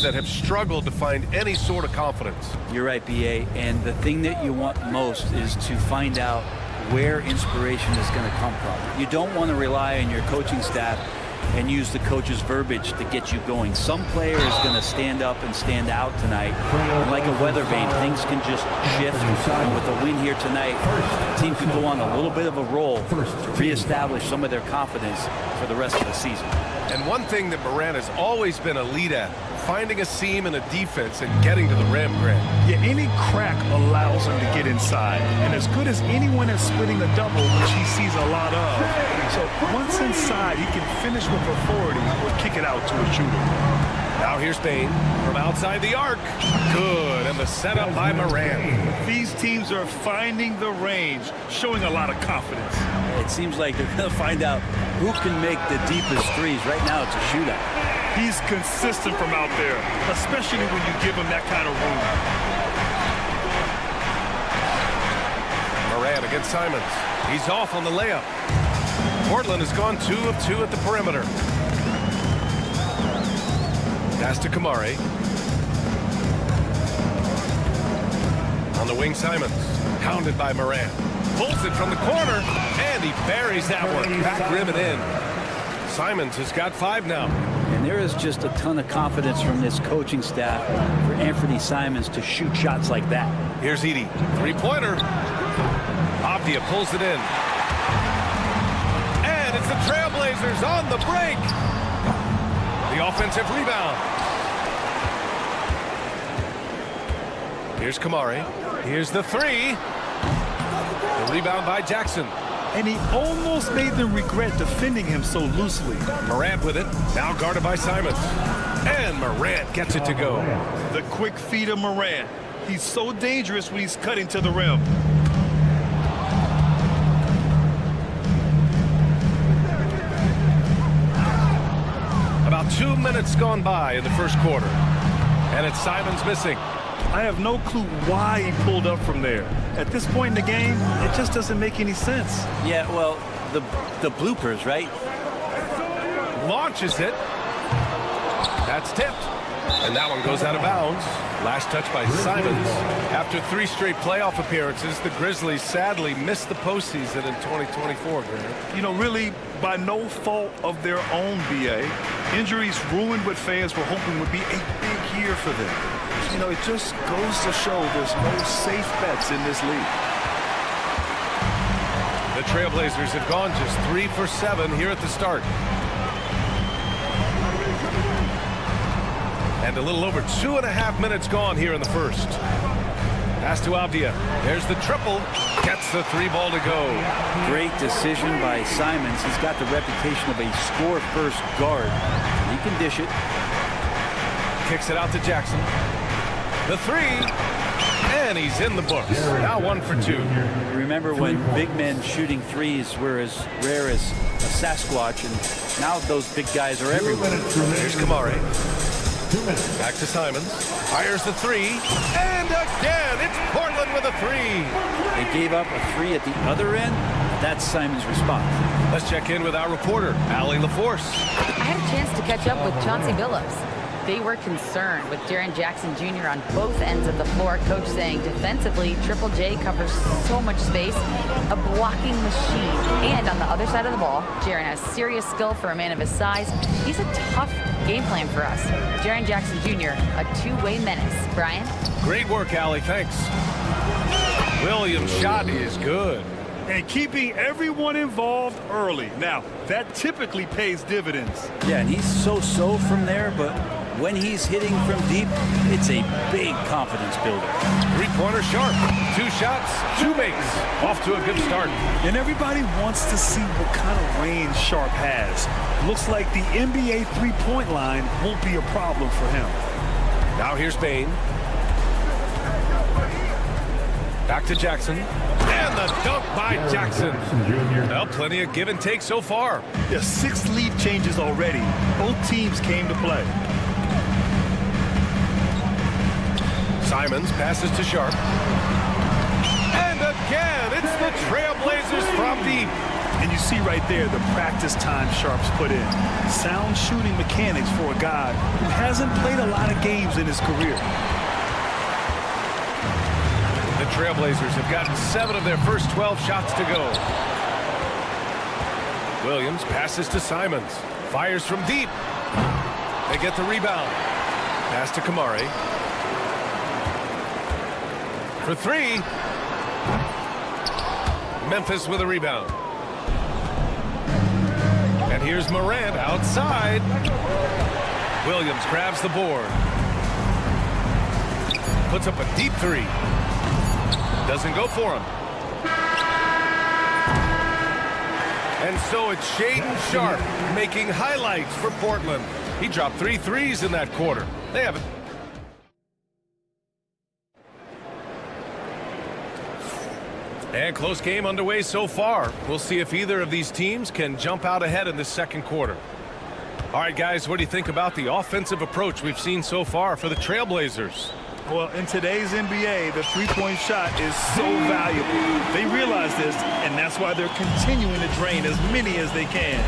that have struggled to find any sort of confidence. You're right, B.A. And the thing that you want most is to find out where inspiration is going to come from. You don't want to rely on your coaching staff and use the coach's verbiage to get you going. Some player is going to stand up and stand out tonight. And like a weather vane, things can just shift. And with the win here tonight, the team could go on a little bit of a roll to reestablish some of their confidence for the rest of the season. And one thing that Morant has always been elite at, finding a seam in a defense and getting to the rim, Grant. Yeah, any crack allows him to get inside. And as good as anyone at splitting a double, which he sees a lot of. So once inside, he can finish with authority or kick it out to a shooter. Now here's Bane from outside the arc. Good, and the setup by Morant. These teams are finding the range, showing a lot of confidence. It seems like they're going to find out who can make the deepest threes. Right now, it's a shootout. He's consistent from out there, especially when you give him that kind of room. Morant against Simons. He's off on the layup. Portland has gone 2 of 2 at the perimeter. Pass to Kamari. On the wing, Simons. Pounded by Morant. Pulls it from the corner, and he buries that one. Back rim and in. Simons has got 5 now. And there is just a ton of confidence from this coaching staff for Anthony Simons to shoot shots like that. Here's Edie. Three-pointer. Avdia pulls it in. And it's the Trailblazers on the break. The offensive rebound. Here's Kamari. Here's the 3. The rebound by Jackson. And he almost made them regret defending him so loosely. Morant with it. Now guarded by Simons. And Morant gets it to go. The quick feed of Morant. He's so dangerous when he's cutting to the rim. About 2 minutes gone by in the first quarter. And it's Simons missing. I have no clue why he pulled up from there. At this point in the game, it just doesn't make any sense. Yeah, well, the bloopers, right? Launches it. That's tipped. And that one goes out of bounds. Last touch by Simons. After 3 straight playoff appearances, the Grizzlies sadly missed the postseason in 2024, Grant. You know, really, by no fault of their own, BA. Injuries ruined what fans were hoping would be a big year for them. You know, it just goes to show there's no safe bets in this league. The Trailblazers have gone just 3 for 7 here at the start. And a little over 2.5 minutes gone here in the first. Pass to Avdia. There's the triple. Gets the 3 ball to go. Great decision by Simons. He's got the reputation of a score-first guard. He can dish it. Kicks it out to Jackson. The 3. And he's in the books. Now 1 for 2. Remember when big men shooting threes were as rare as a Sasquatch, and now those big guys are everywhere. Here's Kamari. Back to Simons. Fires the 3. And again, it's Portland with a 3. They gave up a 3 at the other end. That's Simons' response. Let's check in with our reporter, Allie LaForce. I had a chance to catch up with Chauncey Billups. They were concerned with Jaren Jackson Jr. on both ends of the floor. Coach saying defensively, Triple J covers so much space, a blocking machine. And on the other side of the ball, Jaren has serious skill for a man of his size. He's a tough game plan for us. Jaren Jackson Jr., a two-way menace. Brian? Great work, Allie. Thanks. Williams' shot is good. And keeping everyone involved early. Now, that typically pays dividends. Yeah, and he's so-so from there, but when he's hitting from deep, it's a big confidence builder. 3-pointer Sharp. 2 shots, 2 makes. Off to a good start. And everybody wants to see what kind of range Sharp has. Looks like the NBA three-point line won't be a problem for him. Now here's Bane. Back to Jackson. And the dunk by Jackson. Well, plenty of give and take so far. Yeah, 6 lead changes already. Both teams came to play. Simons passes to Sharp. And again, it's the Trailblazers from deep. And you see right there the practice time Sharp's put in. Sound shooting mechanics for a guy who hasn't played a lot of games in his career. The Trailblazers have gotten 7 of their first 12 shots to go. Williams passes to Simons. Fires from deep. They get the rebound. Pass to Kamari. For 3. Memphis with a rebound. And here's Morant outside. Williams grabs the board. Puts up a deep 3. Doesn't go for him. And so it's Shaedon Sharpe making highlights for Portland. He dropped 3 threes in that quarter. They have it. And close game underway so far. We'll see if either of these teams can jump out ahead in this second quarter. All right, guys, what do you think about the offensive approach we've seen so far for the Trailblazers? Well, in today's NBA, the three-point shot is so valuable. They realize this, and that's why they're continuing to drain as many as they can.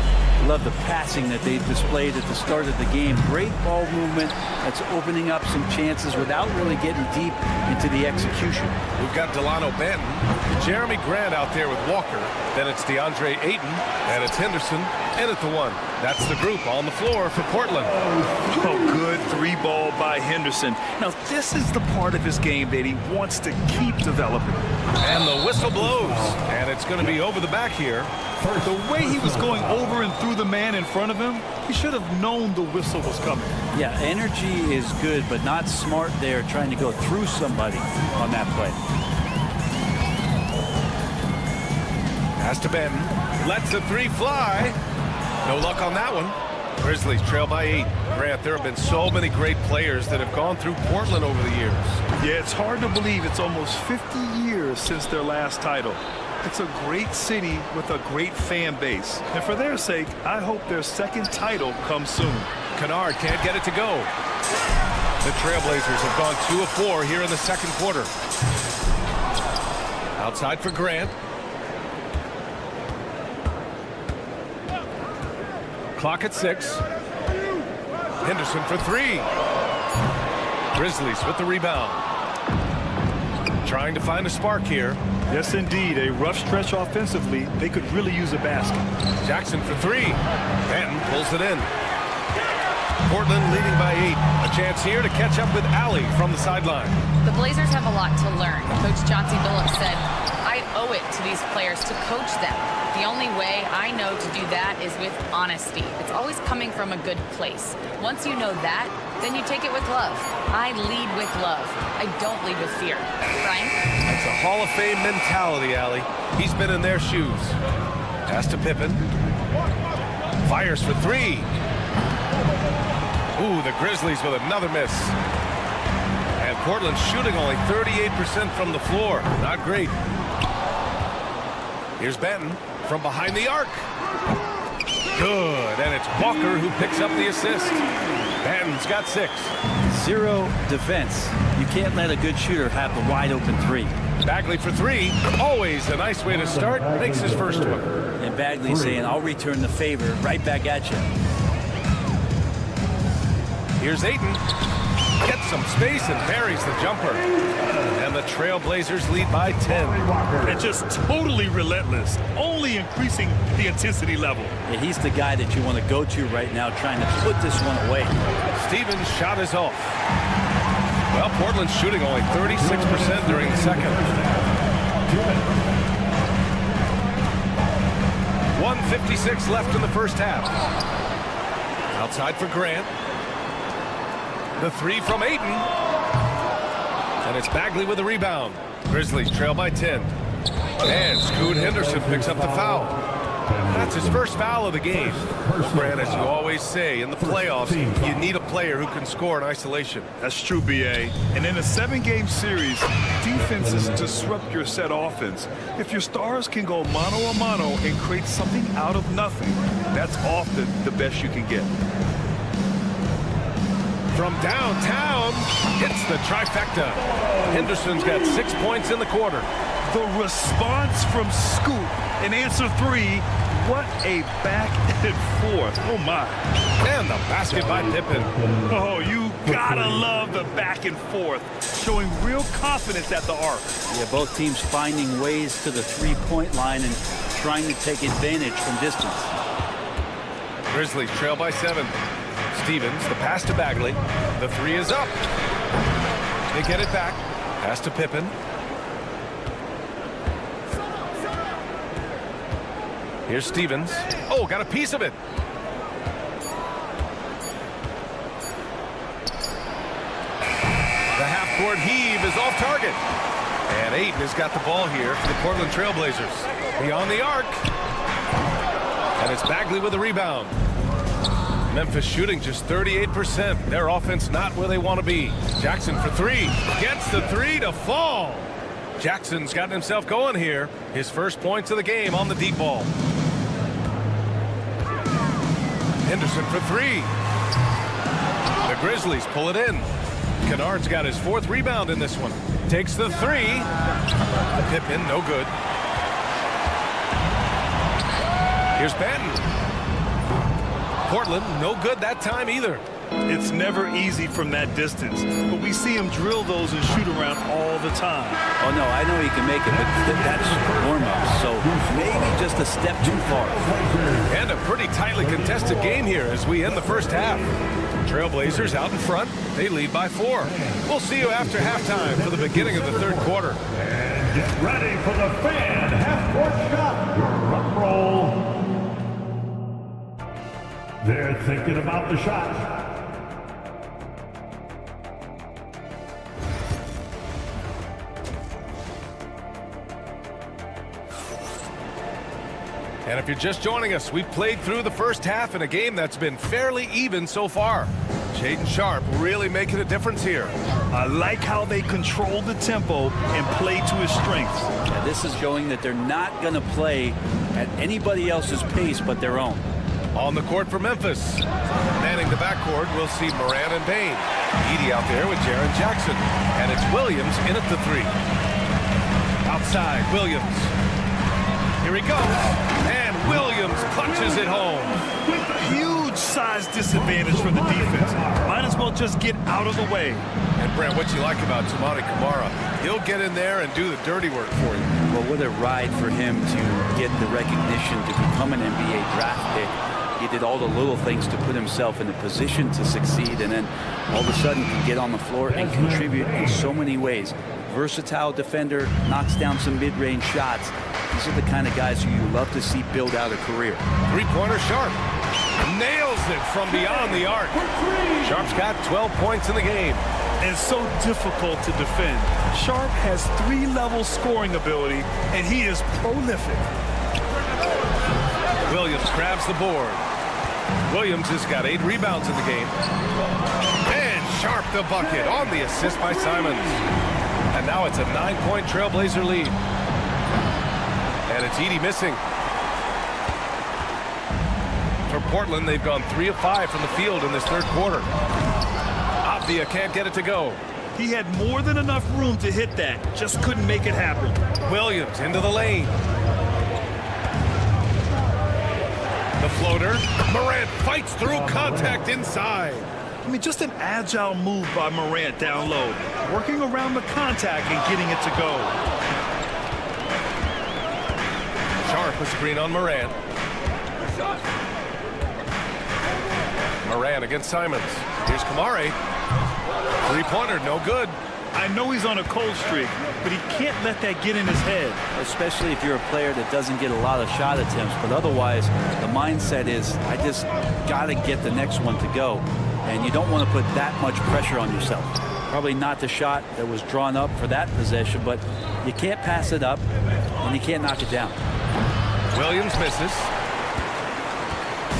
Love the passing that they displayed at the start of the game. Great ball movement that's opening up some chances without really getting deep into the execution. We've got Delano Banton, Jeremy Grant out there with Walker. Then it's DeAndre Ayton, and it's Henderson in at the 1. That's the group on the floor for Portland. Oh, good 3-ball by Henderson. Now, this is the part of his game that he wants to keep developing. And the whistle blows, and it's going to be over the back here. The way he was going over and through the man in front of him, he should have known the whistle was coming. Yeah, energy is good, but not smart there trying to go through somebody on that play. Pass to Benton. Lets the 3 fly. No luck on that one. Grizzlies trail by 8. Grant, there have been so many great players that have gone through Portland over the years. Yeah, it's hard to believe it's almost 50 years since their last title. It's a great city with a great fan base. And for their sake, I hope their second title comes soon. Kennard can't get it to go. The Trailblazers have gone 2 of 4 here in the second quarter. Outside for Grant. Clock at 6. Henderson for 3. Grizzlies with the rebound. Trying to find a spark here. Yes, indeed. A rough stretch offensively. They could really use a basket. Jackson for 3. Banton pulls it in. Portland leading by 8. A chance here to catch up with Allie from the sideline. The Blazers have a lot to learn. Coach Chauncey Billups said, I owe it to these players to coach them. The only way I know to do that is with honesty. It's always coming from a good place. Once you know that, then you take it with love. I lead with love. I don't lead with fear. Brian? That's a Hall of Fame mentality, Allie. He's been in their shoes. Pass to Pippen. Fires for 3. Ooh, the Grizzlies with another miss. And Portland shooting only 38% from the floor. Not great. Here's Banton from behind the arc. Good, and it's Walker who picks up the assist. Banton's got 6. 0 defense. You can't let a good shooter have the wide open 3. Bagley for 3. Always a nice way to start. Makes his first one. And Bagley saying, I'll return the favor right back at you. Here's Ayton. Gets some space and buries the jumper. And the Trailblazers lead by 10. And just totally relentless, only increasing the intensity level. Yeah, he's the guy that you want to go to right now, trying to put this one away. Stevens' shot is off. Well, Portland's shooting only 36% during the second. 1:56 left in the first half. Outside for Grant. The 3 from Ayton. And it's Bagley with the rebound. Grizzlies trail by 10. And Scoot Henderson picks up the foul. That's his first foul of the game. Brad, as you always say, in the playoffs, you need a player who can score in isolation. That's true, B.A. And in a 7-game series, defenses disrupt your set offense. If your stars can go mano-a-mano and create something out of nothing, that's often the best you can get. From downtown, hits the trifecta. Henderson's got 6 points in the quarter. The response from Scoop in answer 3. What a back and forth. Oh, my. And the basket by Pippen. Oh, you gotta love the back and forth. Showing real confidence at the arc. Yeah, both teams finding ways to the three-point line and trying to take advantage from distance. Grizzlies trail by 7. Stevens, the pass to Bagley. The 3 is up. They get it back. Pass to Pippen. Here's Stevens. Oh, got a piece of it. The half-court heave is off target. And Ayton has got the ball here for the Portland Trailblazers. Beyond the arc. And it's Bagley with the rebound. Memphis shooting just 38%. Their offense not where they want to be. Jackson for 3. Gets the 3 to fall. Jackson's gotten himself going here. His first points of the game on the deep ball. Henderson for 3. The Grizzlies pull it in. Kennard's got his 4th rebound in this one. Takes the 3. Pippen, no good. Here's Benton. Portland, no good that time either. It's never easy from that distance, but we see him drill those and shoot around all the time. Oh, no, I know he can make it, but that's warm-up, so maybe just a step too far. And a pretty tightly contested game here as we end the first half. Trailblazers out in front. They lead by 4. We'll see you after halftime for the beginning of the third quarter. And get ready for the fan half-court shot. Drum roll. They're thinking about the shot. And if you're just joining us, we played through the first half in a game that's been fairly even so far. Shaedon Sharpe really making a difference here. I like how they control the tempo and play to his strengths. Yeah, this is showing that they're not going to play at anybody else's pace but their own. On the court for Memphis. Manning the backcourt, we'll see Moran and Bain. Edey out there with Jaren Jackson. And it's Williams in at the 3. Outside, Williams. Here he goes. And Williams punches it home. Huge size disadvantage for the defense. Might as well just get out of the way. And Brent, what you like about Toumani Camara? He'll get in there and do the dirty work for you. Well, what a ride for him to get the recognition to become an NBA draft pick. He did all the little things to put himself in a position to succeed, and then all of a sudden can get on the floor and contribute in so many ways. Versatile defender, knocks down some mid-range shots. These are the kind of guys who you love to see build out a career. Three-pointer Sharpe. Nails it from beyond the arc. Sharpe's got 12 points in the game. And so difficult to defend. Sharpe has 3-level scoring ability, and he is prolific. Williams grabs the board. Williams has got 8 rebounds in the game. And Sharpe the bucket on the assist by Simons. And now it's a 9-point Trailblazer lead. And it's Edey missing. For Portland, they've gone 3 of 5 from the field in this third quarter. Avdia can't get it to go. He had more than enough room to hit that, just couldn't make it happen. Williams into the lane. The floater. Morant fights through contact inside. I mean, just an agile move by Morant down low, working around the contact and getting it to go. Sharpe a screen on Morant. Morant against Simons. Here's Kamari. Three-pointer, no good. I know he's on a cold streak, but he can't let that get in his head. Especially if you're a player that doesn't get a lot of shot attempts, but otherwise the mindset is, I just got to get the next one to go. And you don't want to put that much pressure on yourself. Probably not the shot that was drawn up for that possession, but you can't pass it up and you can't knock it down. Williams misses.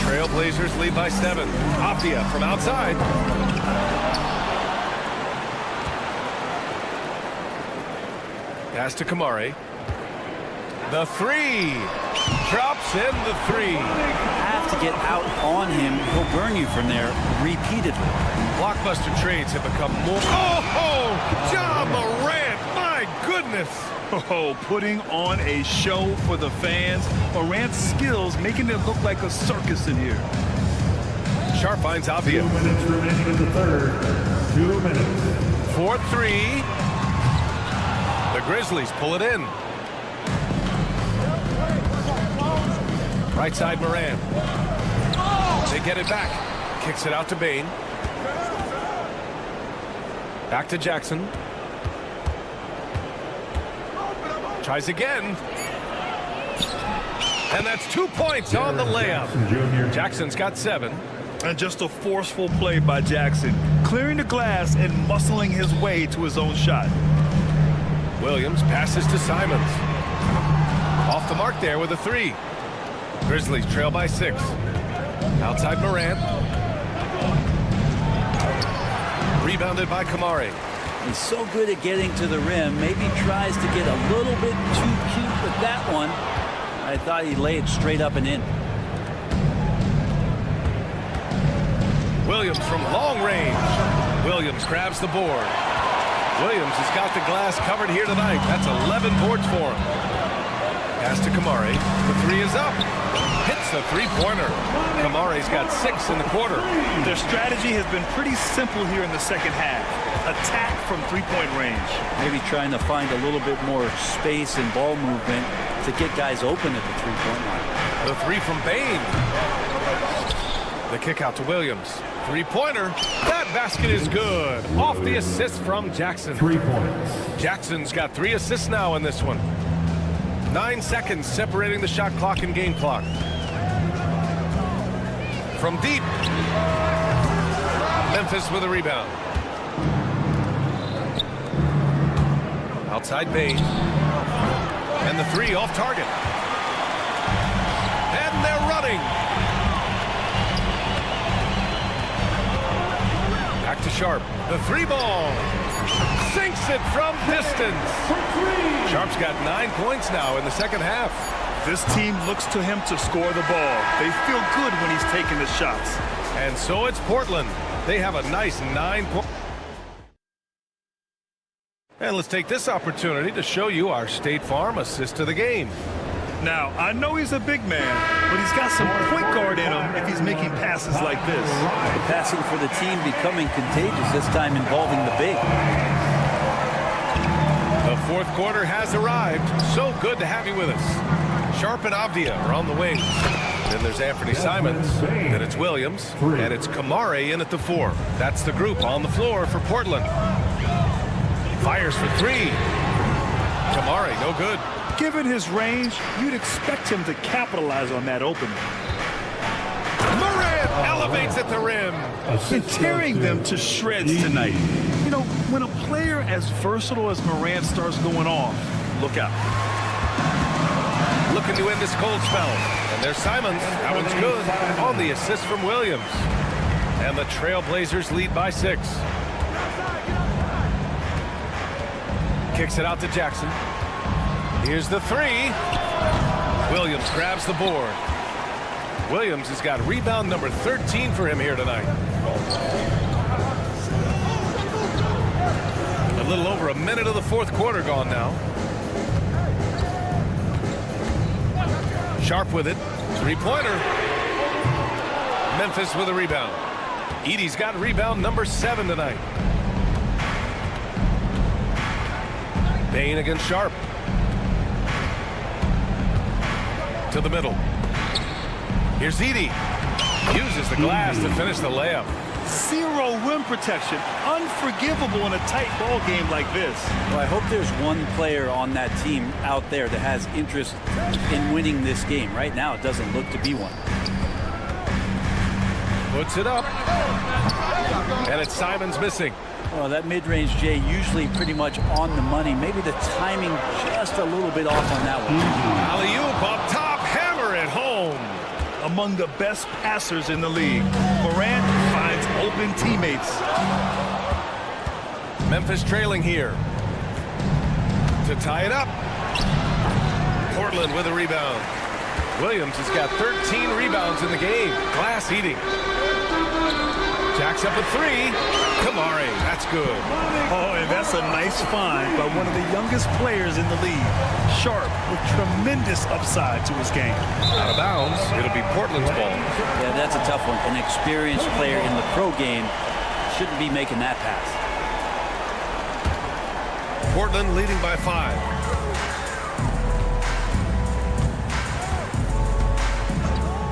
Trailblazers lead by 7. Avdia from outside. Pass to Kamari. The 3. Drops in the 3. Have to get out on him. He'll burn you from there repeatedly. Blockbuster trades have become more. Oh, Ja Morant! My goodness! Memphis. Oh, putting on a show for the fans. Morant's skills making it look like a circus in here. Sharp finds 2 Avdia. minutes remaining in the third. 2 minutes. 4-3. The Grizzlies pull it in. Right side Moran. They get it back. Kicks it out to Bain. Back to Jackson. Tries again. And that's 2 points on the layup. Jackson's got 7. And just a forceful play by Jackson, clearing the glass and muscling his way to his own shot. Williams passes to Simons. Off the mark there with a 3. Grizzlies trail by 6. Outside Morant. Rebounded by Kamari. He's so good at getting to the rim. Maybe tries to get a little bit too cute with that one. I thought he'd lay it straight up and in. Williams from long range. Williams grabs the board. Williams has got the glass covered here tonight. That's 11 boards for him. Pass to Kamari. The 3 is up. Hits a 3-pointer. Kamari's got 6 in the quarter. Their strategy has been pretty simple here in the second half. Attack from three-point range. Maybe trying to find a little bit more space and ball movement to get guys open at the three-point line. The 3 from Bain. The kick out to Williams. 3-pointer. That basket is good. Off the assist from Jackson. 3 points. Jackson's got 3 assists now in this one. 9 seconds separating the shot clock and game clock. From deep. Memphis with a rebound. Outside Bain. And the 3 off target. And they're running. Back to Sharp. The 3 ball. Sinks it from distance. Sharp's got 9 points now in the second half. This team looks to him to score the ball. They feel good when he's taking the shots. And so it's Portland. They have a nice 9 point. And let's take this opportunity to show you our State Farm assist to the game. Now, I know he's a big man, but he's got some point guard in him if he's making passes like this. The passing for the team becoming contagious, this time involving the big. The fourth quarter has arrived. So good to have you with us. Sharp and Avdia are on the wings. Then there's Anthony Simons. Then it's Williams. And it's Kamari in at the 4. That's the group on the floor for Portland. Fires for 3. Kamari, no good. Given his range, you'd expect him to capitalize on that opening. Morant elevates at the rim. And tearing them to shreds tonight. You know, when a player as versatile as Morant starts going off, look out. Looking to end this cold spell. And there's Simons. That one's good. On the assist from Williams. And the Trailblazers lead by 6. Kicks it out to Jackson. Here's the 3. Williams grabs the board. Williams has got rebound number 13 for him here tonight. A little over a minute of the fourth quarter gone now. Sharp with it. 3-pointer. Memphis with a rebound. Edey's got rebound number 7 tonight. Bain against Sharp. To the middle. Here's Edey. Uses the glass to finish the layup. Zero rim protection. Unforgivable in a tight ball game like this. Well, I hope there's one player on that team out there that has interest in winning this game. Right now, it doesn't look to be one. Puts it up. And it's Simons missing. Well, that mid-range, Jay, usually pretty much on the money. Maybe the timing just a little bit off on that one. Alley-oop up top. Hammer it home. Among the best passers in the league. Morant finds open teammates. Memphis trailing here. To tie it up. Portland with a rebound. Williams has got 13 rebounds in the game. Glass eating. To Stacks up a three. Kamari, that's good. Oh, and that's a nice find by one of the youngest players in the league. Sharp with tremendous upside to his game. Out of bounds. It'll be Portland's ball. Yeah, that's a tough one. An experienced player in the pro game shouldn't be making that pass. Portland leading by 5.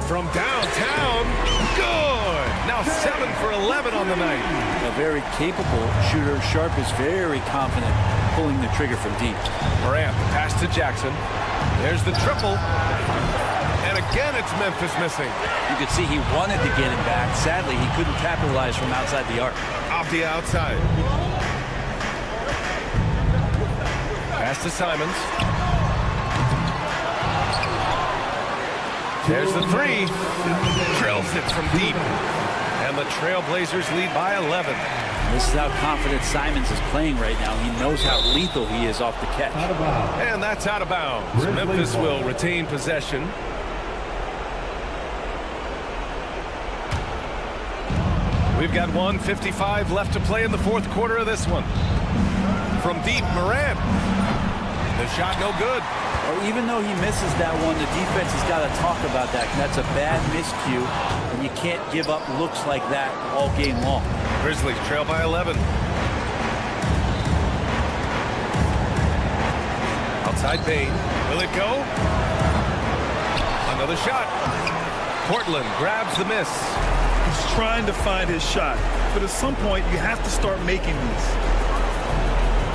From downtown, good. Now 7 for 11 on the night. A very capable shooter. Sharp is very confident pulling the trigger from deep. Morant, pass to Jackson. There's the triple. And again, it's Memphis missing. You could see he wanted to get it back. Sadly, he couldn't capitalize from outside the arc. Off the outside. Pass to Simons. There's the three. Drills it from deep. And the Trailblazers lead by 11. This is how confident Simons is playing right now. He knows how lethal he is off the catch. And that's out of bounds. Memphis will retain possession. We've got 1:55 left to play in the fourth quarter of this one. From deep, Morant. The shot no good. Well, even though he misses that one, the defense has got to talk about that. That's a bad miscue, and you can't give up looks like that all game long. Grizzlies trail by 11. Outside Payne. Will it go? Another shot. Portland grabs the miss. He's trying to find his shot, but at some point you have to start making these.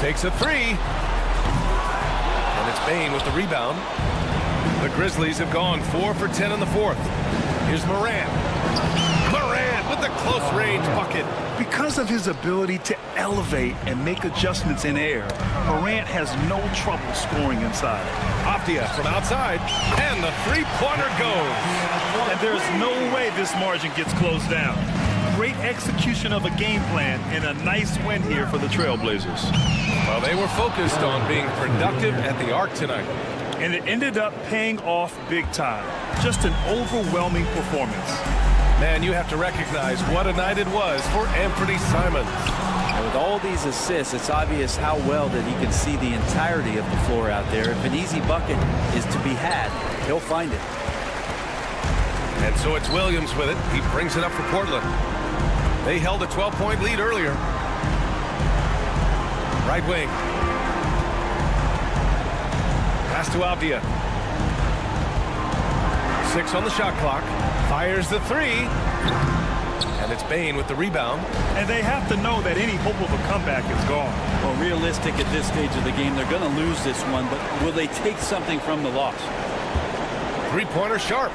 Takes a three. And it's Payne with the rebound. The Grizzlies have gone 4 for 10 in the fourth. Here's Morant. Morant with the close range bucket. Because of his ability to elevate and make adjustments in air, Morant has no trouble scoring inside. Aptia from outside, and the three-pointer goes. And there's no way this margin gets closed down. Great execution of a game plan and a nice win here for the Trailblazers. Well, they were focused on being productive at the arc tonight. And it ended up paying off big time. Just an overwhelming performance. Man, you have to recognize what a night it was for Anthony Simons. And with all these assists, it's obvious how well that he can see the entirety of the floor out there. If an easy bucket is to be had, he'll find it. And so it's Williams with it. He brings it up for Portland. They held a 12-point lead earlier. Right wing. Pass to Aptia. 6 on the shot clock. Fires the three. And it's Payne with the rebound. And they have to know that any hope of a comeback is gone. Well, realistic at this stage of the game, they're going to lose this one, but will they take something from the loss? Three-pointer Sharp.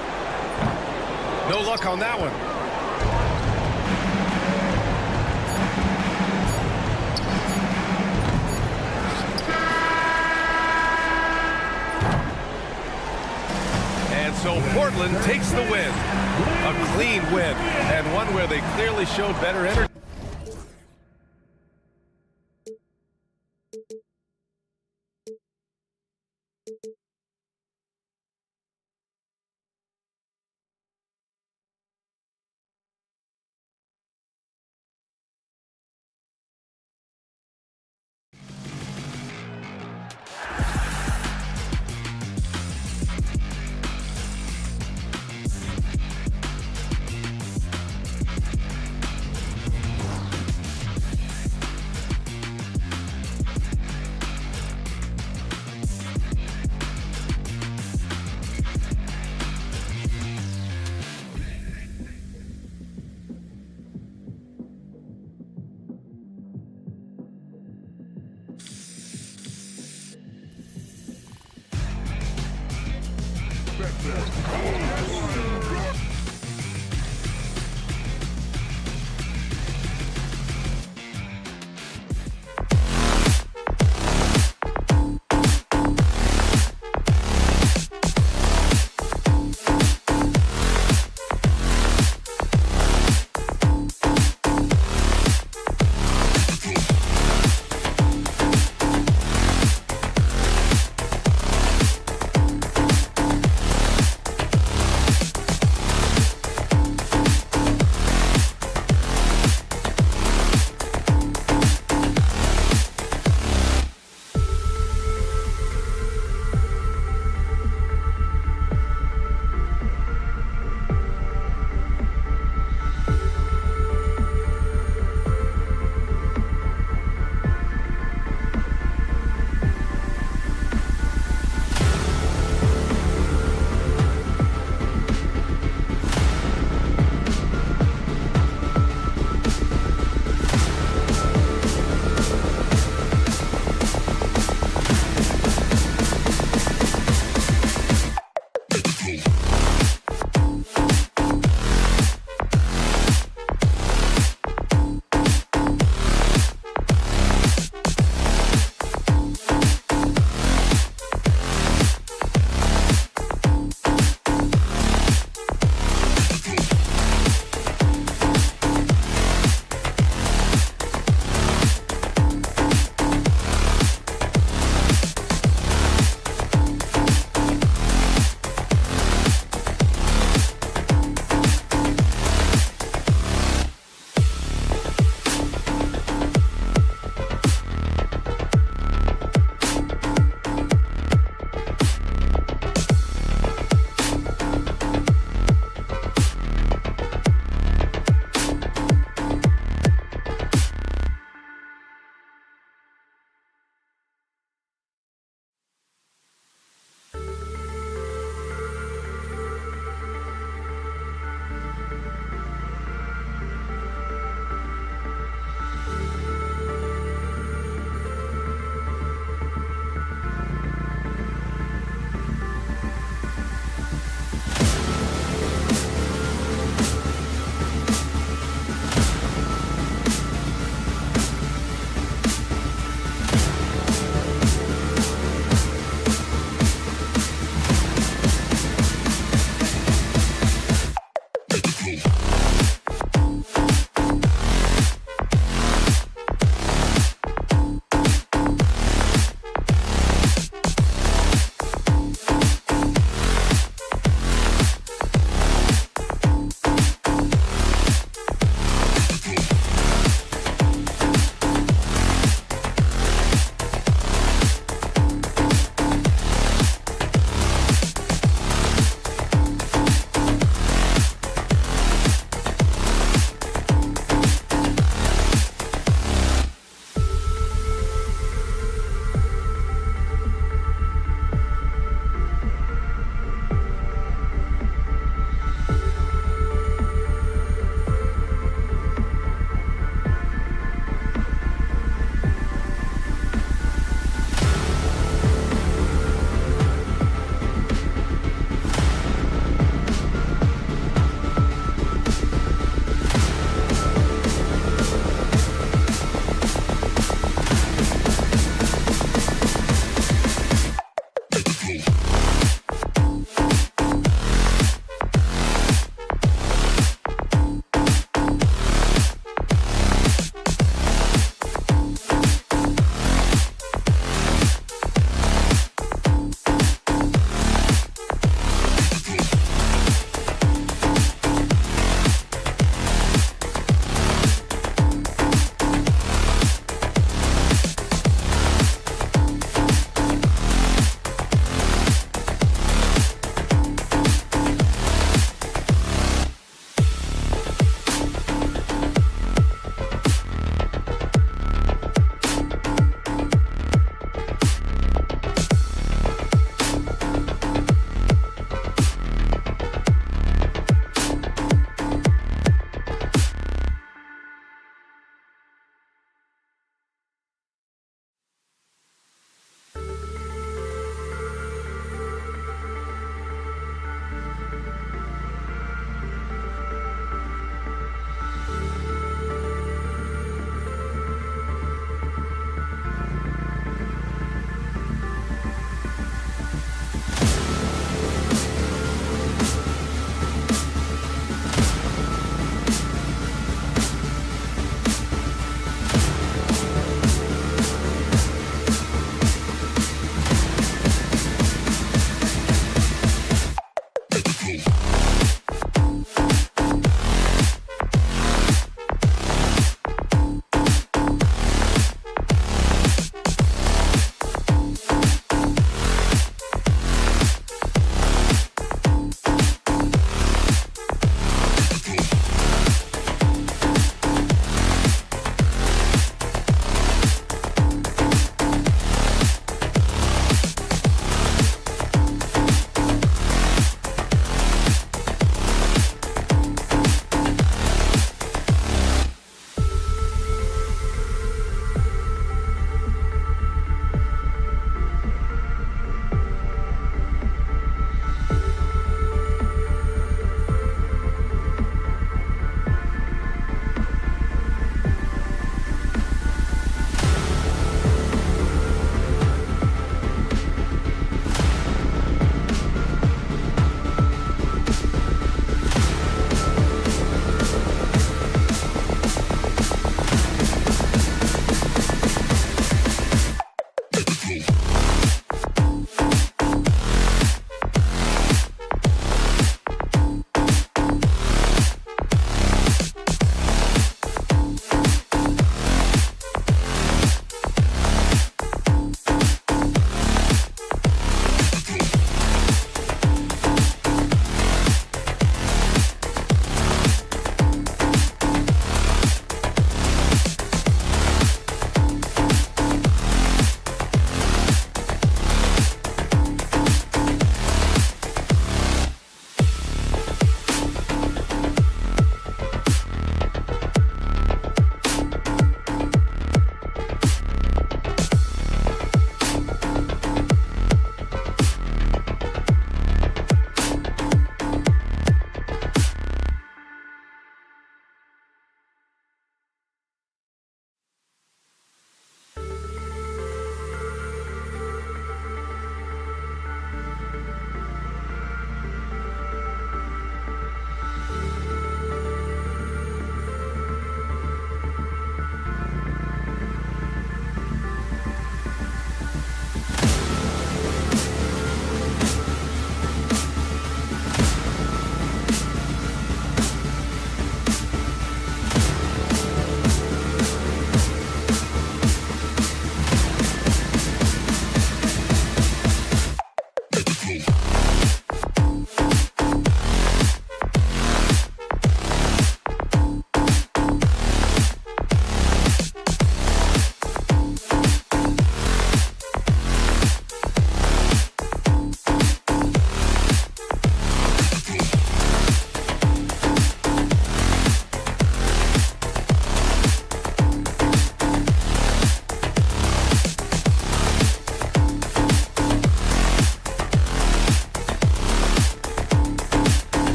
No luck on that one. And so Portland takes the win. A clean win, and one where they clearly showed better energy.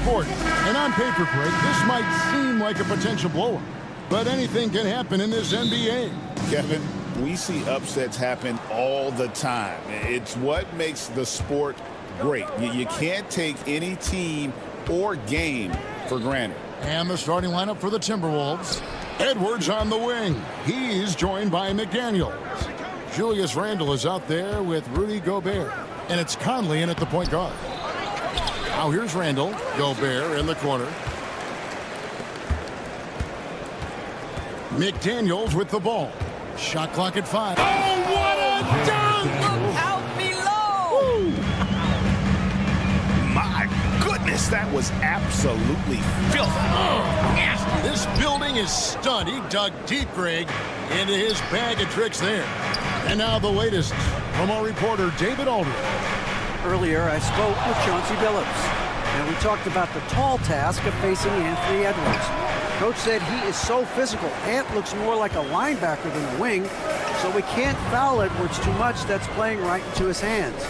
sport. And on paper, Greg, this might seem like a potential blowout. But anything can happen in this NBA. Kevin, we see upsets happen all the time. It's what makes the sport great. You can't take any team or game for granted. And the starting lineup for the Timberwolves. Edwards on the wing. He's joined by McDaniels. Julius Randle is out there with Rudy Gobert. And it's Conley in at the point guard. Now here's Randle. Gobert in the corner. McDaniels with the ball. Shot clock at 5. Oh, what a dunk! Look out below! My goodness, that was absolutely filthy. This building is stunned. He dug deep, Greg, into his bag of tricks there. And now the latest from our reporter, David Aldridge. Earlier, I spoke with Chauncey Billups, and we talked about the tall task of facing Anthony Edwards. Coach said he is so physical. Ant looks more like a linebacker than a wing, so we can't foul Edwards too much. That's playing right into his hands.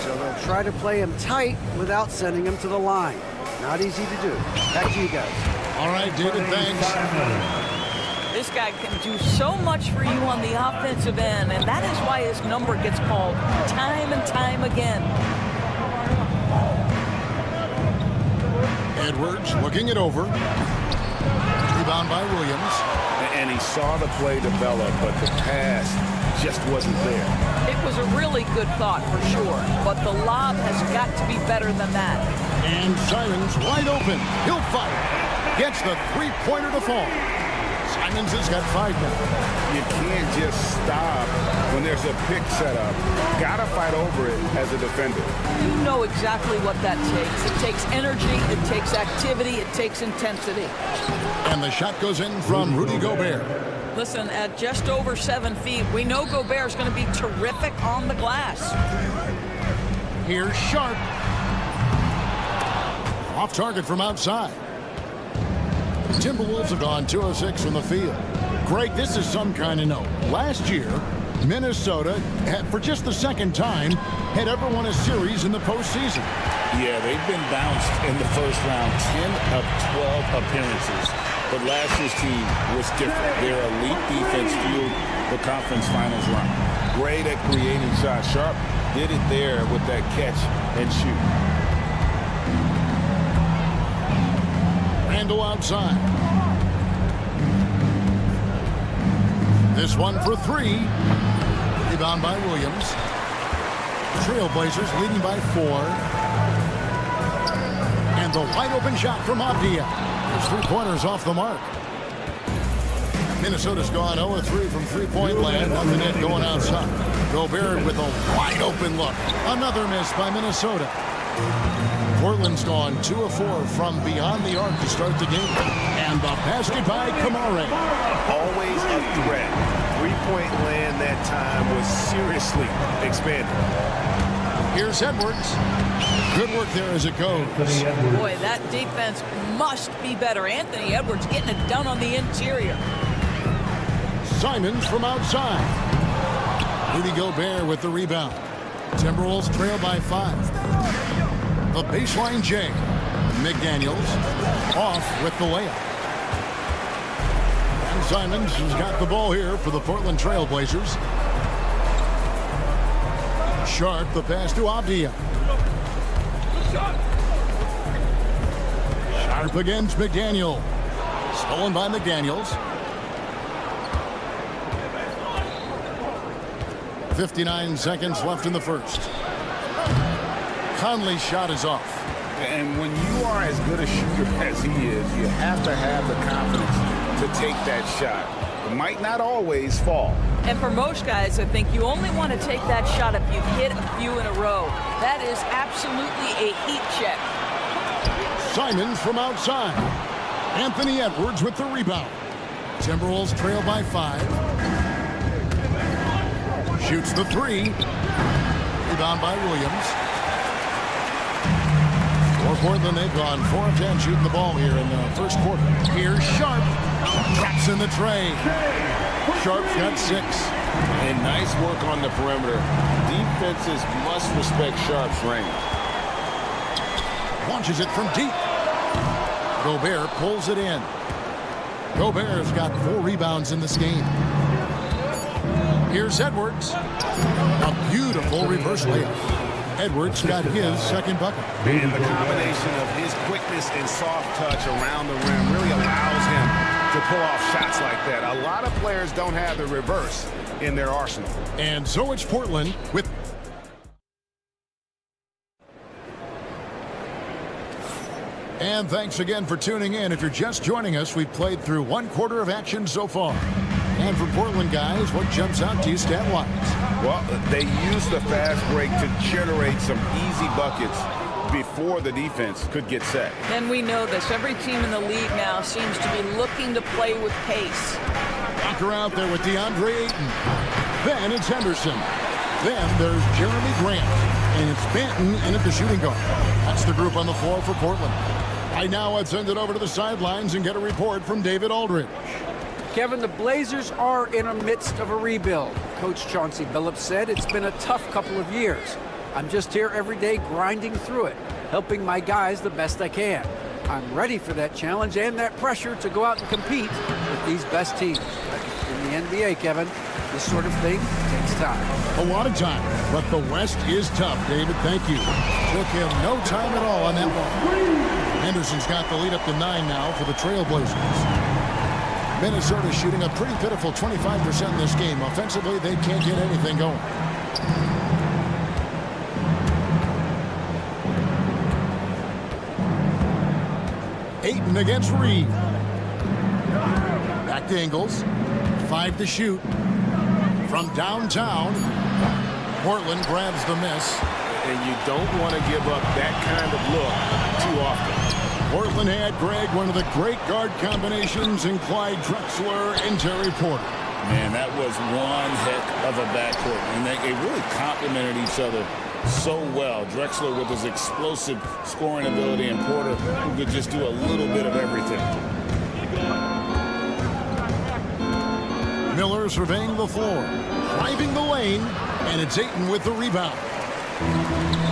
So they'll try to play him tight without sending him to the line. Not easy to do. Back to you guys. All right, David, thanks. This guy can do so much for you on the offensive end, and that is why his number gets called time and time again. Edwards looking it over. Rebound by Williams. And he saw the play develop, but the pass just wasn't there. It was a really good thought for sure, but the lob has got to be better than that. And Simons wide open. He'll fire. Gets the three-pointer to fall. Simons has got 5 now. You can't just stop when there's a pick set up. Gotta fight over it as a defender. You know exactly what that takes. It takes energy, it takes activity, it takes intensity. And the shot goes in from Rudy Gobert. Listen, at just over 7 feet, we know Gobert's going to be terrific on the glass. Here's Sharp. Off target from outside. Timberwolves have gone 2 of 6 from the field. Greg, this is some kind of note. Last year, Minnesota, for just the second time, had ever won a series in the postseason. Yeah, they've been bounced in the first round 10 of 12 appearances. But last year's team was different. Their elite defense fueled the conference finals run. Great at creating shots. Sharp did it there with that catch and shoot. Randle outside. This one for 3. Rebound by Williams. Trailblazers leading by 4. And the wide open shot from Abdia. His 3-pointers off the mark. Minnesota's gone 0-3 from three-point land. Nothing yet going outside. Gobert with a wide open look. Another miss by Minnesota. Portland's gone 2 of 4 from beyond the arc to start the game. And the basket by Kamare. Always a threat. Three-point land that time was seriously expanded. Here's Edwards. Good work there as it goes. Boy, that defense must be better. Anthony Edwards getting it done on the interior. Simons from outside. Rudy Gobert with the rebound. Timberwolves trail by 5. The baseline J. McDaniels off with the layup. And Simons has got the ball here for the Portland Trailblazers. Sharp, the pass to Abdia. Sharp against McDaniel. Stolen by McDaniels. 59 seconds left in the first. Conley's shot is off. And when you are as good a shooter as he is, you have to have the confidence to take that shot. It might not always fall. And for most guys, I think you only want to take that shot if you've hit a few in a row. That is absolutely a heat check. Simons from outside. Anthony Edwards with the rebound. Timberwolves trail by 5. Shoots the 3. Rebound by Williams. For Portland, they've gone 4 of 10 shooting the ball here in the first quarter. Here's Sharp. Traps in the tray. Sharp's got 6. And nice work on the perimeter. Defenses must respect Sharp's range. Launches it from deep. Gobert pulls it in. Gobert's got 4 rebounds in this game. Here's Edwards. A beautiful reverse layup. Edwards got his second bucket. And the combination of his quickness and soft touch around the rim really allows him to pull off shots like that. A lot of players don't have the reverse in their arsenal. And so it's Portland with... And thanks again for tuning in. If you're just joining us, we've played through 1 quarter of action so far. And for Portland guys, what jumps out to you stat-wise? Well, they use the fast break to generate some easy buckets before the defense could get set. And we know this. Every team in the league now seems to be looking to play with pace. Walker out there with DeAndre Ayton. Then it's Henderson. Then there's Jeremy Grant. And it's Banton in at the shooting guard. That's the group on the floor for Portland. Right now, let's send it over to the sidelines and get a report from David Aldridge. Kevin, the Blazers are in the midst of a rebuild. Coach Chauncey Billups said it's been a tough couple of years. I'm just here every day grinding through it, helping my guys the best I can. I'm ready for that challenge and that pressure to go out and compete with these best teams. In the NBA, Kevin, this sort of thing takes time. A lot of time, but the West is tough, David. Thank you. Took him no time at all on that one. Henderson's got the lead up to 9 now for the Trailblazers. Minnesota shooting a pretty pitiful 25% in this game. Offensively, they can't get anything going. Ayton against Reed. Back to Ingles. 5 to shoot. From downtown, Portland grabs the miss. And you don't want to give up that kind of look too often. Portland had, Greg, one of the great guard combinations in Clyde Drexler and Terry Porter. Man, that was one heck of a backcourt. And they really complemented each other so well. Drexler with his explosive scoring ability and Porter who could just do a little bit of everything. Miller surveying the floor, driving the lane, and it's Ayton with the rebound.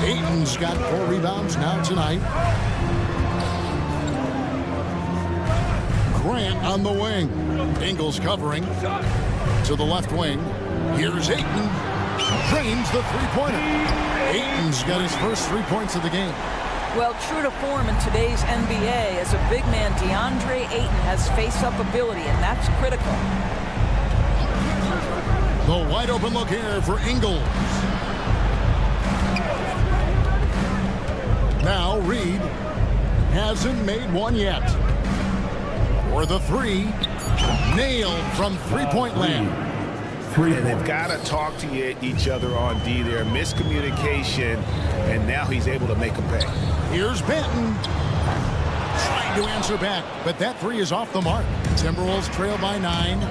Ayton's got 4 rebounds now tonight. Grant on the wing. Ingles covering to the left wing. Here's Ayton. Drains the three-pointer. Ayton's got his first 3 points of the game. Well, true to form in today's NBA, as a big man, DeAndre Ayton has face-up ability, and that's critical. The wide-open look here for Ingles. Now Reed hasn't made one yet. For the 3, nailed from three-point land. And they've got to talk to each other on D there. Miscommunication, and now he's able to make a pay. Here's Banton. Trying to answer back, but that 3 is off the mark. Timberwolves trail by 9.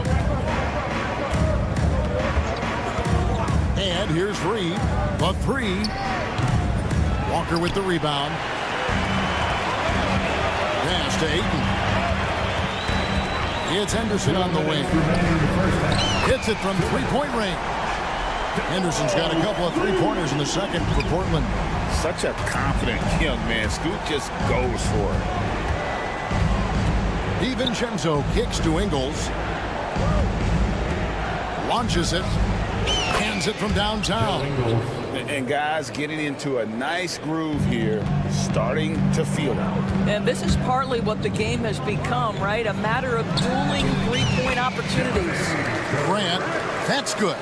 And here's Reed. The 3. Walker with the rebound. Pass to Ayton. It's Henderson on the wing. Hits it from three-point range. Henderson's got a couple of three-pointers in the second for Portland. Such a confident young man. Scoot just goes for it. DiVincenzo kicks to Ingles. Launches it. Hands it from downtown. And guys getting into a nice groove here, starting to feel it. And this is partly what the game has become, right? A matter of dueling three-point opportunities. Grant, that's good.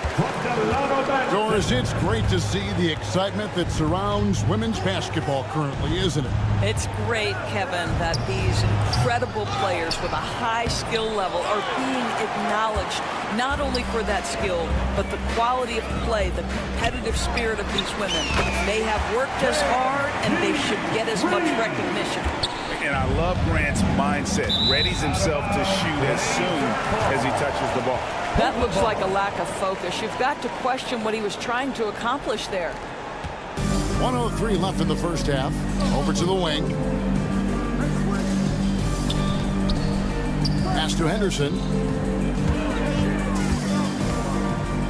Doris, it's great to see the excitement that surrounds women's basketball currently, isn't it? It's great, Kevin, that these incredible players with a high skill level are being acknowledged, not only for that skill, but the quality of play, the competitive spirit of these women. They have worked as hard, and they should get as much recognition. And I love Grant's mindset. Readies himself to shoot as soon as he touches the ball. That looks like a lack of focus. You've got to question what he was trying to accomplish there. 1:03 left in the first half. Over to the wing. Pass to Henderson.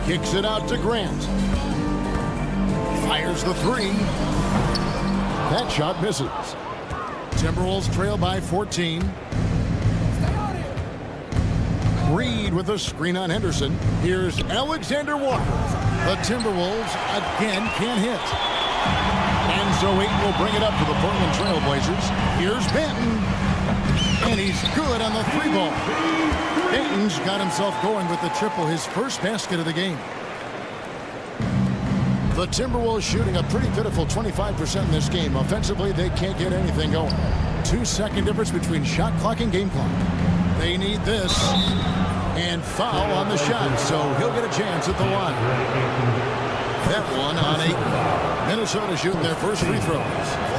Kicks it out to Grant. Fires the 3. That shot misses. Timberwolves trail by 14. Reed with a screen on Henderson. Here's Alexander Walker. The Timberwolves again can't hit. And so Ayton will bring it up for the Portland Trail Blazers. Here's Benton. And he's good on the 3-ball. Ayton's got himself going with the triple, his first basket of the game. The Timberwolves shooting a pretty pitiful 25% in this game. Offensively, they can't get anything going. 2-second difference between shot clock and game clock. They need this. And foul on the shot, so he'll get a chance at the line. That one on 8. Minnesota shooting their first free throws.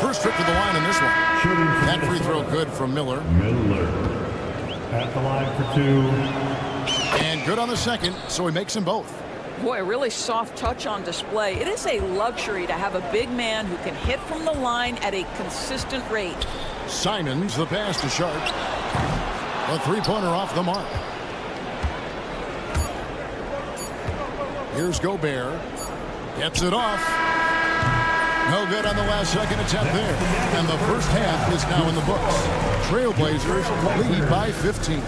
First trip to the line in this one. That free throw good from Miller. At the line for 2. And good on the second, so he makes them both. Boy, a really soft touch on display. It is a luxury to have a big man who can hit from the line at a consistent rate. Simons, the pass to Sharp. A three-pointer off the mark. Here's Gobert. Gets it off. No good on the last second attempt there. And the first half is now in the books. Trailblazers lead by 15.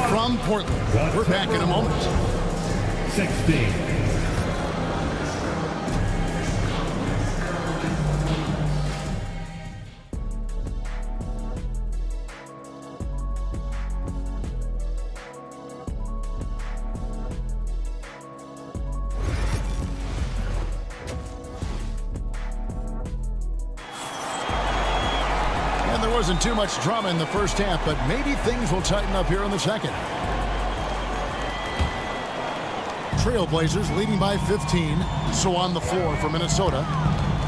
From Portland. We're back in a moment. 16. And there wasn't too much drama in the first half, but maybe things will tighten up here in the second. Trailblazers leading by 15. So on the floor for Minnesota,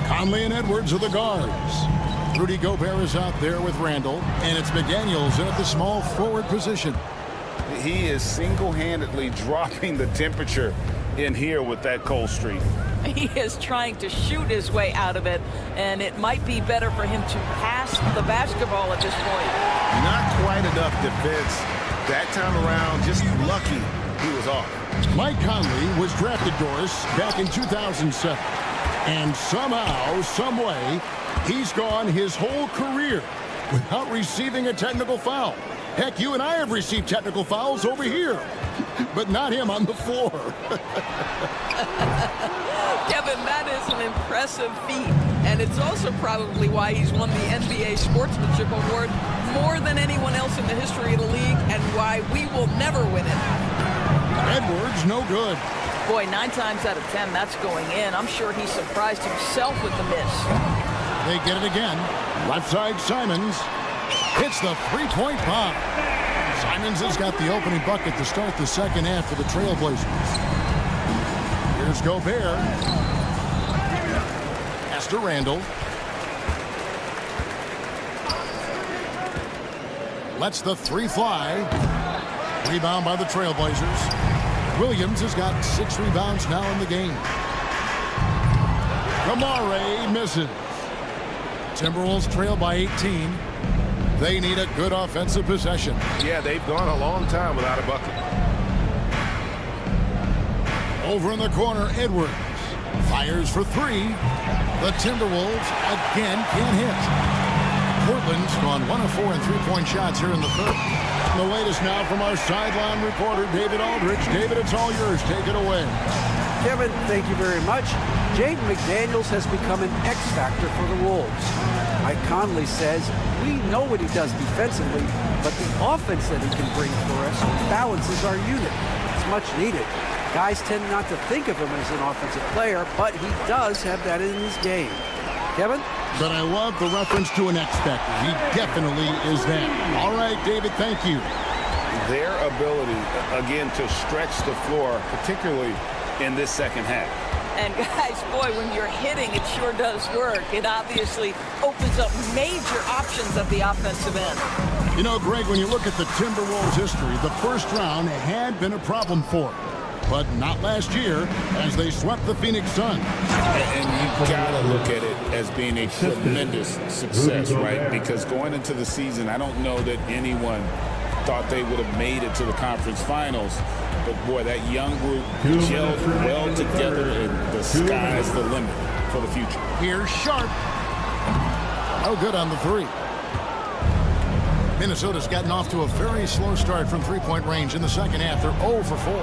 Conley and Edwards are the guards. Rudy Gobert is out there with Randall, and it's McDaniels in at the small forward position. He is single-handedly dropping the temperature in here with that cold streak. He is trying to shoot his way out of it, and it might be better for him to pass the basketball at this point. Not quite enough defense that time around. Just lucky he was off. Mike Conley was drafted, Doris, back in 2007. And somehow, someway, he's gone his whole career without receiving a technical foul. Heck, you and I have received technical fouls over here, but not him on the floor. Kevin, that is an impressive feat, and it's also probably why he's won the NBA Sportsmanship Award more than anyone else in the history of the league, and why we will never win it. Edwards, no good. Boy, 9 times out of 10, that's going in. I'm sure he surprised himself with the miss. They get it again. Left side, Simons hits the three-point bomb. Simons has got the opening bucket to start the second half for the Trailblazers. Here's Gobert. Pass to Randall. Lets the three fly. Rebound by the Trailblazers. Williams has got 6 rebounds now in the game. Kamare misses. Timberwolves trail by 18. They need a good offensive possession. Yeah, they've gone a long time without a bucket. Over in the corner, Edwards fires for 3. The Timberwolves again can't hit. Portland's gone 1 of 4 in three-point shots here in the third. The latest now from our sideline reporter, David Aldrich. David, it's all yours. Take it away. Kevin, thank you very much. Jaden McDaniels has become an X factor for the Wolves. Mike Conley says, we know what he does defensively, but the offense that he can bring for us balances our unit. It's much needed. Guys tend not to think of him as an offensive player, but he does have that in his game. Kevin? But I love the reference to an X factor. He definitely is that. All right, David, thank you. Their ability, again, to stretch the floor, particularly in this second half. And guys, boy, when you're hitting, it sure does work. It obviously opens up major options at the offensive end. You know, Greg, when you look at the Timberwolves' history, the first round had been a problem for them. But not last year, as they swept the Phoenix Suns. And you gotta look at it as being a tremendous success, right? Because going into the season, I don't know that anyone thought they would have made it to the conference finals. But boy, that young group gelled well together, and the sky's the limit for the future. Here's Sharp. No good on the 3. Minnesota's gotten off to a very slow start from three-point range in the second half. They're 0 for 4.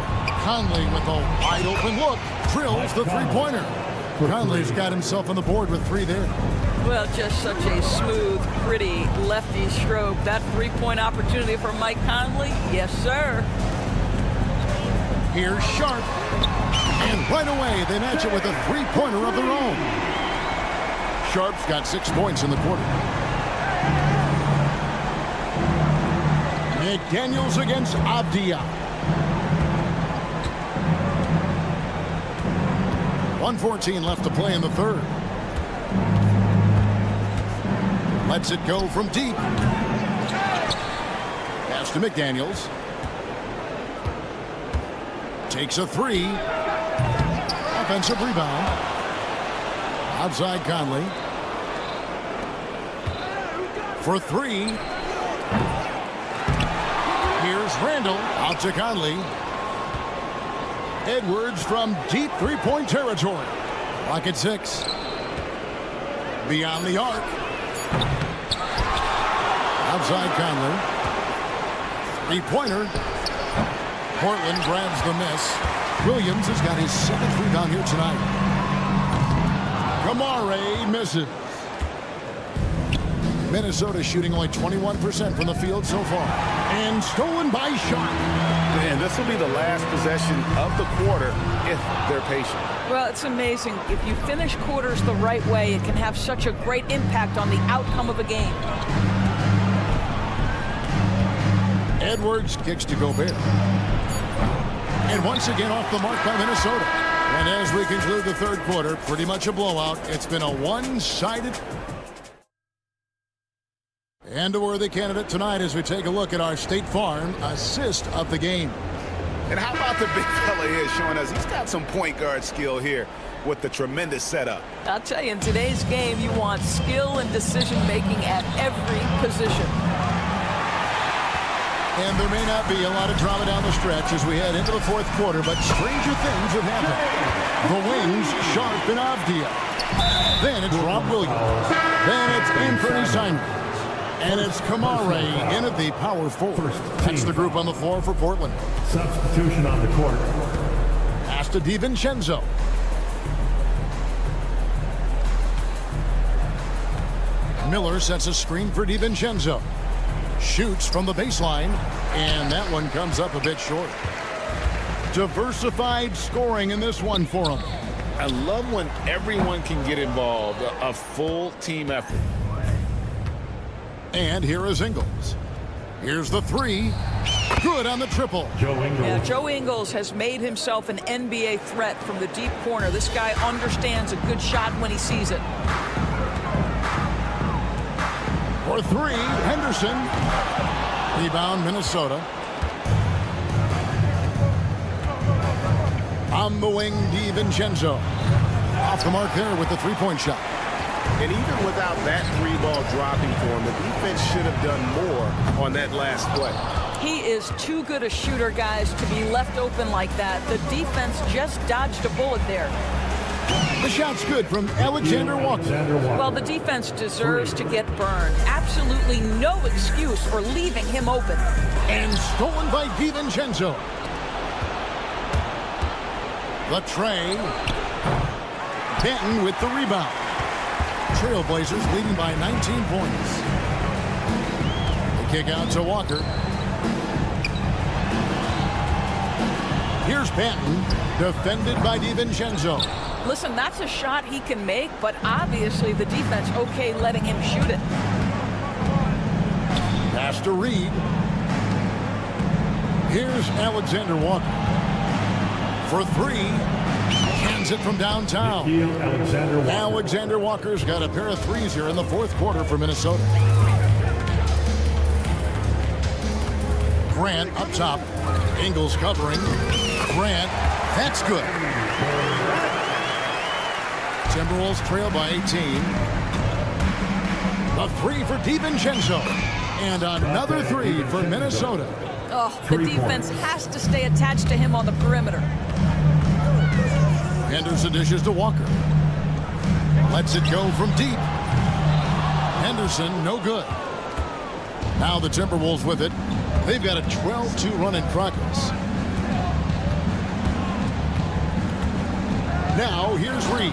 Conley with a wide-open look. Drills the three-pointer. Conley's got himself on the board with 3 there. Well, just such a smooth, pretty lefty stroke. That three-point opportunity for Mike Conley? Yes, sir. Here's Sharp. And right away, they match it with a three-pointer of their own. Sharp's got 6 points in the quarter. McDaniels against Avdia. 1:14 left to play in the third. Lets it go from deep. Pass to McDaniels. Takes a 3. Offensive rebound. Outside Conley. For 3. Here's Randall. Out to Conley. Edwards from deep three-point territory. Clock at 6. Beyond the arc. Outside Conley. Three-pointer. Portland grabs the miss. Williams has got his 7th rebound here tonight. Kamare misses. Minnesota shooting only 21% from the field so far. And stolen by Sharp. And this will be the last possession of the quarter if they're patient. Well, it's amazing. If you finish quarters the right way, it can have such a great impact on the outcome of a game. Edwards kicks to Gobert. And once again off the mark by Minnesota. And as we conclude the third quarter, pretty much a blowout. It's been a one-sided. And a worthy candidate tonight as we take a look at our State Farm assist of the game. And how about the big fella here showing us he's got some point guard skill here with the tremendous setup. I'll tell you, in today's game, you want skill and decision-making at every position. And there may not be a lot of drama down the stretch as we head into the fourth quarter, but stranger things have happened. The wings, Sharp and Avdia. Then it's Rob Williams. Then it's Anthony Simon. And it's Kamare in at the power forward. That's the group on the floor for Portland. Substitution on the court. Pass to DiVincenzo. Miller sets a screen for DiVincenzo. Shoots from the baseline, and that one comes up a bit short. Diversified scoring in this one for him. I love when everyone can get involved, a full team effort. And here is Ingles. Here's the 3. Good on the triple. Joe Ingles. Yeah, Joe Ingles has made himself an NBA threat from the deep corner. This guy understands a good shot when he sees it. For 3, Henderson. Rebound, Minnesota. On the wing, DiVincenzo. Off the mark there with the three-point shot. And even without that 3-ball dropping for him, the defense should have done more on that last play. He is too good a shooter, guys, to be left open like that. The defense just dodged a bullet there. The shot's good from Alexander Walker. Well, the defense deserves to get burned. Absolutely no excuse for leaving him open. And stolen by DiVincenzo. The tray. Benton with the rebound. Trailblazers leading by 19 points. The kick out to Walker. Here's Benton, defended by DiVincenzo. Listen, that's a shot he can make, but obviously the defense okay letting him shoot it. Pass to Reed. Here's Alexander Walker. For 3. Cans it from downtown. Alexander Walker's got a pair of threes here in the fourth quarter for Minnesota. Grant up top. Ingles covering. Grant. That's good. Timberwolves trail by 18. A 3 for DiVincenzo. And another 3 for Minnesota. Oh, the defense has to stay attached to him on the perimeter. Henderson dishes to Walker. Lets it go from deep. Henderson, no good. Now the Timberwolves with it. They've got a 12-2 run in progress. Now here's Reed.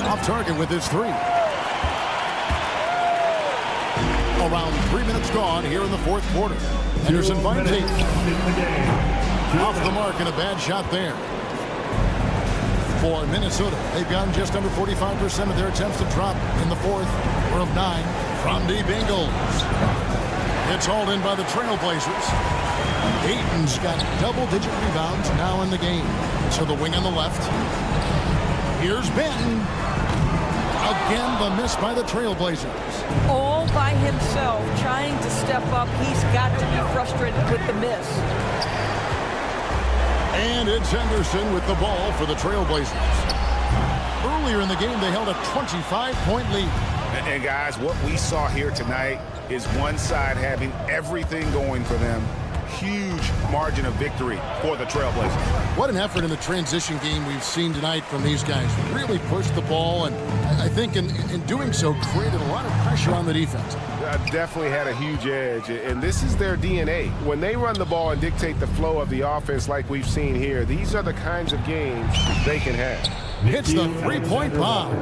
Off target with his three. Around 3 minutes gone here in the fourth quarter. Henderson finds eight. Off the mark and a bad shot there. For Minnesota, they've gotten just under 45% of their attempts to drop in the fourth. We're of 9 from the Bengals. It's hauled in by the Trailblazers. Ayton's got double-digit rebounds now in the game. So the wing on the left. Here's Benton. Again, the miss by the Trailblazers. All by himself, trying to step up. He's got to be frustrated with the miss. And it's Henderson with the ball for the Trailblazers. Earlier in the game, they held a 25-point lead. And guys, what we saw here tonight is one side having everything going for them. Huge margin of victory for the Trailblazers. What an effort in the transition game we've seen tonight from these guys. Really pushed the ball, and I think in doing so created a lot of pressure on the defense. Definitely had a huge edge, and this is their DNA. When they run the ball and dictate the flow of the offense like we've seen here, these are the kinds of games they can have. Hits the three-point bomb.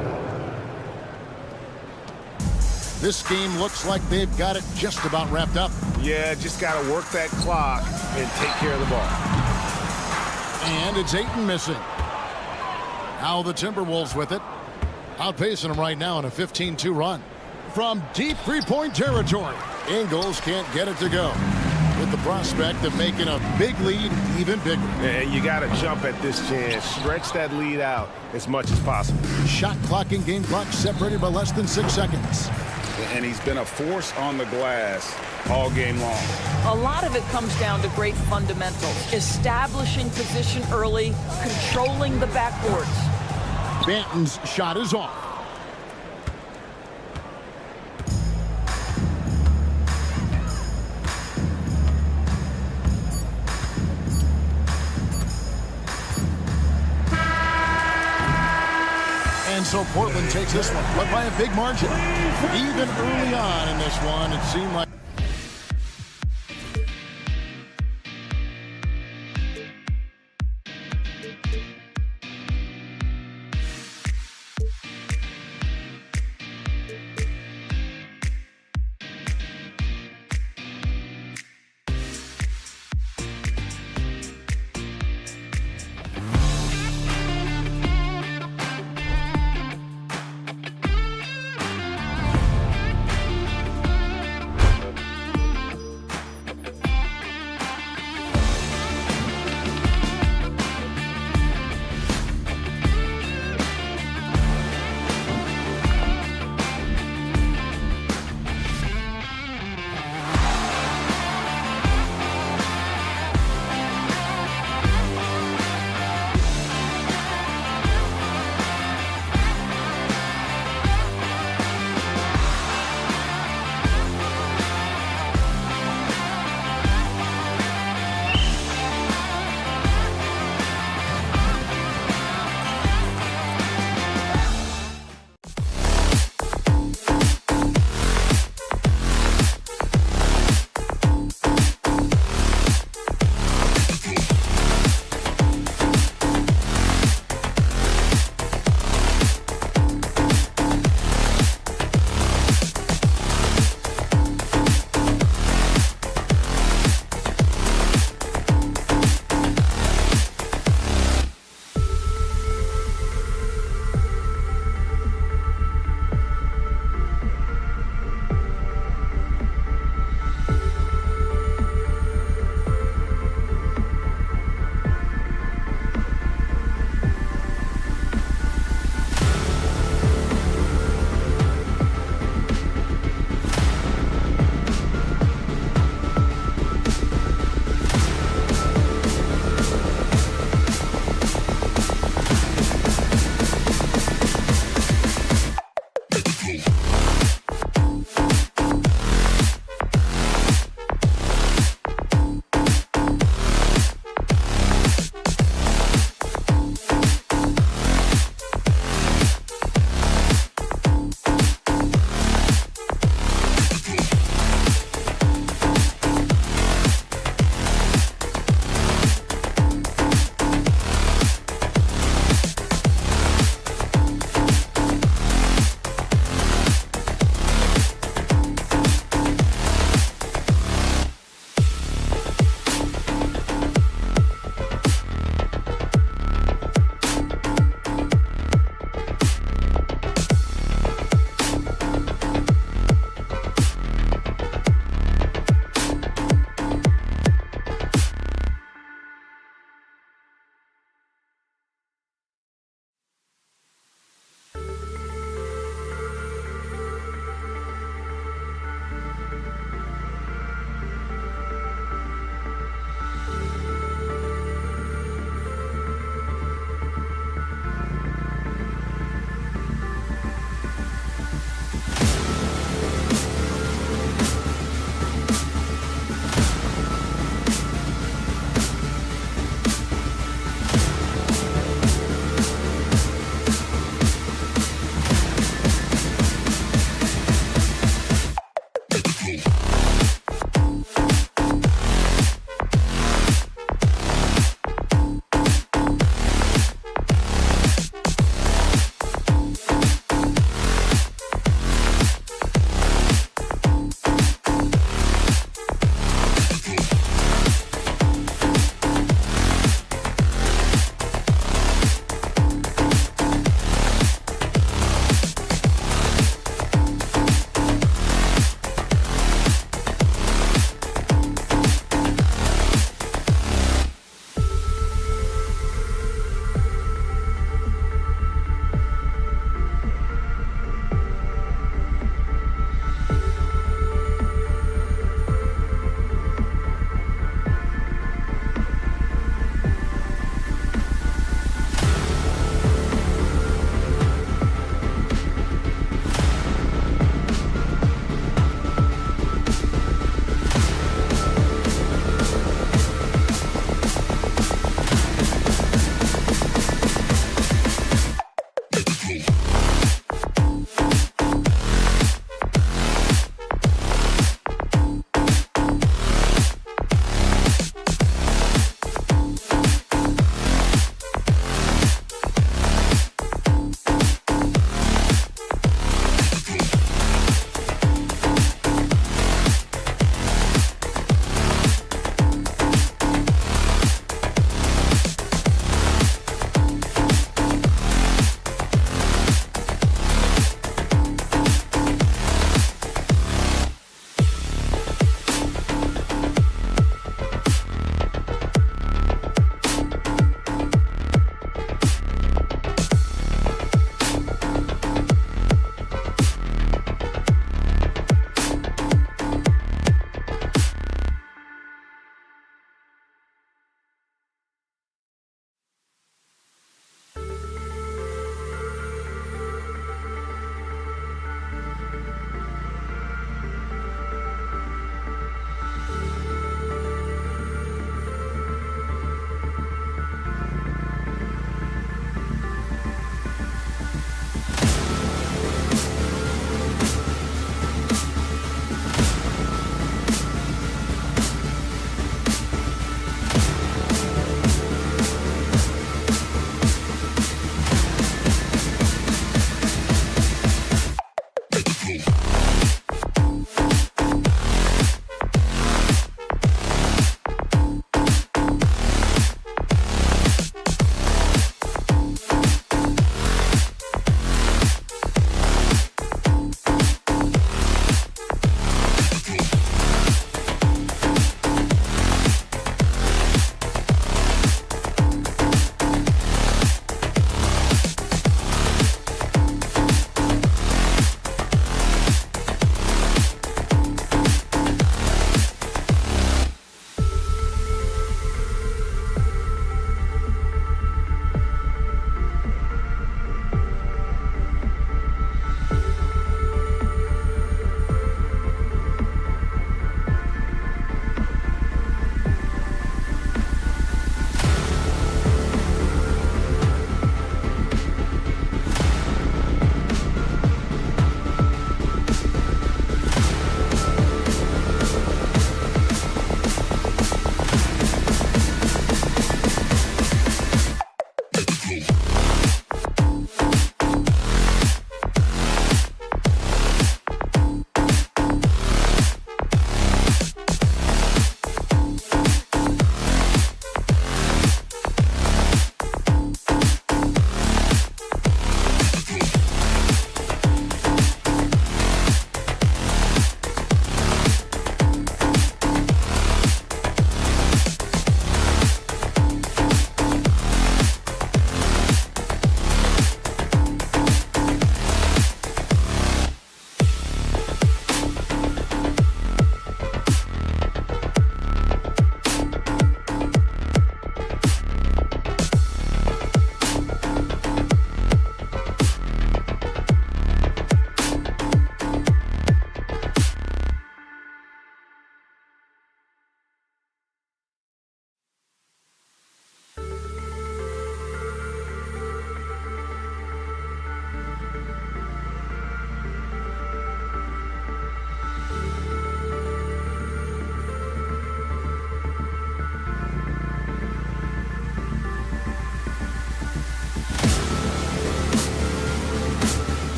This game looks like they've got it just about wrapped up. Yeah, just got to work that clock and take care of the ball. And it's Ayton missing. Now the Timberwolves with it. Outpacing them right now in a 15-2 run. From deep three-point territory, Ingles can't get it to go. With the prospect of making a big lead even bigger. And you got to jump at this chance. Stretch that lead out as much as possible. Shot clock and game clock separated by less than 6 seconds. And he's been a force on the glass all game long. A lot of it comes down to great fundamentals. Establishing position early, controlling the backboards. Benton's shot is off. And so Portland takes this one, but by a big margin. Even early on in this one, it seemed like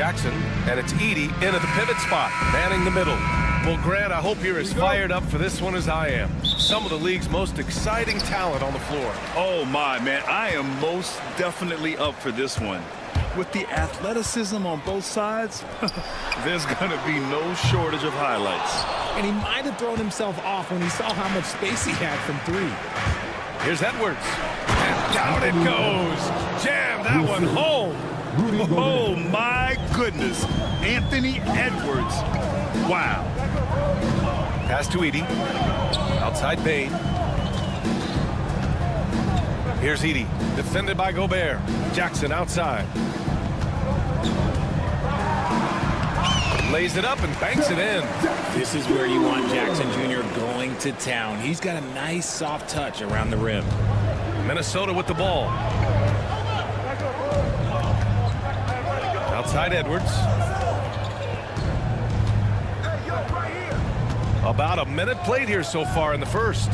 Jackson, and it's Edey in at the pivot spot, manning the middle. Well, Grant, I hope you're as fired up for this one as I am. Some of the league's most exciting talent on the floor. Oh, my, man. I am most definitely up for this one. With the athleticism on both sides, there's going to be no shortage of highlights. And he might have thrown himself off when he saw how much space he had from three. Here's Edwards. And down it goes. Jam that one home. Oh, my goodness. Anthony Edwards. Wow. Pass to Edey. Outside Bain. Here's Edey. Defended by Gobert. Jackson outside. Lays it up and banks it in. This is where you want Jackson Jr. going to town. He's got a nice soft touch around the rim. Minnesota with the ball. Outside Edwards. About a minute played here so far in the first.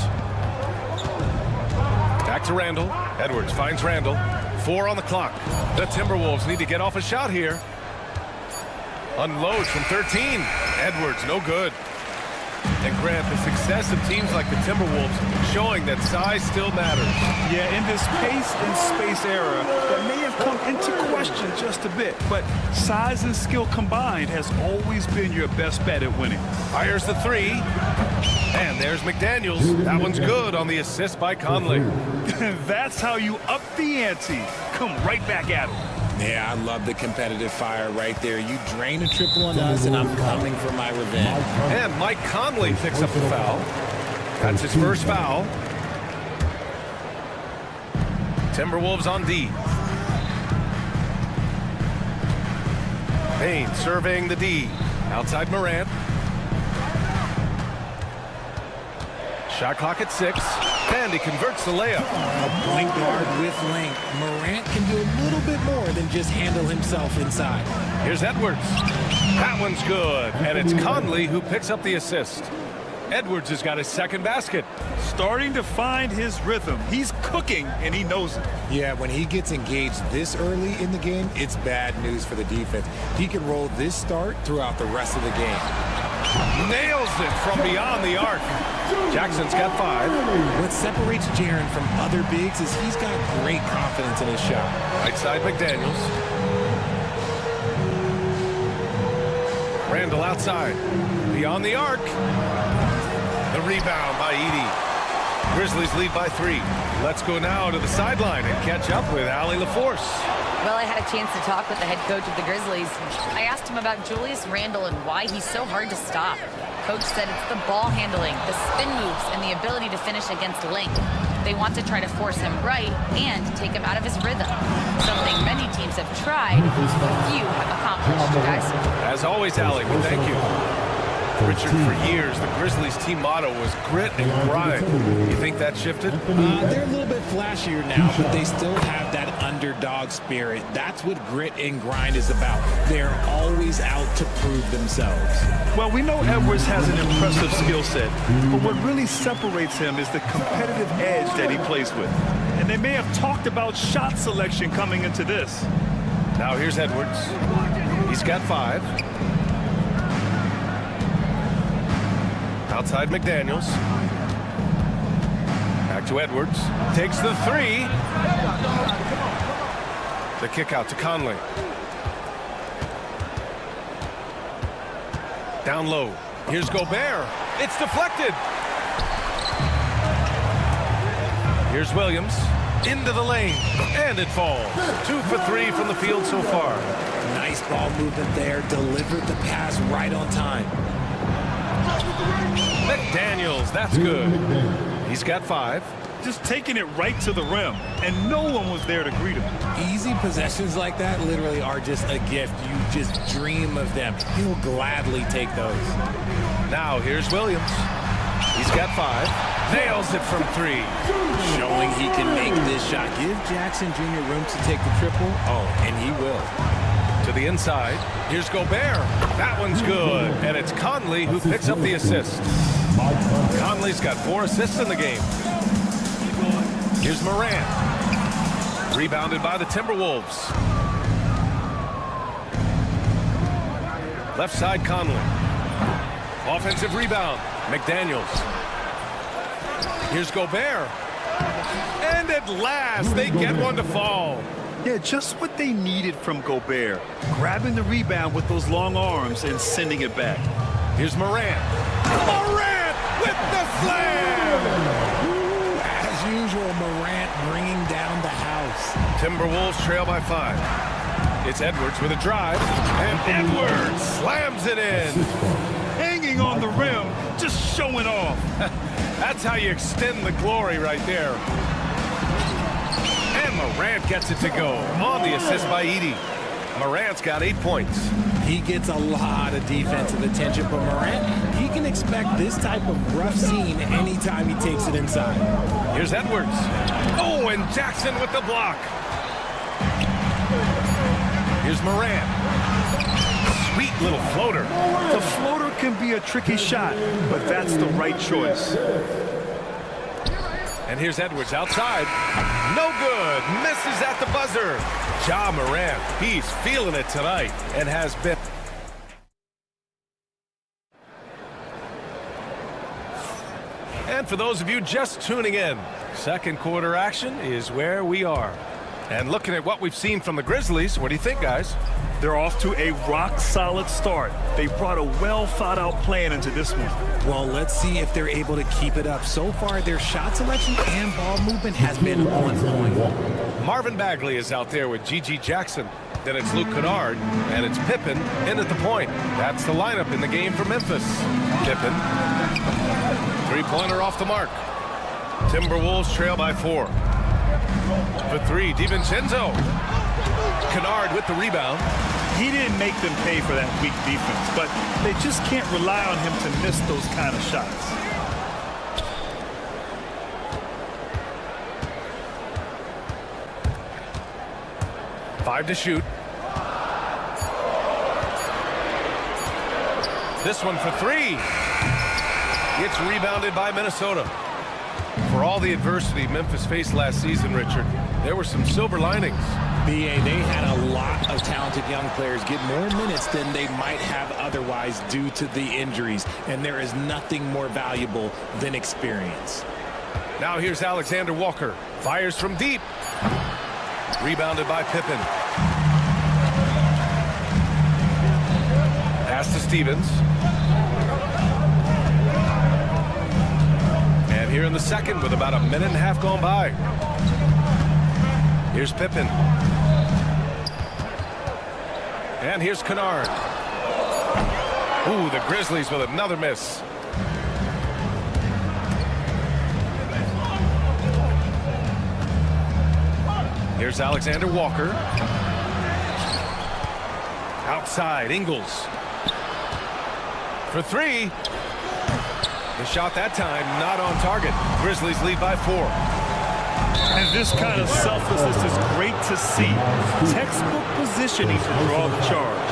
Back to Randall. Edwards finds Randall. 4 on the clock. The Timberwolves need to get off a shot here. Unloads from 13. Edwards, no good. And Grant, the success of teams like the Timberwolves showing that size still matters. Yeah, in this pace and space era, that may have come into question just a bit, but size and skill combined has always been your best bet at winning. Fires the 3. And there's McDaniels. That one's good on the assist by Conley. That's how you up the ante. Come right back at him. Yeah, I love the competitive fire right there. You drain a triple on us, and I'm coming for my revenge. And Mike Conley picks up the foul. That's his first foul. Timberwolves on D. Bain surveying the D. Outside Morant. Shot clock at 6. And he converts the layup. A point guard with length. Morant can do a little bit more than just handle himself inside. Here's Edwards. That one's good. And it's Conley who picks up the assist. Edwards has got his second basket. Starting to find his rhythm. He's cooking, and he knows it. Yeah, when he gets engaged this early in the game, it's bad news for the defense. He can roll this start throughout the rest of the game. Nails it from beyond the arc. Jackson's got 5. What separates Jaren from other bigs is he's got great confidence in his shot. Right side McDaniels. Randall outside. Beyond the arc. The rebound by Edey. Grizzlies lead by 3. Let's go now to the sideline and catch up with Allie LaForce. Well, I had a chance to talk with the head coach of the Grizzlies. I asked him about Julius Randle and why he's so hard to stop. Coach said it's the ball handling, the spin moves, and the ability to finish against length. They want to try to force him right and take him out of his rhythm. Something many teams have tried, but few have accomplished, guys. As always, Allie, we thank you. Richard, for years, the Grizzlies' team motto was grit and grind. You think that shifted? They're a little bit flashier now, but they still have that underdog spirit. That's what grit and grind is about. They're always out to prove themselves. Well, we know Edwards has an impressive skill set, but what really separates him is the competitive edge that he plays with. And they may have talked about shot selection coming into this. Now here's Edwards. He's got 5. Outside McDaniels. Back to Edwards. Takes the 3. The kick out to Conley. Down low. Here's Gobert. It's deflected. Here's Williams. Into the lane. And it falls. 2 for 3 from the field so far. Nice ball movement there. Delivered the pass right on time. McDaniels, that's good. He's got 5. Just taking it right to the rim, and no one was there to greet him. Easy possessions like that literally are just a gift. You just dream of them. He'll gladly take those. Now here's Williams. He's got 5. Nails it from 3. Showing he can make this shot. Give Jackson Jr. room to take the triple. Oh, and he will. To the inside. Here's Gobert. That one's good. And it's Conley who picks up the assist. Conley's got 4 assists in the game. Here's Morant. Rebounded by the Timberwolves. Left side, Conley. Offensive rebound, McDaniels. Here's Gobert. And at last, they get one to fall. Yeah, just what they needed from Gobert. Grabbing the rebound with those long arms and sending it back. Here's Morant. Morant with the slam! As usual, Morant bringing down the house. Timberwolves trail by 5. It's Edwards with a drive. And Edwards slams it in. Hanging on the rim, just showing off. That's how you extend the glory right there. And Morant gets it to go on the assist by Edey. Morant's got 8 points. He gets a lot of defensive attention, but Morant, he can expect this type of rough scene anytime he takes it inside. Here's Edwards. Oh, and Jackson with the block. Here's Morant. Sweet little floater. The floater can be a tricky shot, but that's the right choice. And here's Edwards outside. No good. Misses at the buzzer. Ja Morant, he's feeling it tonight and has been. And for those of you just tuning in, second quarter action is where we are. And looking at what we've seen from the Grizzlies, what do you think, guys? They're off to a rock-solid start. They brought a well-thought-out plan into this one. Well, let's see if they're able to keep it up. So far, their shot selection and ball movement has been on point. Marvin Bagley is out there with G.G. Jackson. Then it's Luke Kennard, and it's Pippen in at the point. That's the lineup in the game for Memphis. Pippen. Three-pointer off the mark. Timberwolves trail by 4. For 3, DiVincenzo. Kennard with the rebound. He didn't make them pay for that weak defense, but they just can't rely on him to miss those kind of shots. Five to shoot. This one for 3. It's rebounded by Minnesota. For all the adversity Memphis faced last season, Richard, there were some silver linings. BA, they had a lot of talented young players get more minutes than they might have otherwise due to the injuries, and there is nothing more valuable than experience. Now here's Alexander Walker. Fires from deep. Rebounded by Pippen. Pass to Stevens. And here in the second with about a minute and a half gone by. Here's Pippen. And here's Kennard. Ooh, the Grizzlies with another miss. Here's Alexander Walker. Outside, Ingles. For 3. The shot that time not on target. Grizzlies lead by 4. And this kind of selflessness is great to see. Textbook positioning to draw the charge.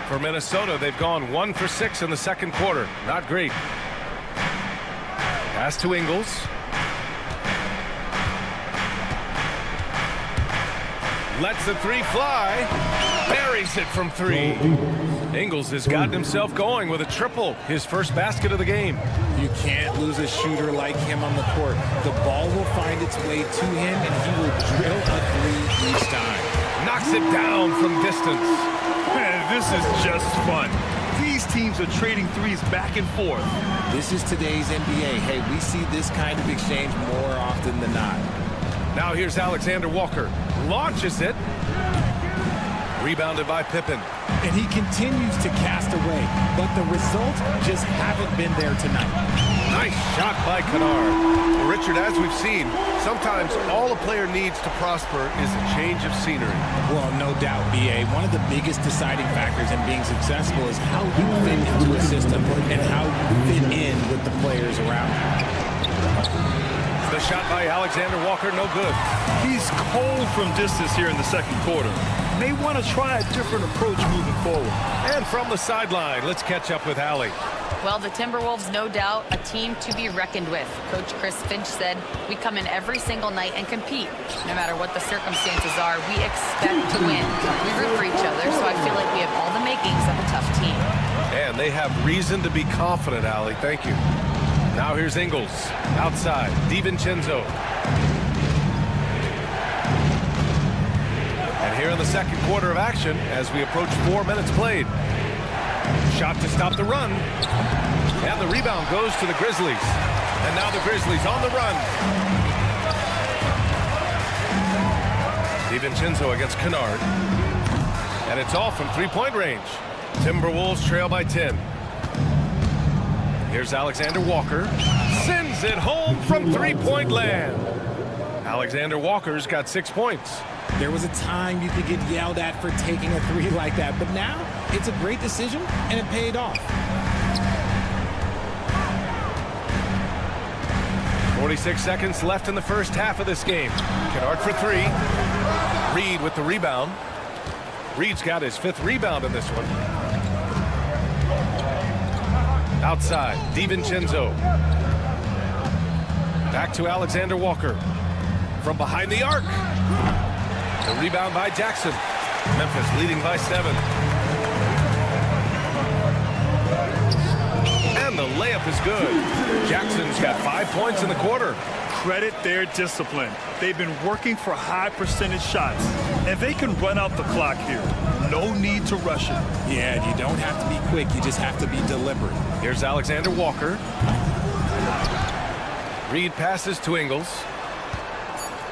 For Minnesota, they've gone 1 for 6 in the second quarter. Not great. Pass to Ingles. Lets the 3 fly. Buries it from 3. Ingles has gotten himself going with a triple. His first basket of the game. You can't lose a shooter like him on the court. The ball will find its way to him, and he will drill a 3 each time. Knocks it down from distance. Man, this is just fun. These teams are trading threes back and forth. This is today's NBA. Hey, we see this kind of exchange more often than not. Now here's Alexander Walker. Launches it. Rebounded by Pippen. And he continues to cast away, but the results just haven't been there tonight. Nice shot by Kennard. Well, Richard, as we've seen, sometimes all a player needs to prosper is a change of scenery. Well, no doubt, BA. One of the biggest deciding factors in being successful is how you fit into a system and how you fit in with the players around you. The shot by Alexander Walker, no good. He's cold from distance here in the second quarter. May want to try a different approach moving forward. And from the sideline, let's catch up with Allie. Well, the Timberwolves, no doubt, a team to be reckoned with. Coach Chris Finch said, we come in every single night and compete. No matter what the circumstances are, we expect to win. We root for each other, so I feel like we have all the makings of a tough team. And they have reason to be confident, Allie. Thank you. Now here's Ingles. Outside, DiVincenzo. And here in the second quarter of action, as we approach 4 minutes played. Shot to stop the run. And the rebound goes to the Grizzlies. And now the Grizzlies on the run. DiVincenzo against Kennard. And it's off from three-point range. Timberwolves trail by 10. Here's Alexander Walker. Sends it home from three-point land. Alexander Walker's got 6 points. There was a time you could get yelled at for taking a three like that, but now it's a great decision, and it paid off. 46 seconds left in the first half of this game. Kennard for three. Reed with the rebound. Reed's got his 5th rebound in this one. Outside, DiVincenzo. Back to Alexander Walker. From behind the arc. The rebound by Jackson. Memphis leading by 7. And the layup is good. Jackson's got 5 points in the quarter. Credit their discipline. They've been working for high percentage shots, and they can run out the clock here. No need to rush it. Yeah, you don't have to be quick. You just have to be deliberate. Here's Alexander Walker. Reed passes to Ingles.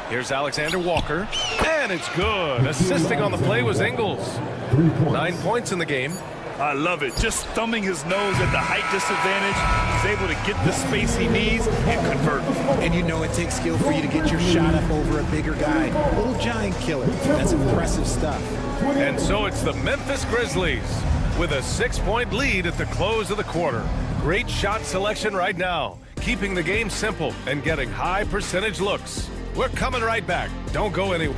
Here's Alexander Walker. And it's good. Assisting on the play was Ingles. 9 points in the game. I love it. Just thumbing his nose at the height disadvantage. He's able to get the space he needs and convert. And you know it takes skill for you to get your shot up over a bigger guy. Little giant killer. That's impressive stuff. And so it's the Memphis Grizzlies with a 6-point lead at the close of the quarter. Great shot selection right now, keeping the game simple and getting high percentage looks. We're coming right back. Don't go anywhere.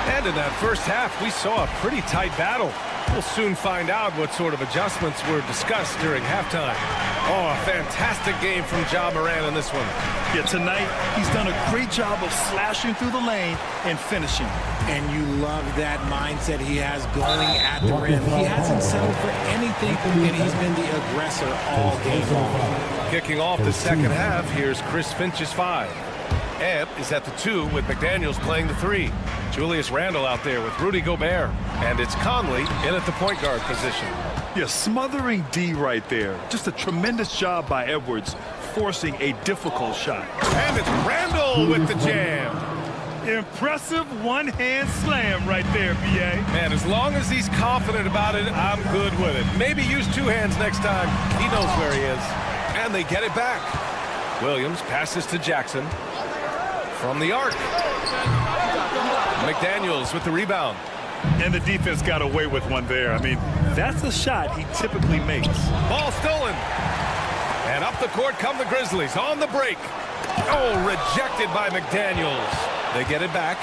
And in that first half, we saw a pretty tight battle. We'll soon find out what sort of adjustments were discussed during halftime. Oh, a fantastic game from Ja Morant in this one. Yeah, tonight, he's done a great job of slashing through the lane and finishing. And you love that mindset he has going at the rim. He hasn't settled for anything, and he's been the aggressor all game long. Kicking off the second half, here's Chris Finch's 5. Ant is at the 2 with McDaniels playing the 3. Julius Randle out there with Rudy Gobert. And it's Conley in at the point guard position. Yeah, smothering D right there. Just a tremendous job by Edwards, forcing a difficult shot. And it's Randle with the jam. Impressive one-hand slam right there, B.A. Man, as long as he's confident about it, I'm good with it. Maybe use 2 hands next time. He knows where he is. And they get it back. Williams passes to Jackson. From the arc. McDaniels with the rebound. And the defense got away with one there. I mean, that's a shot he typically makes. Ball stolen. And up the court come the Grizzlies on the break. Oh, rejected by McDaniels. They get it back.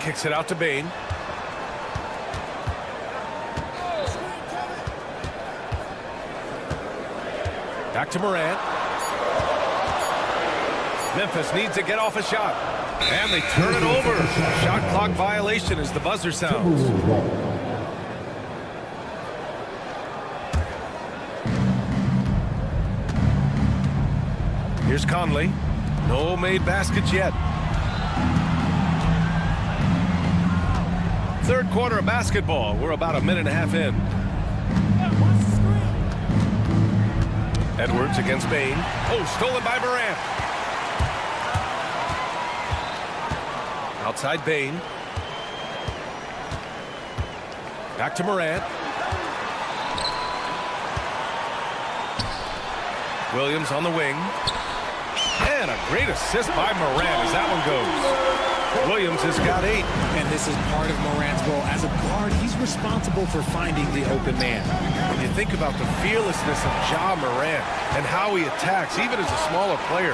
Kicks it out to Bane. Back to Morant. Memphis needs to get off a shot. And they turn it over. Shot clock violation as the buzzer sounds. Here's Conley. No made baskets yet. Third quarter of basketball. We're about a minute and a half in. Edwards against Bane. Oh, stolen by Morant. Outside Bane. Back to Morant. Williams on the wing. And a great assist by Morant as that one goes. Williams has got 8. And this is part of Morant's role. As a guard, he's responsible for finding the open man. When you think about the fearlessness of Ja Morant and how he attacks, even as a smaller player,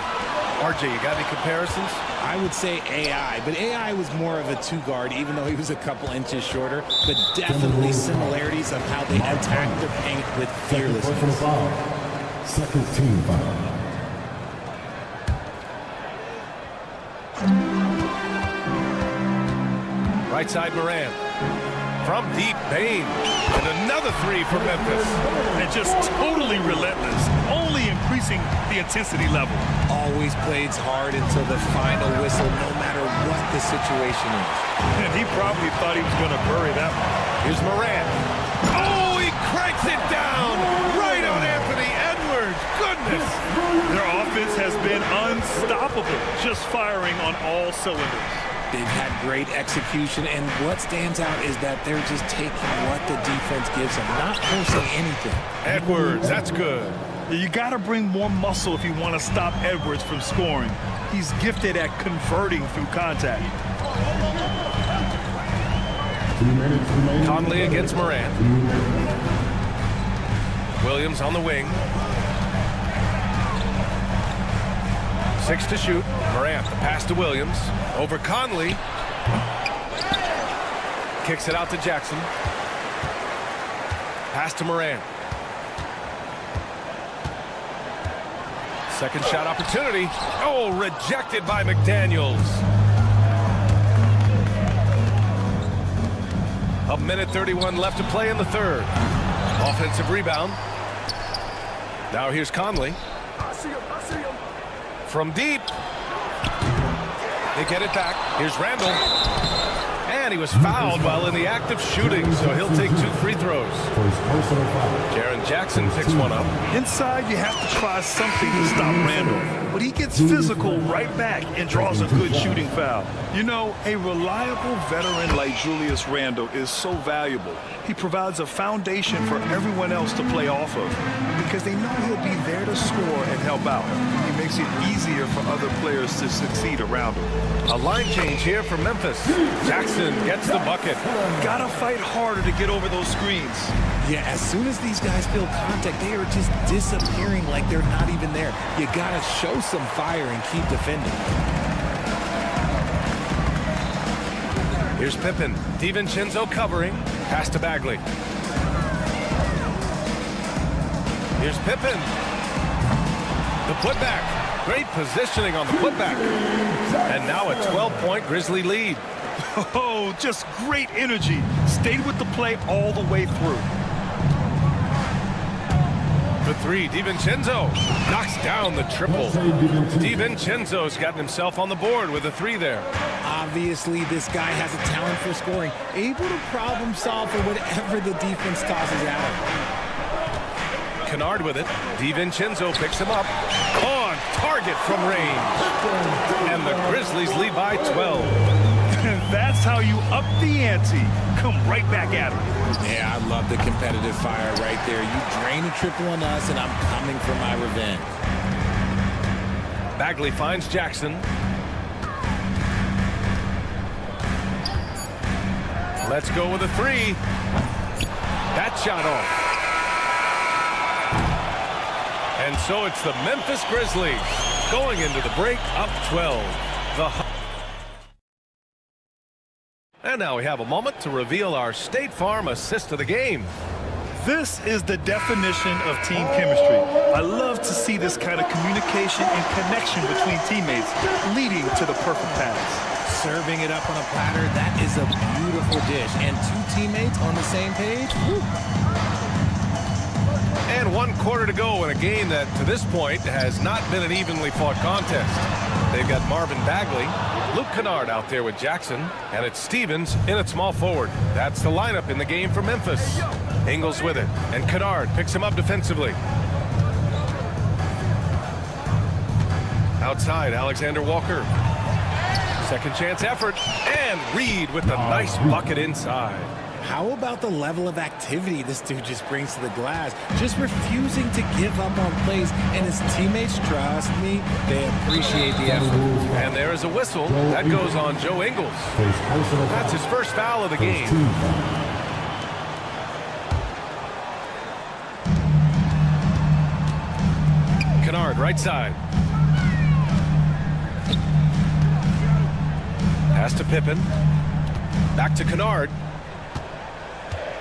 RJ, you got any comparisons? I would say AI, but AI was more of a two-guard, even though he was a couple inches shorter, but definitely similarities of how they attack the paint with fearlessness. Second team foul. Right side Moran. From deep, Bain. And another three for Memphis. And just totally relentless, only increasing the intensity level. Always plays hard until the final whistle, no matter what the situation is. And he probably thought he was going to bury that one. Here's Moran. Oh, he cranks it down right on Anthony Edwards. Goodness. Their offense has been unstoppable, just firing on all cylinders. They've had great execution, and what stands out is that they're just taking what the defense gives them, not forcing anything. Edwards, that's good. You got to bring more muscle if you want to stop Edwards from scoring. He's gifted at converting through contact. 2 minutes remaining. Conley against Moran. Williams on the wing. 6 to shoot. Morant, the pass to Williams. Over Conley. Kicks it out to Jackson. Pass to Morant. Second shot opportunity. Oh, rejected by McDaniels. A minute 31 left to play in the third. Offensive rebound. Now here's Conley. From deep. They get it back. Here's Randall. And he was fouled while in the act of shooting, so he'll take 2 free throws. Jaren Jackson picks one up. Inside, you have to try something to stop Randall. But he gets physical right back and draws a good shooting foul. You know, a reliable veteran like Julius Randle is so valuable. He provides a foundation for everyone else to play off of because they know he'll be there to score and help out. He makes it easier for other players to succeed around him. A line change here for Memphis. Jackson gets the bucket. Gotta fight harder to get over those screens. Yeah, as soon as these guys feel contact, they are just disappearing like they're not even there. You gotta show some fire and keep defending. Here's Pippen. DiVincenzo covering. Pass to Bagley. Here's Pippen. The putback. Great positioning on the putback. And now a 12-point Grizzly lead. Oh, just great energy. Stayed with the play all the way through. The three, DiVincenzo knocks down the triple. DiVincenzo's gotten himself on the board with a 3 there. Obviously, this guy has a talent for scoring, able to problem solve for whatever the defense tosses at him. Kennard with it. DiVincenzo picks him up. On target from range. And the Grizzlies lead by 12. And that's how you up the ante. Come right back at him. Yeah, I love the competitive fire right there. You drain a triple on us, and I'm coming for my revenge. Bagley finds Jackson. Let's go with a 3. That shot off. And so it's the Memphis Grizzlies going into the break up 12. And now we have a moment to reveal our State Farm assist of the game. This is the definition of team chemistry. I love to see this kind of communication and connection between teammates leading to the perfect pass. Serving it up on a platter, that is a beautiful dish. And 2 teammates on the same page. Woo. And 1 quarter to go in a game that, to this point, has not been an evenly fought contest. They've got Marvin Bagley, Luke Kennard out there with Jackson, and it's Stevens in at small forward. That's the lineup in the game for Memphis. Ingles with it, and Kennard picks him up defensively. Outside, Alexander Walker. Second chance effort, and Reed with the nice bucket inside. How about the level of activity this dude just brings to the glass? Just refusing to give up on plays, and his teammates, trust me, they appreciate the effort. And there is a whistle. That goes on Joe Ingles. That's his first foul of the game. Kennard, right side. Pass to Pippen. Back to Kennard.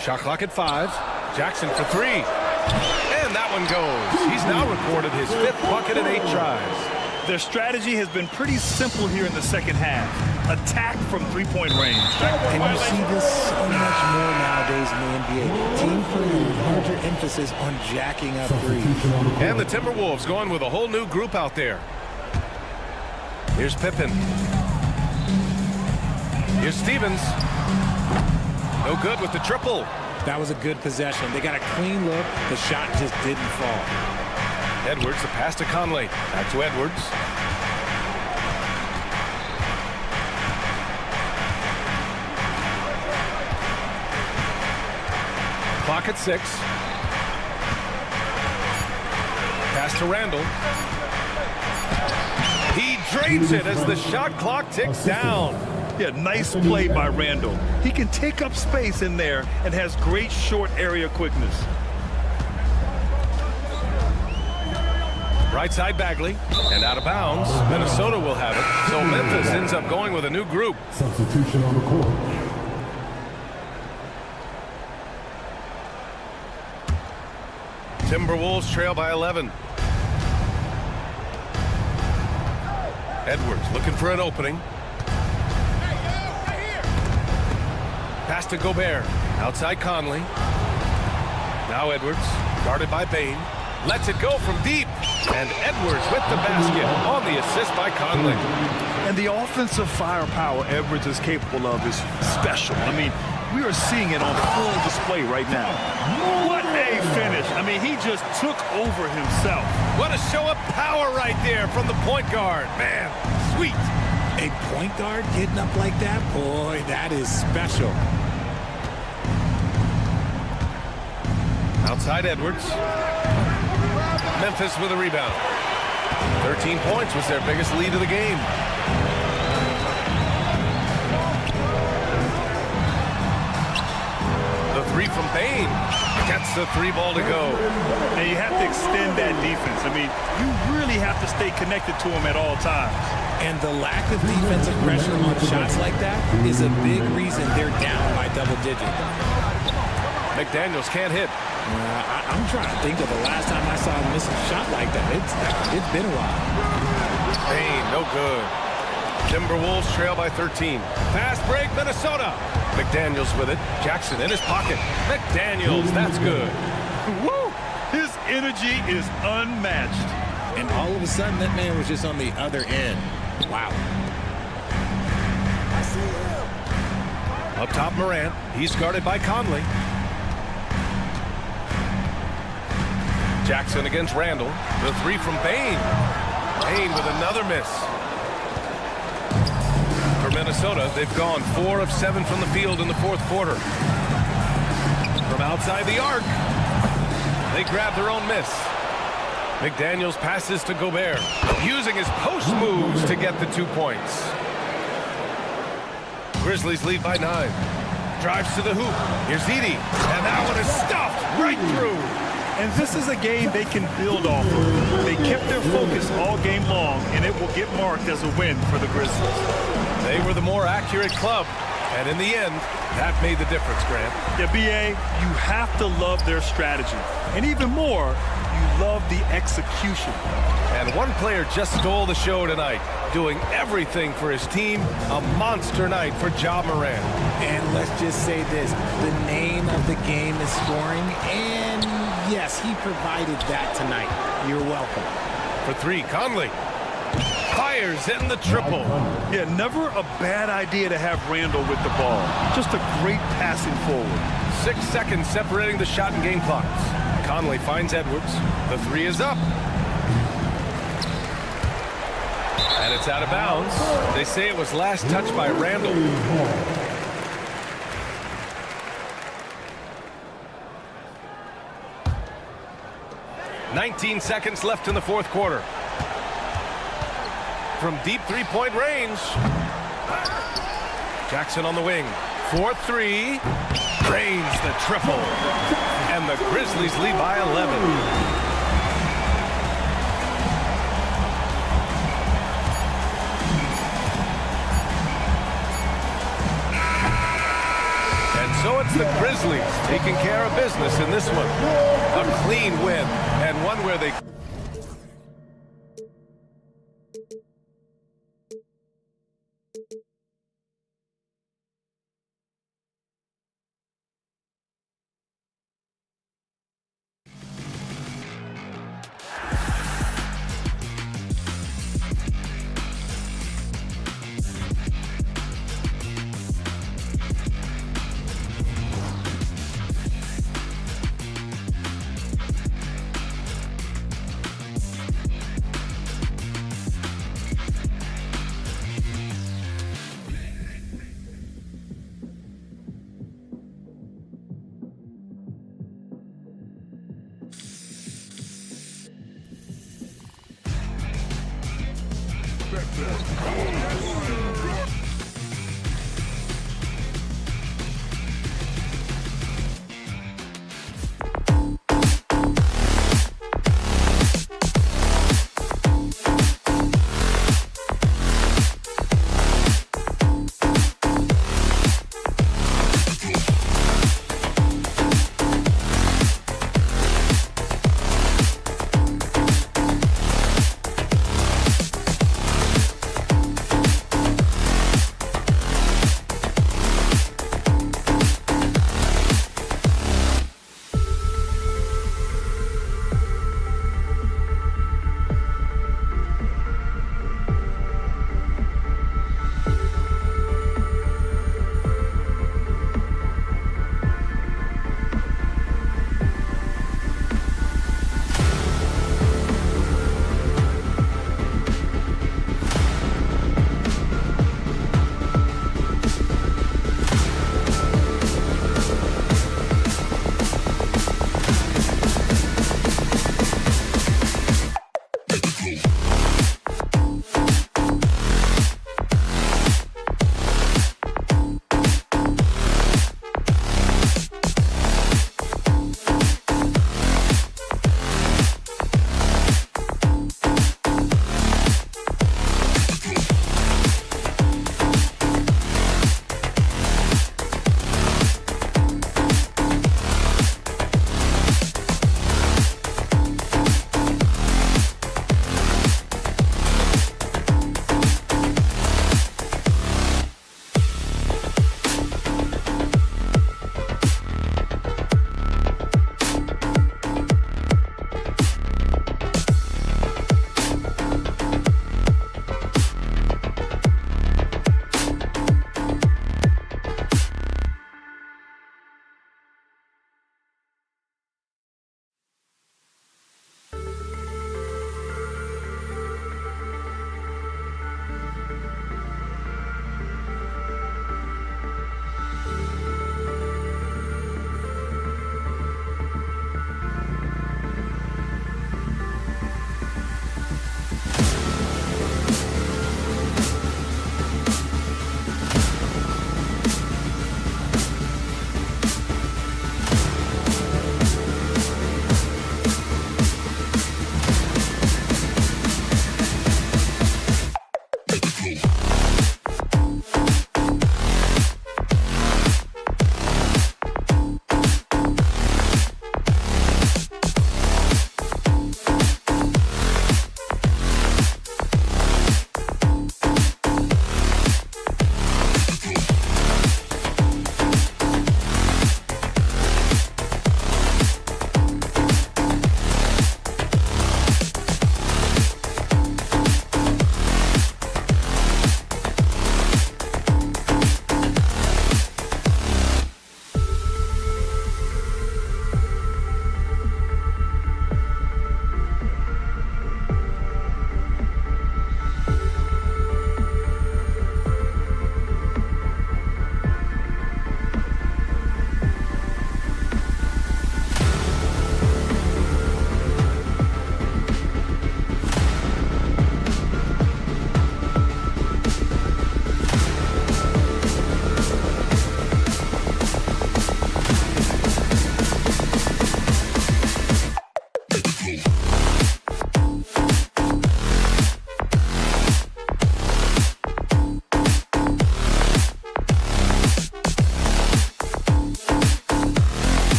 Shot clock at 5. Jackson for 3. And that one goes. He's now recorded his 5th bucket in 8 tries. Their strategy has been pretty simple here in the second half. Attack from three-point range. And you see this so much more nowadays in the NBA. Teams putting a larger emphasis on jacking up threes. And the Timberwolves going with a whole new group out there. Here's Pippen. Here's Stevens. No good with the triple. That was a good possession. They got a clean look. The shot just didn't fall. Edwards, the pass to Conley. Back to Edwards. Clock at 6. Pass to Randall. He drains it as the shot clock ticks down. Yeah, nice play by Randall. He can take up space in there and has great short area quickness. Right side Bagley, and out of bounds. Minnesota will have it. So Memphis ends up going with a new group. Substitution on the court. Timberwolves trail by 11. Edwards looking for an opening. Pass to Gobert. Outside Conley. Now Edwards, guarded by Bain. Lets it go from deep. And Edwards with the basket on the assist by Conley. And the offensive firepower Edwards is capable of is special. I mean, we are seeing it on full display right now. What a finish. I mean, he just took over himself. What a show of power right there from the point guard. Man, sweet. A point guard getting up like that? Boy, that is special. Outside Edwards. Memphis with a rebound. 13 points was their biggest lead of the game. The three from Bain gets the 3 ball to go. And you have to extend that defense. I mean, you really have to stay connected to him at all times. And the lack of defensive pressure on shots like that is a big reason they're down by double digits. McDaniels can't hit. I'm trying to think of the last time I saw him miss a shot like that. It's been a while. Bain, no good. Timberwolves trail by 13. Fast break, Minnesota. McDaniels with it. Jackson in his pocket. McDaniels, that's good. Woo! His energy is unmatched. And all of a sudden, that man was just on the other end. Wow. I see him. Up top, Morant. He's guarded by Conley. Jackson against Randall. The 3 from Bain. Bain with another miss. For Minnesota, they've gone 4 of 7 from the field in the 4th quarter. From outside the arc, they grab their own miss. McDaniels passes to Gobert, using his post moves to get the 2 points. Grizzlies lead by 9. Drives to the hoop. Here's Edey, and that one is stuffed right through. And this is a game they can build off of. They kept their focus all game long, and it will get marked as a win for the Grizzlies. They were the more accurate club, and in the end, that made the difference, Grant. Yeah, B.A., you have to love their strategy. And even more, you love the execution. And one player just stole the show tonight, doing everything for his team. A monster night for Ja Morant. And let's just say this, the name of the game is scoring, and yes, he provided that tonight. You're welcome. For 3, Conley fires in the triple. Yeah, never a bad idea to have Randall with the ball. Just a great passing forward. 6 seconds separating the shot and game clocks. Conley finds Edwards. The 3 is up. And it's out of bounds. They say it was last touched by Randall. 19 seconds left in the 4th quarter. From deep 3-point range. Jackson on the wing. 4-3. Drains the triple. And the Grizzlies lead by 11. the Grizzlies taking care of business in this one. A clean win, and one where they...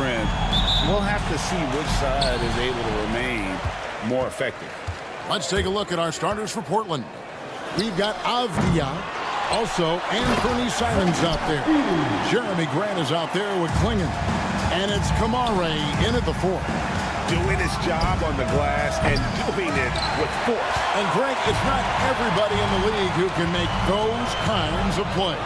trend. We'll have to see which side is able to remain more effective. Let's take a look at our starters for Portland. We've got Avdia, also Anthony Simons out there. Jeremy Grant is out there with Klingon. And it's Kamare in at the 4. Doing his job on the glass and doing it with force. And Greg, it's not everybody in the league who can make those kinds of plays.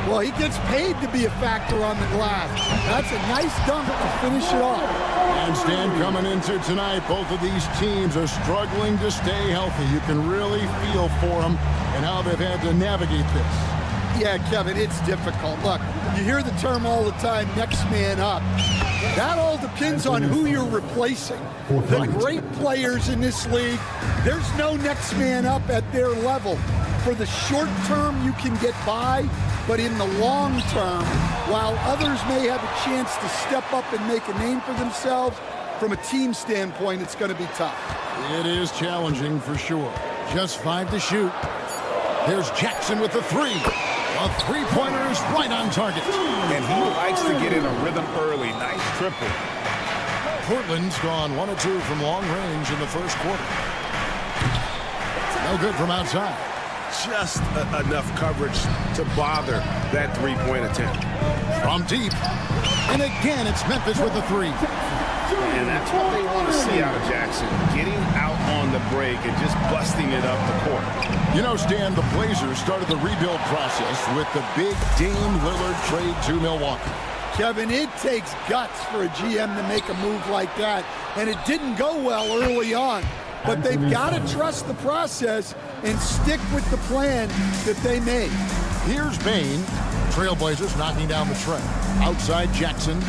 Well, he gets paid to be a factor on the glass. That's a nice dunk to finish it off. And Stan, coming into tonight, both of these teams are struggling to stay healthy. You can really feel for them and how they've had to navigate this. Yeah, Kevin, it's difficult. Look, you hear the term all the time, next man up. That all depends on who you're replacing. The great players in this league, there's no next man up at their level. For the short term, you can get by, but in the long term, while others may have a chance to step up and make a name for themselves, from a team standpoint, it's going to be tough. It is challenging for sure. Just 5 to shoot. There's Jackson with the 3. A three-pointer is right on target. And he likes to get in a rhythm early. Nice triple. Portland's gone 1 of 2 from long range in the first quarter. No good from outside. Just enough coverage to bother that three-point attempt. From deep. And again, it's Memphis with the 3. And that's what they want to see out of Jackson. Getting out on the break and just busting it up the court. You know, Stan, the Blazers started the rebuild process with the big Dame Lillard trade to Milwaukee. Kevin, it takes guts for a GM to make a move like that, and it didn't go well early on. But they've got to trust the process and stick with the plan that they made. Here's Bain. Trailblazers knocking down the tray. Outside Jackson.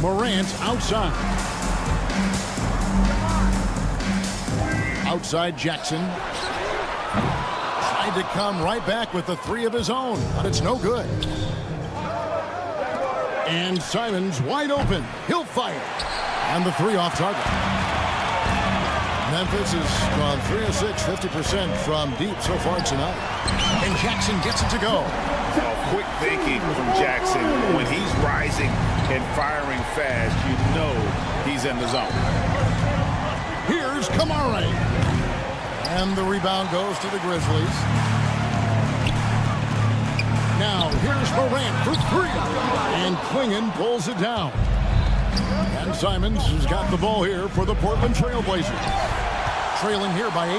Morant outside. Outside Jackson. Tried to come right back with the 3 of his own, but it's no good. And Simons wide open. He'll fire. And the 3 off target. Memphis has gone 3 of 6, 50% from deep so far tonight. And Jackson gets it to go. Oh, quick thinking from Jackson. When he's rising and firing fast, you know he's in the zone. Here's Kamare. And the rebound goes to the Grizzlies. Now here's Morant for 3. And Klingon pulls it down. And Simons has got the ball here for the Portland Trailblazers. Trailing here by 8.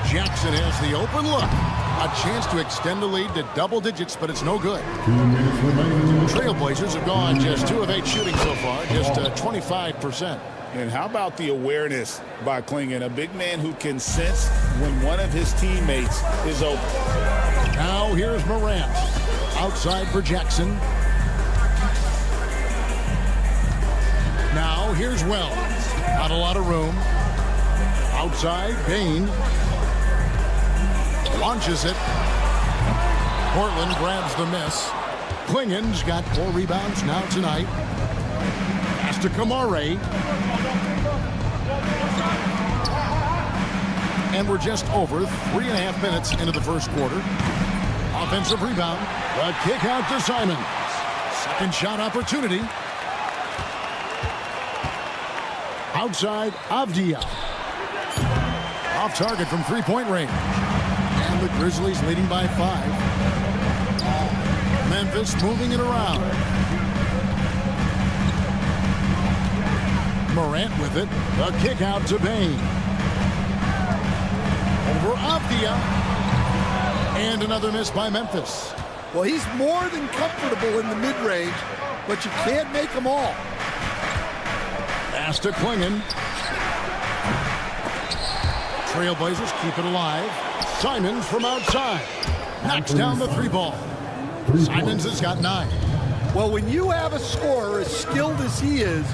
Jackson has the open look. A chance to extend the lead to double digits, but it's no good. Trailblazers have gone just 2 of 8 shooting so far, just 25%. And how about the awareness by Klingon, a big man who can sense when one of his teammates is open. Now here's Morant. Outside for Jackson. Now here's Wells. Not a lot of room. Outside, Bain. Launches it. Portland grabs the miss. Klingon's got 4 rebounds now tonight. Pass to Kamare. And we're just over 3.5 minutes into the first quarter. Offensive rebound. The kick out to Simons. Second shot opportunity. Outside, Avdia. Off target from 3-point range. And the Grizzlies leading by 5. Memphis moving it around. Morant with it. The kick out to Bain. Over Avdia. And another miss by Memphis. Well, he's more than comfortable in the mid-range, but you can't make them all. Pass to Klingon. Trailblazers keep it alive. Simons from outside. Knocks down the 3 ball. Simons has got 9. Well, when you have a scorer as skilled as he is,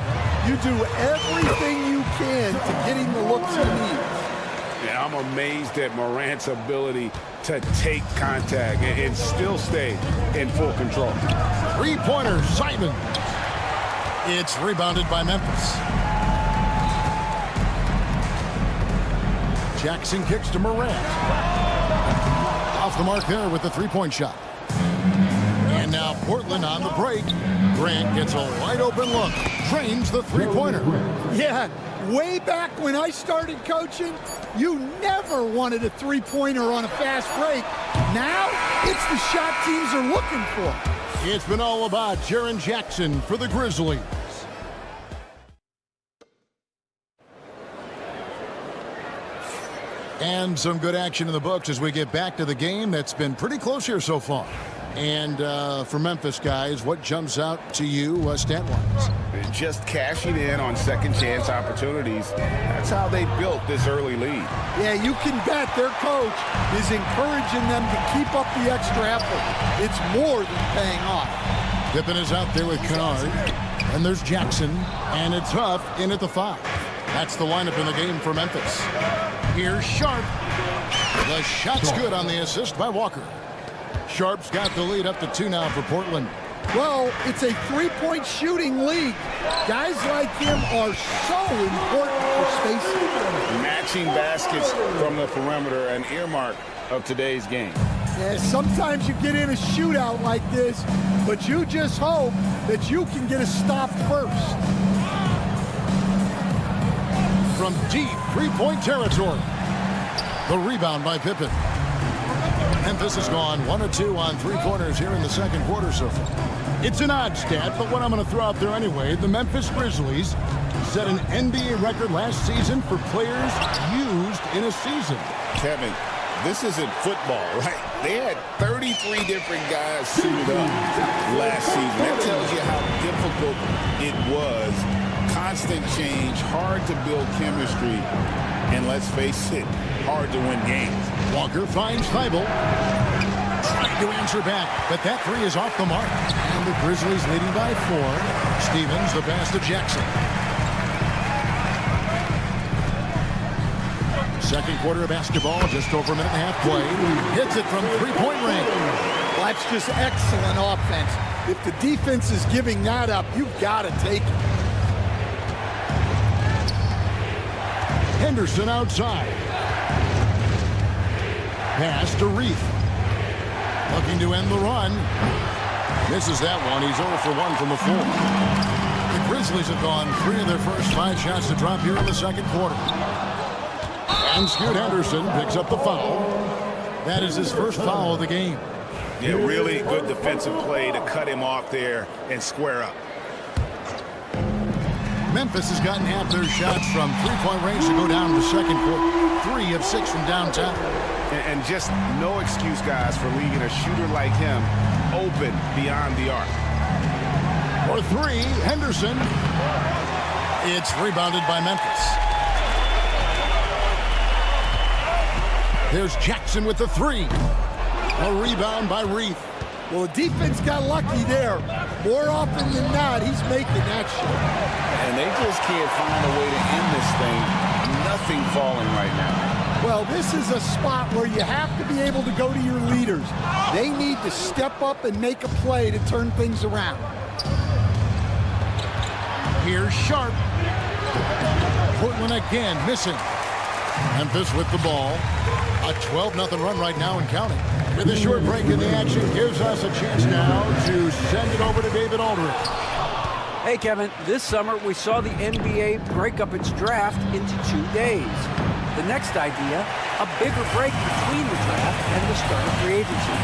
you do everything you can to get him the looks he needs. Yeah, I'm amazed at Morant's ability to take contact and still stay in full control. 3-pointer, Simons. It's rebounded by Memphis. Jackson kicks to Morant. Off the mark there with the three-point shot. And now Portland on the break. Grant gets a wide open look. Drains the three-pointer. Yeah, way back when I started coaching, you never wanted a three-pointer on a fast break. Now, it's the shot teams are looking for. It's been all about Jaren Jackson for the Grizzlies. And some good action in the books as we get back to the game that's been pretty close here so far. And for Memphis, guys, what jumps out to you stat-wise? Just cashing in on second-chance opportunities. That's how they built this early lead. Yeah, you can bet their coach is encouraging them to keep up the extra effort. It's more than paying off. Pippen is out there with Kennard. And there's Jackson. And it's Huff in at the 5. That's the lineup in the game for Memphis. Here's Sharp. The shot's good on the assist by Walker. Sharp's got the lead up to 2 now for Portland. Well, it's a three-point shooting league. Guys like him are so important for spacing. Matching baskets from the perimeter, an earmark of today's game. Yeah, sometimes you get in a shootout like this, but you just hope that you can get a stop first. From deep three-point territory. The rebound by Pippen. Memphis has gone 1 of 2 on three-pointers here in the second quarter so far. It's an odd stat, but what I'm going to throw out there anyway, the Memphis Grizzlies set an NBA record last season for players used in a season. Kevin, this isn't football, right? They had 33 different guys suited up last season. That tells you how difficult it was. Constant change, hard to build chemistry, and let's face it, hard to win games. Walker finds Thibault. Trying to answer back, but that 3 is off the mark. And the Grizzlies leading by 4. Stevens, the pass to Jackson. Second quarter of basketball, just over a minute and a half play. Hits it from three-point range. Well, that's just excellent offense. If the defense is giving that up, you've got to take it. Henderson outside. Pass to Reef. Looking to end the run. Misses that one. He's 0 for 1 from the floor. The Grizzlies have gone 3 of their first 5 shots to drop here in the second quarter. And Scoot Henderson picks up the foul. That is his first foul of the game. Yeah, really good defensive play to cut him off there and square up. Memphis has gotten half their shots from three-point range to go down in the second quarter. 3 of 6 from downtown. And just no excuse, guys, for leaving a shooter like him open beyond the arc. For 3, Henderson. It's rebounded by Memphis. There's Jackson with the 3. A rebound by Reef. Well, the defense got lucky there. More often than not, he's making that shot. And they just can't find a way to end this thing. Nothing falling right now. Well, this is a spot where you have to be able to go to your leaders. They need to step up and make a play to turn things around. Here's Sharp. Portland again missing. Memphis with the ball. A 12-0 run right now and counting. With a short break in the action gives us a chance now to send it over to David Aldridge. Hey, Kevin, this summer we saw the NBA break up its draft into 2 days. The next idea, a bigger break between the draft and the start of free agency.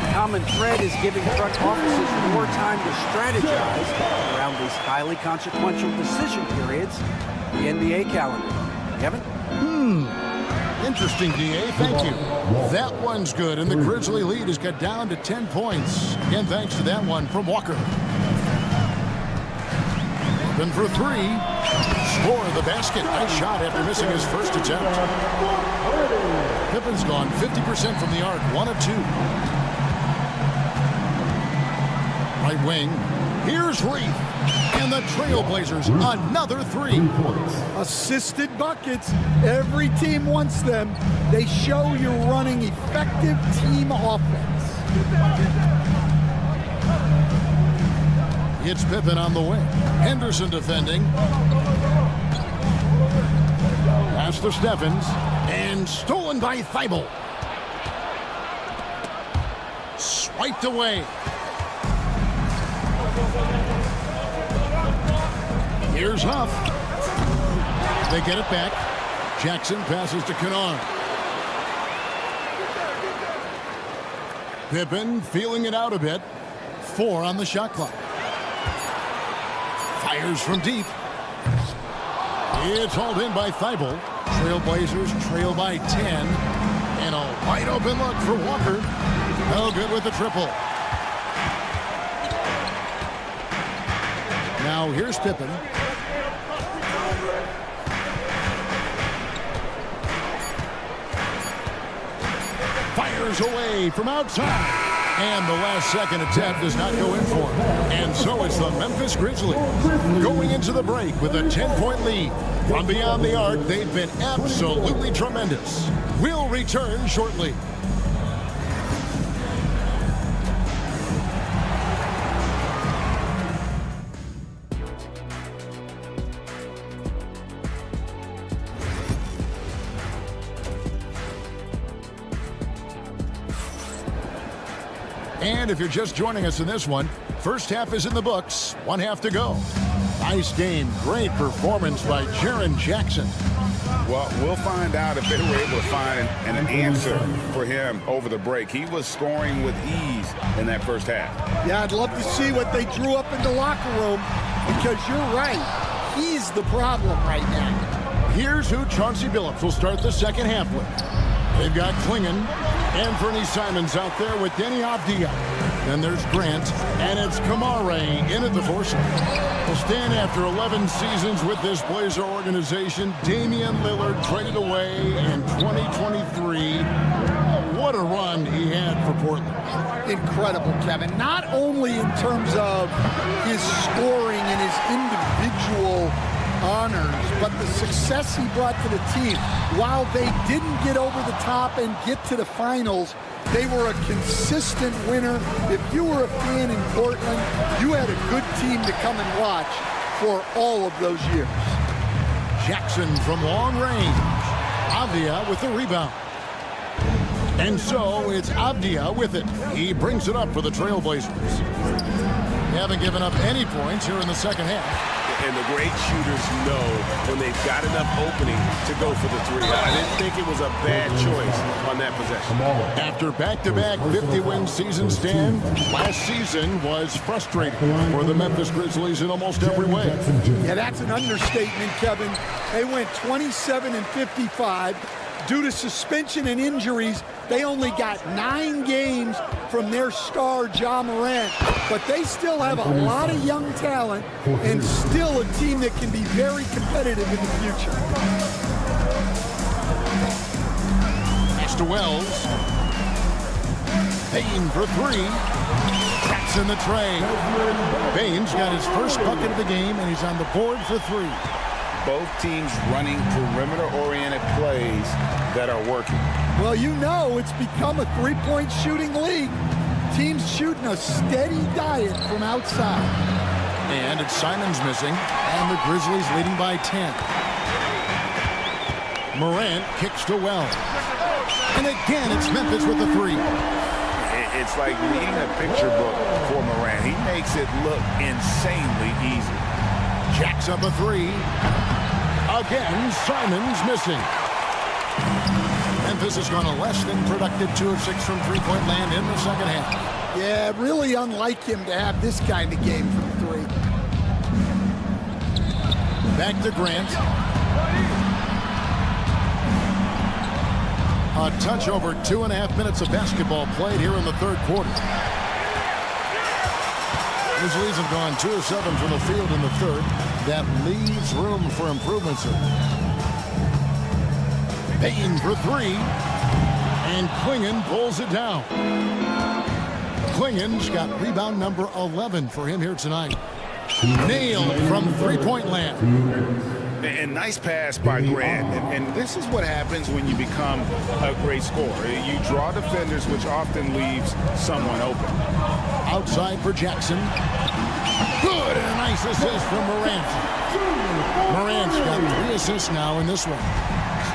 The common thread is giving front offices more time to strategize around these highly consequential decision periods, the NBA calendar. Kevin? Interesting, DA. Thank you. That one's good, and the Grizzly lead is cut down to 10 points. Again, thanks to that one from Walker. Open for 3. Score the basket. Nice shot after missing his first attempt. Pippen's gone 50% from the arc. 1 of 2. Right wing. Here's Reef. And the Trailblazers, another 3. Assisted buckets. Every team wants them. They show you're running effective team offense. It's Pippen on the wing. Henderson defending. Pass to Steffens. And stolen by Thibault. wiped away. Here's Huff. They get it back. Jackson passes to Kennard. Pippen feeling it out a bit. 4 on the shot clock. Fires from deep. It's hauled in by Thibault. Trailblazers trail by 10. And a wide open look for Walker. No good with the triple. Now here's Pippen. Fires away from outside. And the last second attempt does not go in for him. And so it's the Memphis Grizzlies going into the break with a 10-point lead. From beyond the arc, they've been absolutely tremendous. We'll return shortly. And if you're just joining us in this one, first half is in the books, 1 half to go. Nice game, great performance by Jaren Jackson. Well, we'll find out if they were able to find an answer for him over the break. He was scoring with ease in that first half. Yeah, I'd love to see what they drew up in the locker room, because you're right. He's the problem right now. Here's who Chauncey Billups will start the second half with. They've got Klingon and Fernie Simons out there with Denny Avdia. Then there's Grant, and it's Kamare in at the force. Will stand after 11 seasons with this Blazer organization. Damian Lillard traded away in 2023. What a run he had for Portland. Incredible, Kevin. Not only in terms of his scoring and his individual honors, but the success he brought to the team. While they didn't get over the top and get to the finals, they were a consistent winner. If you were a fan in Portland, you had a good team to come and watch for all of those years. Jackson from long range. Avdia with the rebound. And so it's Avdia with it. He brings it up for the Trailblazers. They haven't given up any points here in the second half. And the great shooters know when they've got enough opening to go for the three. I didn't think it was a bad choice on that possession. After back-to-back 50-win seasons, Stan, last season was frustrating for the Memphis Grizzlies in almost every way. Yeah, that's an understatement, Kevin. They went 27-55. Due to suspension and injuries, they only got 9 games from their star, Ja Morant. But they still have a lot of young talent and still a team that can be very competitive in the future. Pass to Wells. Payne for 3. Cracks in the tray. Payne's got his first bucket of the game, and he's on the board for 3. Both teams running perimeter-oriented plays that are working. Well, you know it's become a three-point shooting league. Teams shooting a steady diet from outside. And it's Simons missing, and the Grizzlies leading by 10. Morant kicks to Wells. And again, it's Memphis with the 3. It's like reading a picture book for Morant. He makes it look insanely easy. Jacks up a 3. Again, Simons missing. Memphis has gone a less than productive 2 of 6 from three-point land in the second half. Yeah, really unlike him to have this kind of game from 3. Back to Grant. A touch over 2.5 minutes of basketball played here in the third quarter. Grizzlies have gone 2 of 7 from the field in the third. That leaves room for improvement, sir. Payne for 3. And Klingon pulls it down. Klingon's got rebound number 11 for him here tonight. Nailed from three-point land. And nice pass by Grant. And this is what happens when you become a great scorer. You draw defenders, which often leaves someone open. Outside for Jackson. Good, and a nice assist from Morant. Morant's got 3 assists now in this one.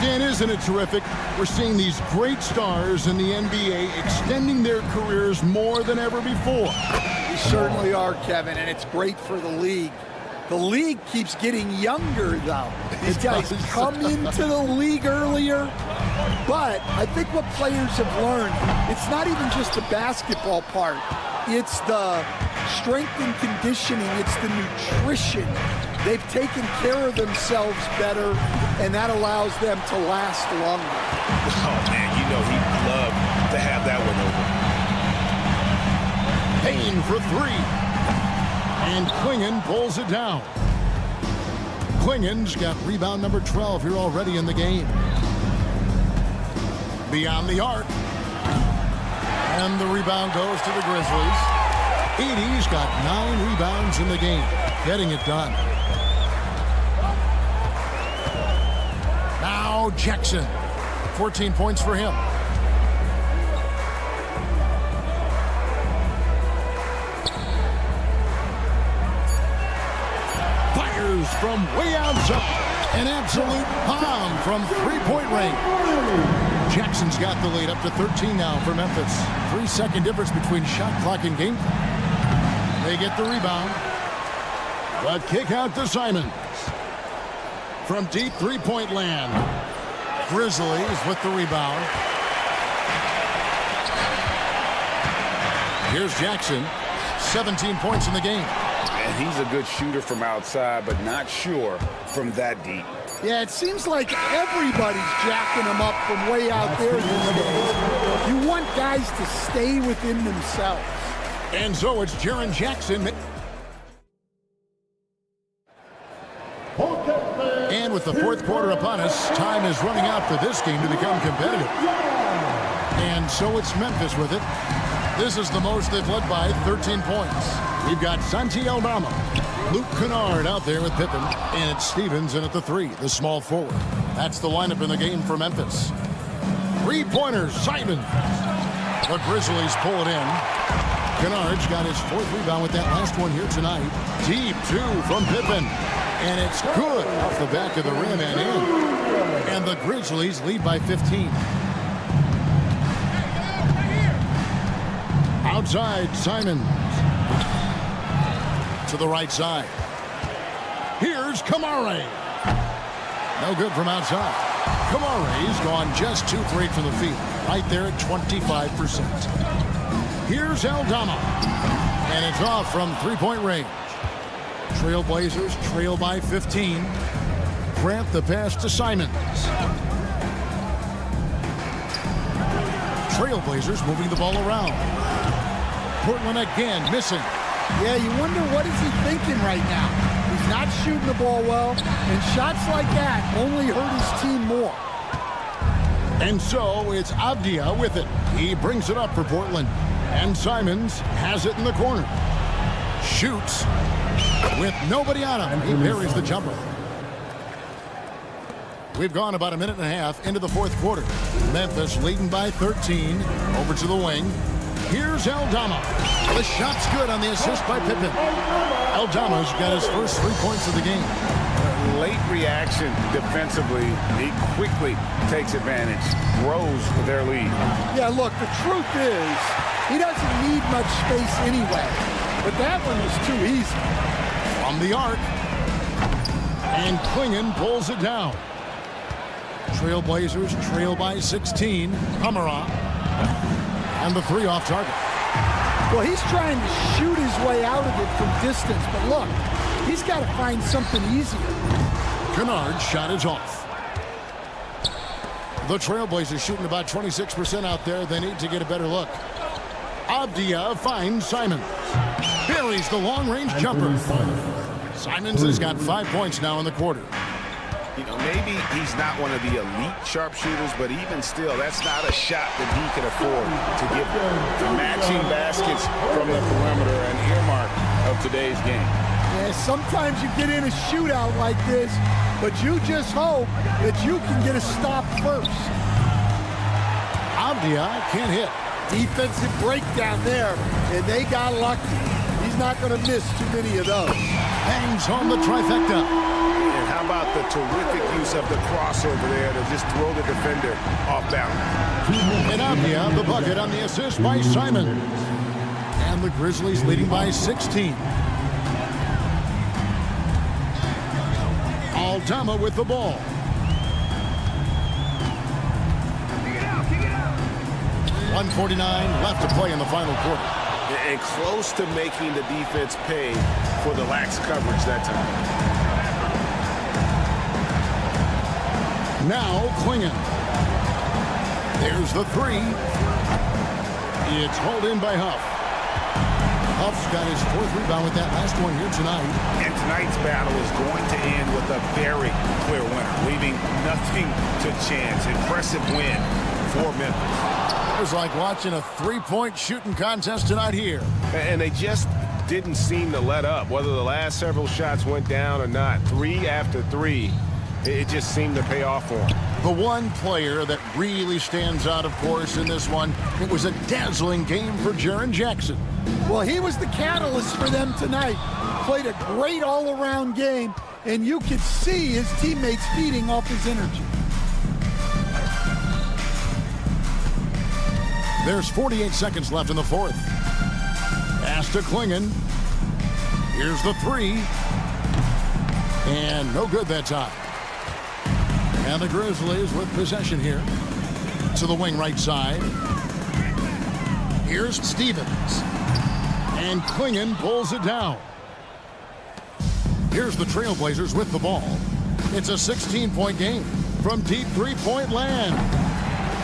Dan, isn't it terrific? We're seeing these great stars in the NBA extending their careers more than ever before. We certainly are, Kevin, and it's great for the league. The league keeps getting younger, though. These guys come into the league earlier, but I think what players have learned, it's not even just the basketball part. It's the strength and conditioning. It's the nutrition. They've taken care of themselves better, and that allows them to last longer. Oh, man, you know he'd love to have that one over. Payne for three. And Klingon pulls it down. Klingon's got rebound number 12 here already in the game. Beyond the arc. And the rebound goes to the Grizzlies. Edey's got 9 rebounds in the game. Getting it done. Now Jackson. 14 points for him. Fires from way outside. An absolute bomb from three-point range. Jackson's got the lead up to 13 now for Memphis. 3-second difference between shot clock and game clock. They get the rebound. But kick out to Simons. From deep three-point land. Grizzlies with the rebound. Here's Jackson. 17 points in the game. And he's a good shooter from outside, but not sure from that deep. Yeah, it seems like everybody's jacking them up from way out there these days. You want guys to stay within themselves. And so it's Jaren Jackson. And with the fourth quarter upon us, time is running out for this game to become competitive. And so it's Memphis with it. This is the most they've led by 13 points. We've got Santi Aldama, Luke Kennard out there with Pippen, and it's Stevens in at the 3, the small forward. That's the lineup in the game for Memphis. Three-pointers, Simons. The Grizzlies pull it in. Kennard's got his 4th rebound with that last one here tonight. Deep 2 from Pippen. And it's good off the back of the rim and in. And the Grizzlies lead by 15. Outside, Simons. To the right side. Here's Kamare. No good from outside. Kamare's gone just 2 for 8 from the field. Right there at 25%. Here's Aldama. And it's off from three-point range. Trailblazers trail by 15. Grant the pass to Simons. Trailblazers moving the ball around. Portland again missing. Yeah, you wonder what is he thinking right now. He's not shooting the ball well, and shots like that only hurt his team more. And so it's Avdia with it. He brings it up for Portland. And Simons has it in the corner. Shoots with nobody on him. He buries the jumper. We've gone about a minute and a half into the fourth quarter. Memphis leading by 13. Over to the wing. Here's Aldama. The shot's good on the assist by Pippen. Aldama's got his first 3 points of the game. Late reaction defensively. He quickly takes advantage. Grows their lead. Yeah, look, the truth is he doesn't need much space anyway. But that one was too easy. From the arc. And Klingon pulls it down. Trailblazers trail by 16. Kamara. And the 3 off target. Well, he's trying to shoot his way out of it from distance, but look, he's got to find something easier. Kennard's shot is off. The Trailblazers shooting about 26% out there. They need to get a better look. Avdia finds Simons. Buries the long-range jumper. Simons has got 5 points now in the quarter. You know, maybe he's not one of the elite sharpshooters, but even still, that's not a shot that he can afford to give matching baskets from the perimeter, an earmark of today's game. Yeah, sometimes you get in a shootout like this, but you just hope that you can get a stop first. Avdia can't hit. Defensive breakdown there, and they got lucky. He's not going to miss too many of those. Hangs on the trifecta. And how about the terrific use of the crossover there to just throw the defender off balance? And Avdia, the bucket on the assist by Simons. And the Grizzlies leading by 16. Aldama with the ball. 1:49 left to play in the final quarter. And close to making the defense pay for the lax coverage that time. Now Klingon. There's the three. It's hauled in by Huff. Huff's got his 4th rebound with that last one here tonight. And tonight's battle is going to end with a very clear winner, leaving nothing to chance. Impressive win for Memphis. It was like watching a 3-point shooting contest tonight here. And they just didn't seem to let up, whether the last several shots went down or not. 3 after 3, it just seemed to pay off for them. The one player that really stands out, of course, in this one, it was a dazzling game for Jaren Jackson. Well, he was the catalyst for them tonight. Played a great all-around game, and you could see his teammates feeding off his energy. There's 48 seconds left in the 4th. Pass to Klingon. Here's the 3. And no good that time. And the Grizzlies with possession here. To the wing right side. Here's Stevens. And Klingon pulls it down. Here's the Trailblazers with the ball. It's a 16-point game from deep 3-point land.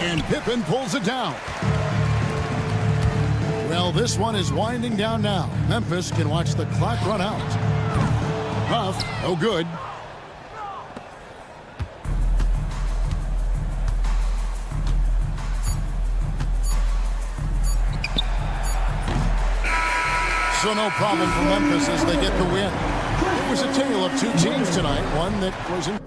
And Pippen pulls it down. Well, this one is winding down now. Memphis can watch the clock run out. Huff, no good. So no problem for Memphis as they get the win. It was a tale of 2 teams tonight. One that was in...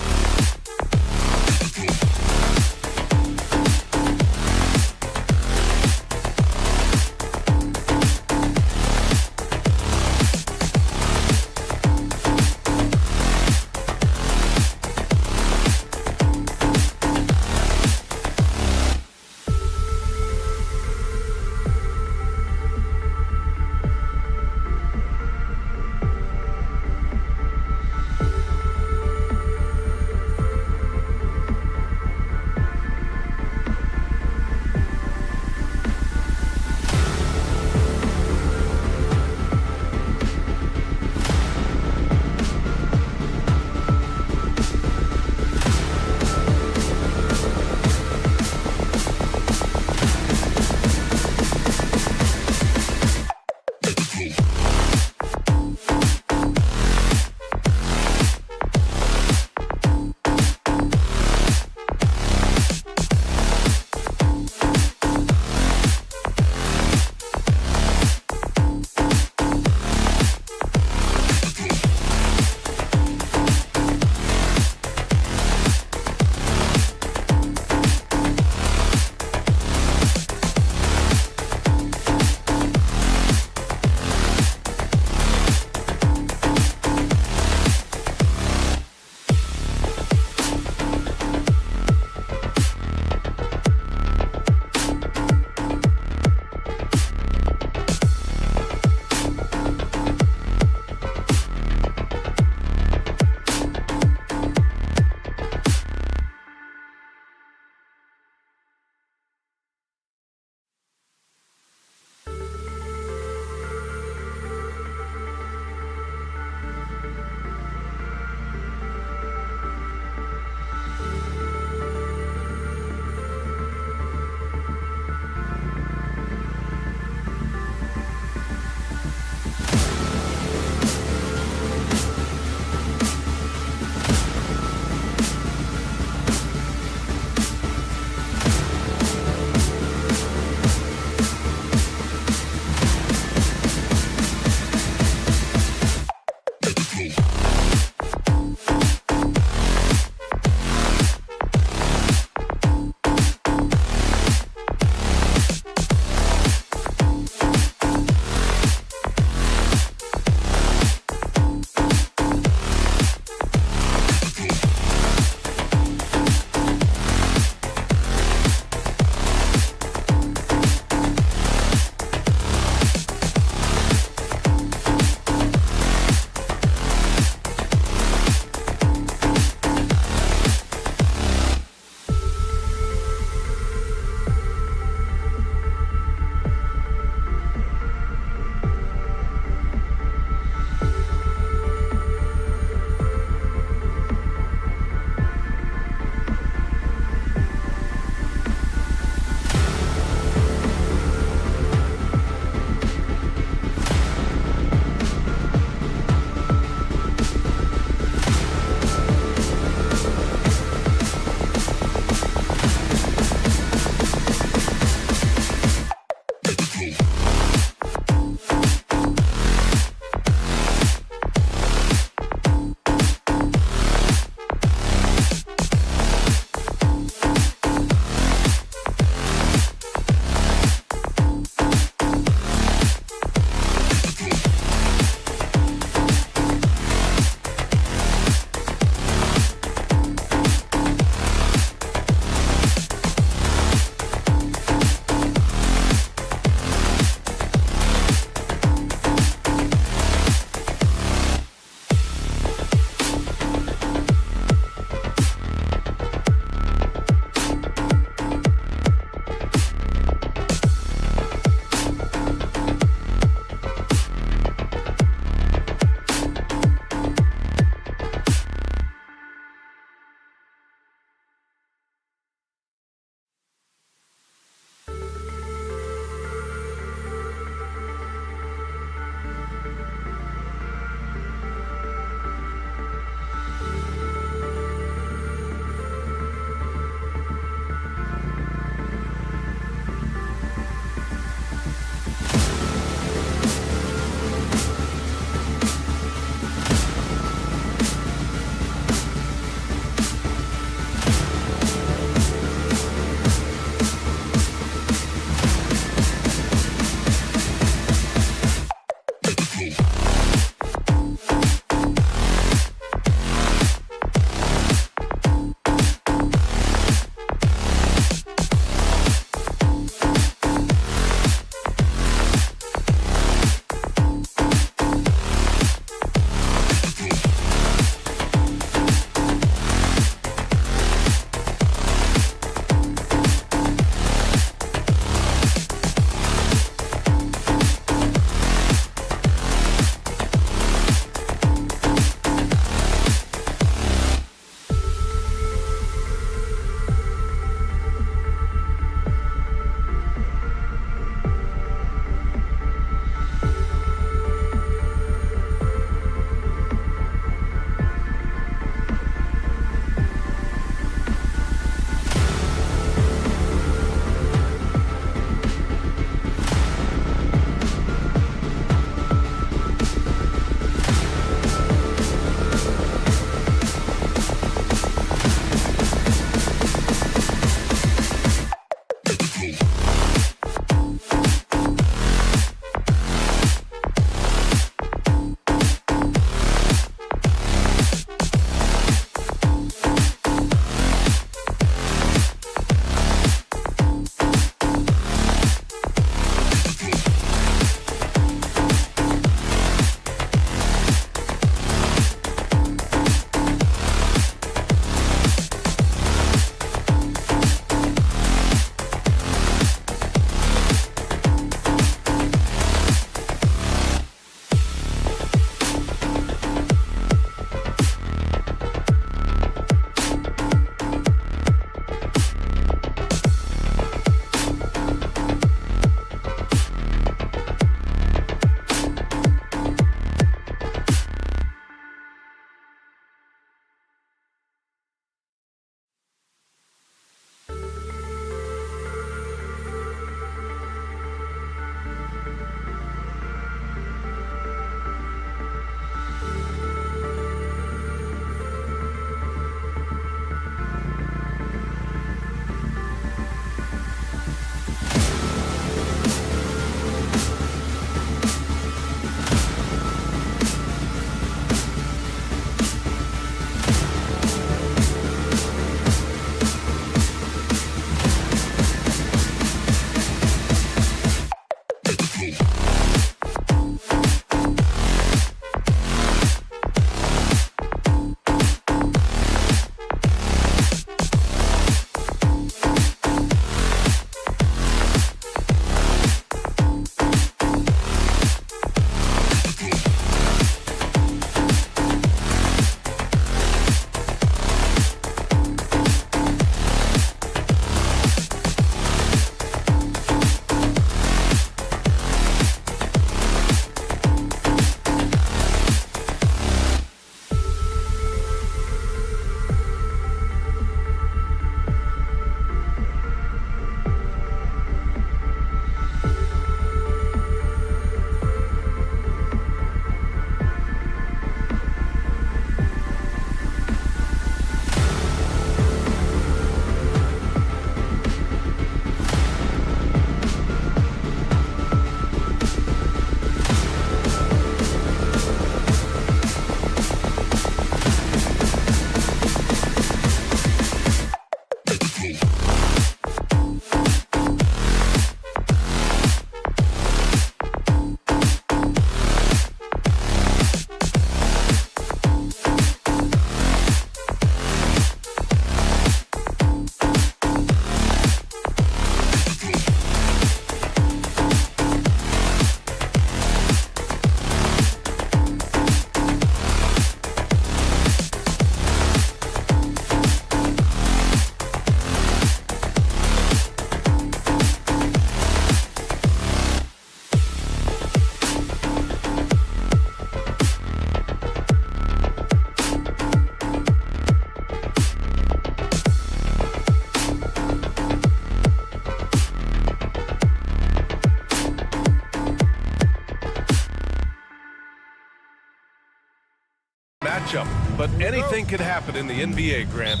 anything can happen in the NBA, Grant.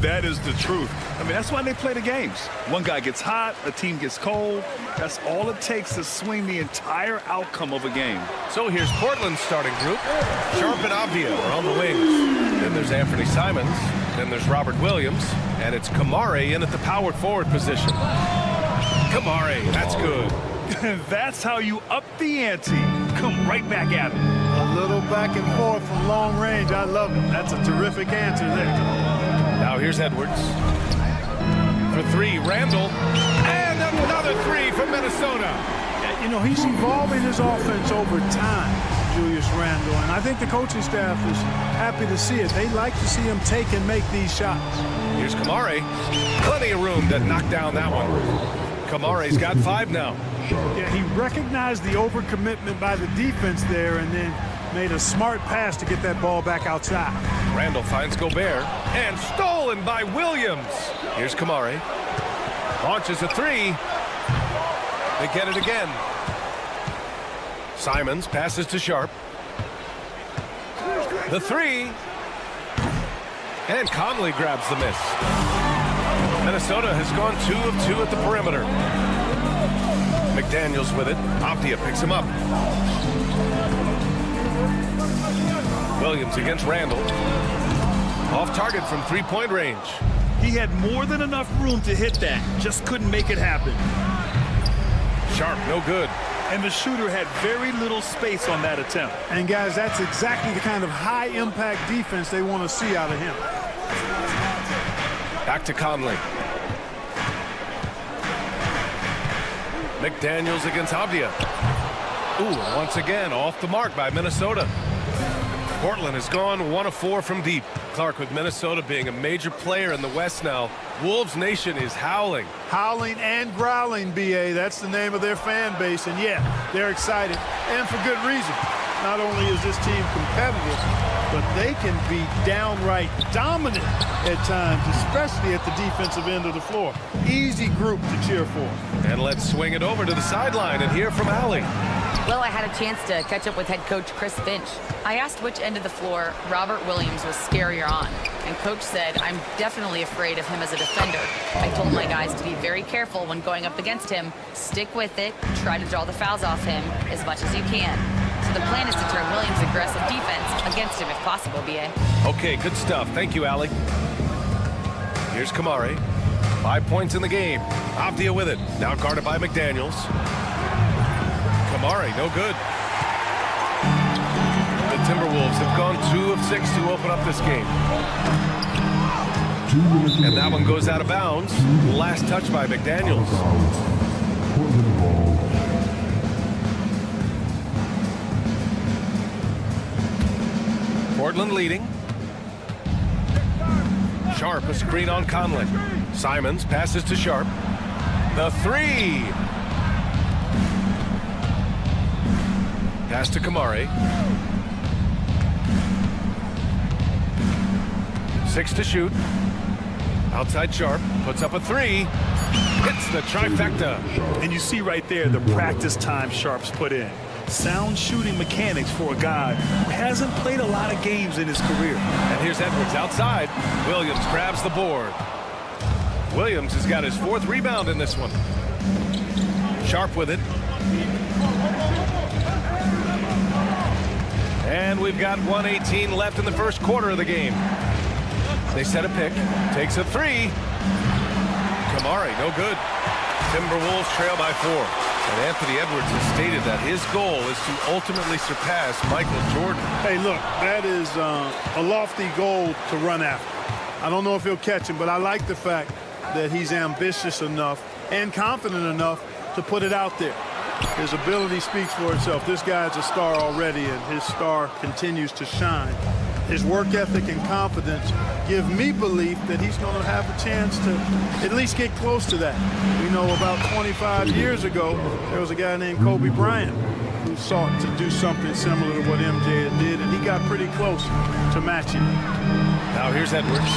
That is the truth. I mean, that's why they play the games. One guy gets hot, a team gets cold. That's all it takes to swing the entire outcome of a game. So here's Portland's starting group. Sharp and Avdia are on the wings. Then there's Anthony Simons. Then there's Robert Williams. And it's Kamare in at the power forward position. Kamare, that's good. That's how you up the ante. Come right back at him. A little back and forth from long range. I love it. That's a terrific answer there. Now here's Edwards. For three, Randall. And another three from Minnesota. You know, he's evolving his offense over time, Julius Randle, and I think the coaching staff is happy to see it. They like to see him take and make these shots. Here's Kamare. Plenty of room to knock down that one. Kamare's got 5 now. Yeah, he recognized the overcommitment by the defense there and then made a smart pass to get that ball back outside. Randall finds Gobert and stolen by Williams. Here's Kamare. Launches a 3. They get it again. Simons passes to Sharp. The 3. And Conley grabs the miss. Minnesota has gone 2 of 2 at the perimeter. McDaniels with it. Avdia picks him up. Williams against Randall. Off target from 3-point range. He had more than enough room to hit that. Just couldn't make it happen. Sharp, no good. And the shooter had very little space on that attempt. And guys, that's exactly the kind of high-impact defense they want to see out of him. Back to Conley. McDaniels against Avdia. Ooh, once again, off the mark by Minnesota. Portland has gone 1 of 4 from deep. Clark, with Minnesota being a major player in the West now, Wolves Nation is howling. Howling and growling, B.A. That's the name of their fan base. And, yeah, they're excited, and for good reason. Not only is this team competitive, but they can be downright dominant at times, especially at the defensive end of the floor. Easy group to cheer for. And let's swing it over to the sideline and hear from Allie. Well, I had a chance to catch up with head coach Chris Finch. I asked which end of the floor Robert Williams was scarier on, and coach said, I'm definitely afraid of him as a defender. I told my guys to be very careful when going up against him, stick with it, try to draw the fouls off him as much as you can. So the plan is to turn Williams' aggressive defense against him if possible, B.A. Okay, good stuff. Thank you, Allie. Here's Kamare. 5 points in the game. Avdia with it. Now guarded by McDaniels. Kamare, no good. The Timberwolves have gone 2 of 6 to open up this game. And that one goes out of bounds. Last touch by McDaniels. Portland leading. Sharp, a screen on Conley. Simons passes to Sharp. The 3. Pass to Kamare. 6 to shoot. Outside Sharp. Puts up a 3. Hits the trifecta. And you see right there the practice time Sharp's put in. Sound shooting mechanics for a guy who hasn't played a lot of games in his career. And here's Edwards outside. Williams grabs the board. Williams has got his 4th rebound in this one. Sharp with it. And we've got 1:18 left in the first quarter of the game. They set a pick. Takes a 3. Kamare, no good. Timberwolves trail by 4. And Anthony Edwards has stated that his goal is to ultimately surpass Michael Jordan. Hey, look, that is a lofty goal to run after. I don't know if he'll catch him, but I like the fact that he's ambitious enough and confident enough to put it out there. His ability speaks for itself. This guy's a star already, and his star continues to shine. His work ethic and confidence give me belief that he's going to have a chance to at least get close to that. We know about 25 years ago, there was a guy named Kobe Bryant who sought to do something similar to what MJ did, and he got pretty close to matching it. Now here's Edwards.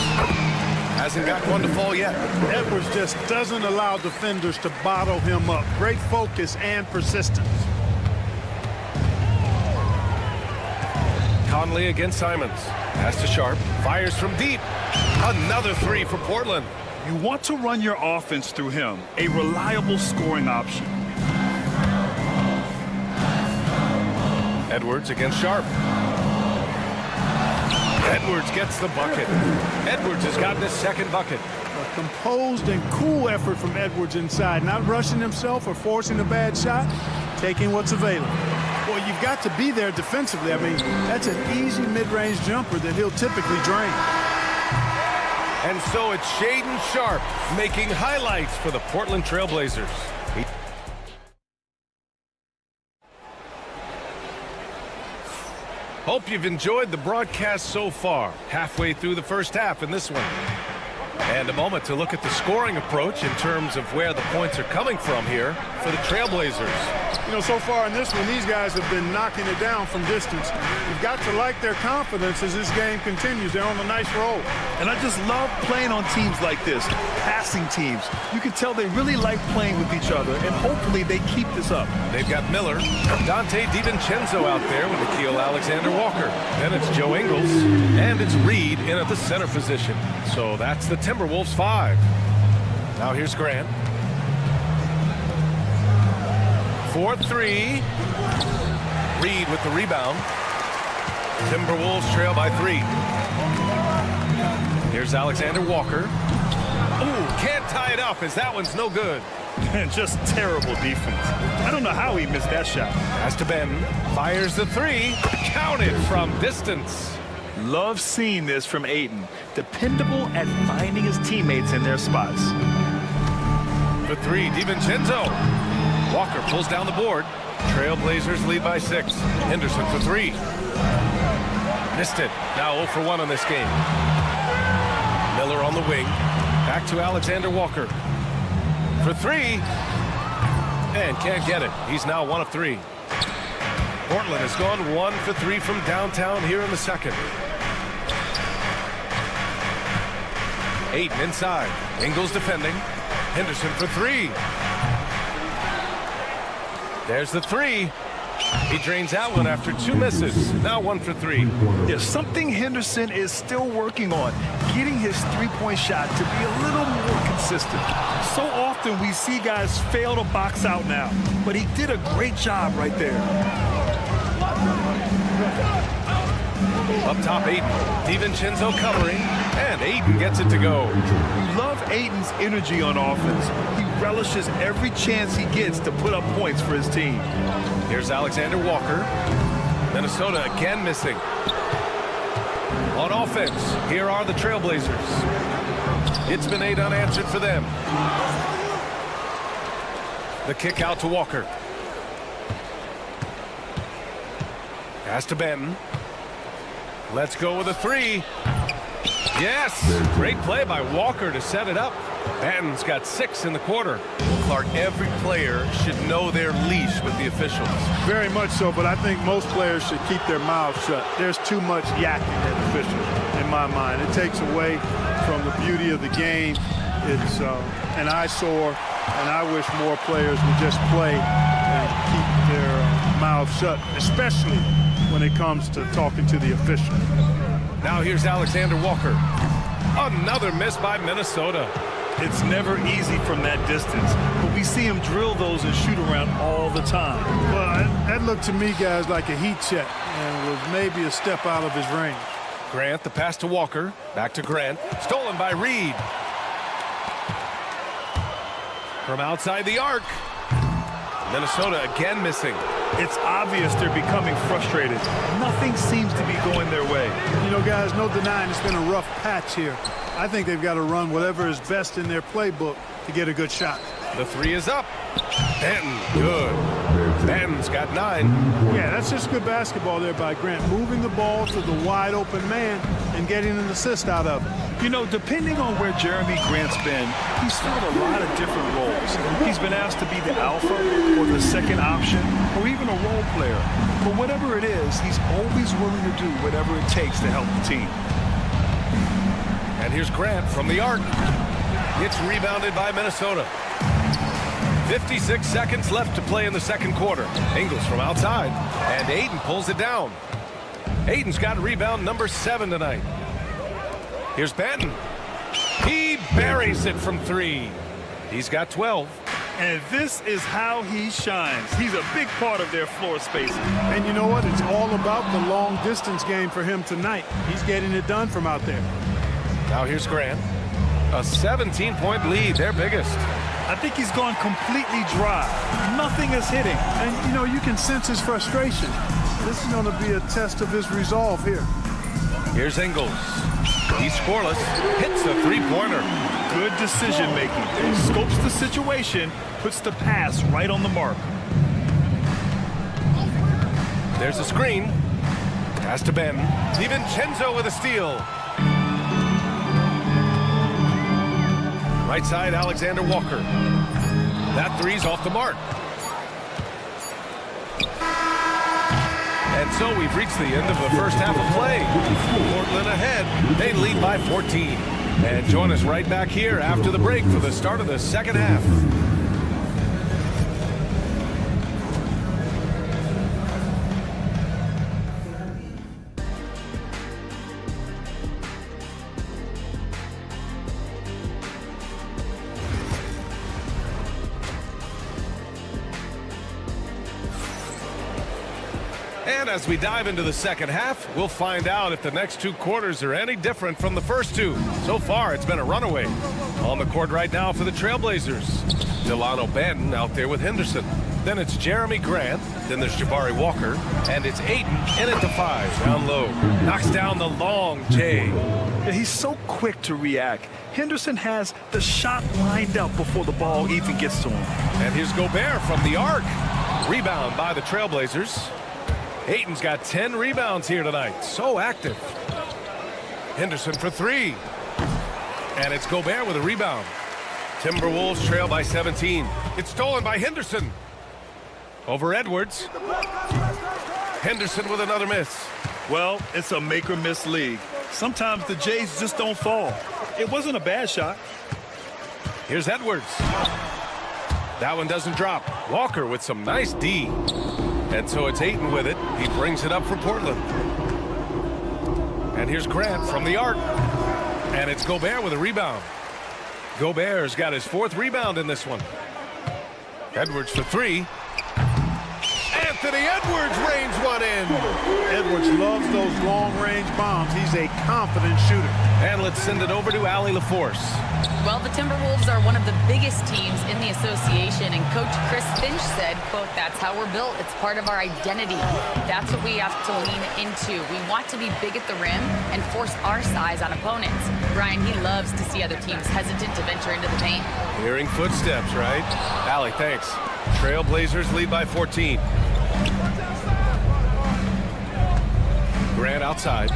Hasn't got one to fall yet. Edwards just doesn't allow defenders to bottle him up. Great focus and persistence. Conley against Simons. Pass to Sharp. Fires from deep. Another three for Portland. You want to run your offense through him, a reliable scoring option. Edwards against Sharp. Edwards gets the bucket. Edwards has gotten his second bucket. A composed and cool effort from Edwards inside, not rushing himself or forcing a bad shot, taking what's available. Well, you've got to be there defensively. I mean, that's an easy mid-range jumper that he'll typically drain. And so it's Shaedon Sharp making highlights for the Portland Trail Blazers. Hope you've enjoyed the broadcast so far. Halfway through the first half in this one. And a moment to look at the scoring approach in terms of where the points are coming from here for the Trailblazers. You know, so far in this one, these guys have been knocking it down from distance. You've got to like their confidence as this game continues. They're on a nice roll. And I just love playing on teams like this, passing teams. You can tell they really like playing with each other, and hopefully they keep this up. They've got Miller, Dante DiVincenzo out there with Nickeil Alexander-Walker. Then it's Joe Ingles, and it's Reed in at the center position. So that's the Timberwolves 5. Now here's Grant. 4-3. Reed with the rebound. Timberwolves trail by 3. Here's Alexander Walker. Ooh, can't tie it up as that one's no good. Just terrible defense. I don't know how he missed that shot. Pass to Ben. Fires the 3. Counted from distance. Love seeing this from Ayton. Dependable at finding his teammates in their spots. For 3, DiVincenzo. Walker pulls down the board. Trailblazers lead by 6. Henderson for 3. Missed it. Now 0 for 1 on this game. Miller on the wing. Back to Alexander Walker. For 3. And can't get it. He's now 1 of 3. Portland has gone 1 for 3 from downtown here in the second. Ayton inside. Ingles defending. Henderson for 3. There's the 3. He drains that one after 2 misses. Now 1 for 3. There's something Henderson is still working on, getting his three-point shot to be a little more consistent. So often we see guys fail to box out now, but he did a great job right there. Up top, Ayton. DiVincenzo covering, and Ayton gets it to go. You love Ayton's energy on offense. He relishes every chance he gets to put up points for his team. Here's Alexander Walker. Minnesota again missing. On offense, here are the Trailblazers. It's been 8 unanswered for them. The kick out to Walker. Pass to Benton. Let's go with a 3. Yes! Great play by Walker to set it up. Benton's got 6 in the quarter. Clark, every player should know their leash with the officials. Very much so, but I think most players should keep their mouths shut. There's too much yakking at officials, in my mind. It takes away from the beauty of the game. It's an eyesore, and I wish more players would just play and keep their mouths shut, especially when it comes to talking to the official. Now here's Alexander Walker. Another miss by Minnesota. It's never easy from that distance, but we see him drill those and shoot around all the time. Well, that looked to me, guys, like a heat check and was maybe a step out of his range. Grant, the pass to Walker. Back to Grant. Stolen by Reed. From outside the arc. Minnesota again missing. It's obvious they're becoming frustrated. Nothing seems to be going their way. You know, guys, no denying it's been a rough patch here. I think they've got to run whatever is best in their playbook to get a good shot. The 3 is up. Benton, good. Benton's got 9. Yeah, that's just good basketball there by Grant. Moving the ball to the wide open man and getting an assist out of it. You know, depending on where Jeremy Grant's been, he's filled a lot of different roles. He's been asked to be the alpha or the second option or even a role player. But whatever it is, he's always willing to do whatever it takes to help the team. And here's Grant from the arc. It's rebounded by Minnesota. 56 seconds left to play in the second quarter. Ingles from outside, and Ayton pulls it down. Aiden's got rebound number 7 tonight. Here's Benton. He buries it from 3. He's got 12. And this is how he shines. He's a big part of their floor spacing. And you know what? It's all about the long distance game for him tonight. He's getting it done from out there. Now here's Grant. A 17-point lead, their biggest. I think he's gone completely dry. Nothing is hitting. And, you know, you can sense his frustration. This is going to be a test of his resolve here. Here's Ingles. He's scoreless. Hits a three-pointer. Good decision making. Scopes the situation, puts the pass right on the mark. There's a screen. Pass to Ben. DiVincenzo with a steal. Right side, Alexander Walker. That three's off the mark. And so we've reached the end of the first half of play. Portland ahead. They lead by 14. And join us right back here after the break for the start of the second half. And as we dive into the second half, we'll find out if the next 2 quarters are any different from the first 2. So far, it's been a runaway. On the court right now for the Trailblazers. Delano Banton out there with Henderson. Then it's Jeremy Grant. Then there's Jabari Walker. And it's Ayton in at the 5, down low. Knocks down the long J. Yeah, he's so quick to react. Henderson has the shot lined up before the ball even gets to him. And here's Gobert from the arc. Rebound by the Trailblazers. Ayton's got 10 rebounds here tonight. So active. Henderson for 3. And it's Gobert with a rebound. Timberwolves trail by 17. It's stolen by Henderson. Over Edwards. Henderson with another miss. Well, it's a make or miss league. Sometimes the Jays just don't fall. It wasn't a bad shot. Here's Edwards. That one doesn't drop. Walker with some nice D. And so it's Ayton with it. He brings it up for Portland. And here's Grant from the arc. And it's Gobert with a rebound. Gobert's got his 4th rebound in this one. Edwards for 3. Anthony Edwards rains one in. Edwards loves those long-range bombs. He's a confident shooter. And let's send it over to Allie LaForce. Well, the Timberwolves are one of the biggest teams in the association, and Coach Chris Finch said, quote, "That's how we're built. It's part of our identity. That's what we have to lean into. We want to be big at the rim and force our size on opponents." Brian, he loves to see other teams hesitant to venture into the paint. Hearing footsteps, right? Allie, thanks. Trailblazers lead by 14. Grant outside.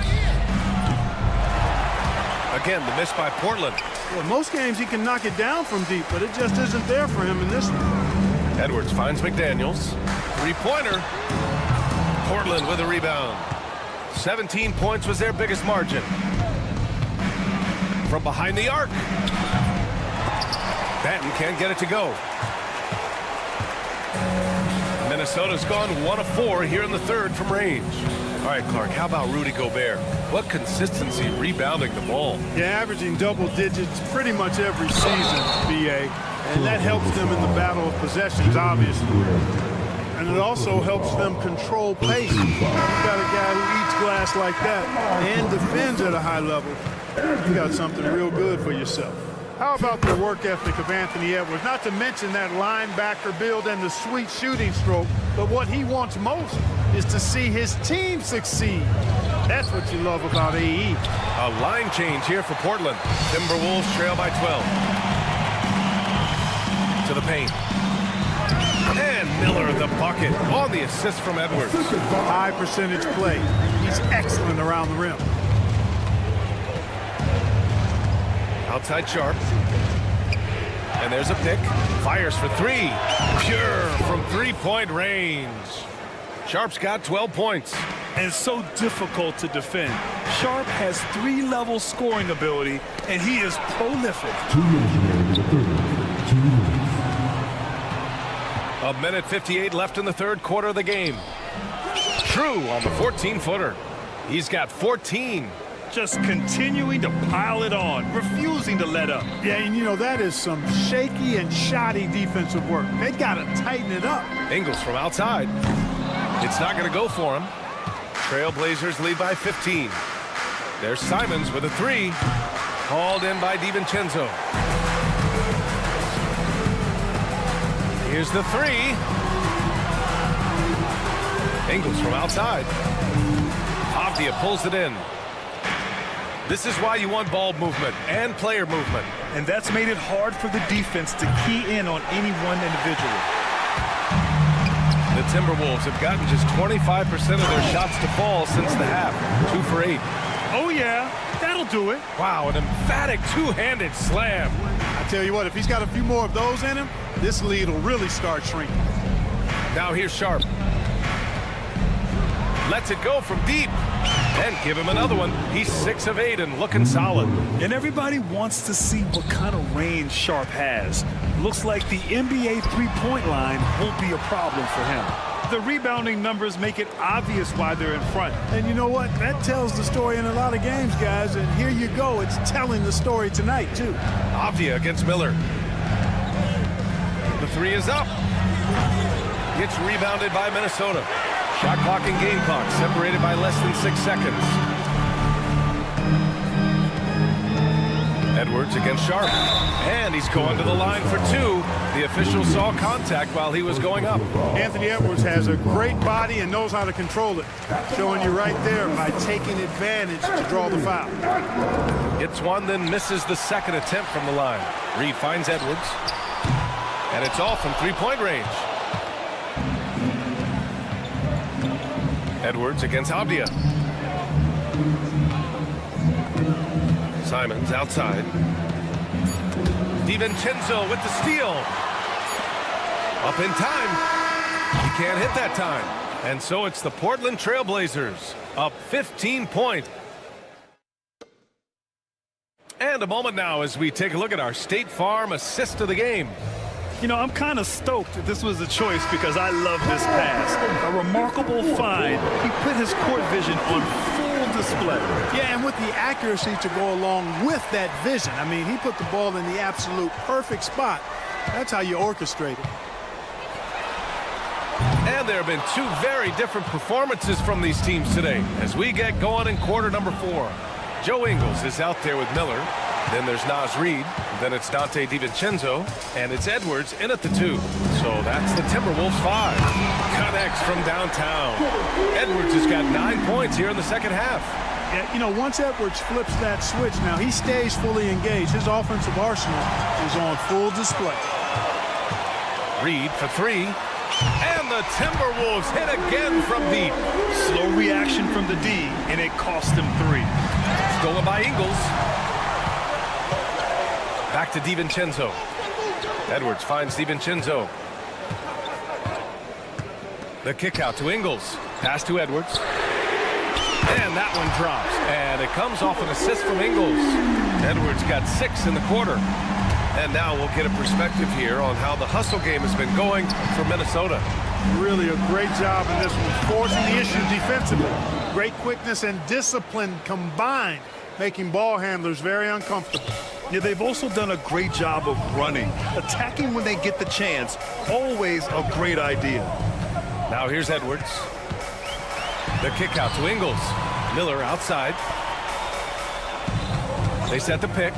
Again, the miss by Portland. Well, most games he can knock it down from deep, but it just isn't there for him in this one. Edwards finds McDaniels. 3-pointer. Portland with a rebound. 17 points was their biggest margin. From behind the arc. Banton can't get it to go. Minnesota's gone 1 of 4 here in the 3rd from range. All right, Clark, how about Rudy Gobert? What consistency rebounding the ball. Yeah, averaging double digits pretty much every season, BA. And that helps them in the battle of possessions, obviously. And it also helps them control pace. You've got a guy who eats glass like that and defends at a high level. You got something real good for yourself. How about the work ethic of Anthony Edwards? Not to mention that linebacker build and the sweet shooting stroke, but what he wants most is to see his team succeed. That's what you love about AE. A line change here for Portland. Timberwolves trail by 12. To the paint. And Miller the bucket on the assist from Edwards. High percentage play. He's excellent around the rim. Outside Sharp. And there's a pick. Fires for 3. Pure from 3-point range. Sharp's got 12 points. And so difficult to defend. Sharp has 3-level scoring ability, and he is prolific. 1:58 left in the 3rd quarter of the game. True on the 14-footer. He's got 14. Just continuing to pile it on, refusing to let up. Yeah, and you know, that is some shaky and shoddy defensive work. They got to tighten it up. Ingles from outside. It's not going to go for him. Trailblazers lead by 15. There's Simons with a 3. Hauled in by DiVincenzo. Here's the 3. Ingles from outside. Avdia pulls it in. This is why you want ball movement and player movement. And that's made it hard for the defense to key in on any one individual. The Timberwolves have gotten just 25% of their shots to fall since the half. 2 for 8. Oh, yeah, that'll do it. Wow, an emphatic two-handed slam. I tell you what, if he's got a few more of those in him, this lead will really start shrinking. Now here's Sharp. Lets it go from deep. And give him another one. He's 6 of 8 and looking solid. And everybody wants to see what kind of range Sharp has. Looks like the NBA three-point line won't be a problem for him. The rebounding numbers make it obvious why they're in front. And you know what? That tells the story in a lot of games, guys. And here you go. It's telling the story tonight, too. Avdia against Miller. The 3 is up. Gets rebounded by Minnesota. Shot clock and game clock separated by less than 6 seconds. Edwards against Sharp. And he's going to the line for 2. The official saw contact while he was going up. Anthony Edwards has a great body and knows how to control it. Showing you right there by taking advantage to draw the foul. Hits one, then misses the second attempt from the line. Reed finds Edwards. And it's all from three-point range. Edwards against Avdia. Simons outside. DiVincenzo with the steal. Up in time. He can't hit that time. And so it's the Portland Trailblazers up 15-point. And a moment now as we take a look at our State Farm assist of the game. You know, I'm kind of stoked that this was a choice because I love this pass. A remarkable find. He put his court vision on full display. Yeah, and with the accuracy to go along with that vision. I mean, he put the ball in the absolute perfect spot. That's how you orchestrate it. And there have been 2 very different performances from these teams today as we get going in quarter number 4. Joe Ingles is out there with Miller. Then there's Naz Reid. Then it's Dante DiVincenzo. And it's Edwards in at the 2. So that's the Timberwolves 5. Connects from downtown. Edwards has got 9 points here in the second half. Yeah, you know, once Edwards flips that switch, now he stays fully engaged. His offensive arsenal is on full display. Reid for 3. And the Timberwolves hit again from deep. Slow reaction from the D, and it cost him 3. Stolen by Ingles. Back to DiVincenzo. Edwards finds DiVincenzo. The kick out to Ingles. Pass to Edwards. And that one drops. And it comes off an assist from Ingles. Edwards got 6 in the quarter. And now we'll get a perspective here on how the hustle game has been going for Minnesota. Really a great job in this one, forcing the issue defensively. Great quickness and discipline combined, making ball handlers very uncomfortable. Yeah, they've also done a great job of running. Attacking when they get the chance, always a great idea. Now here's Edwards. The kick out to Ingles. Miller outside. They set the pick.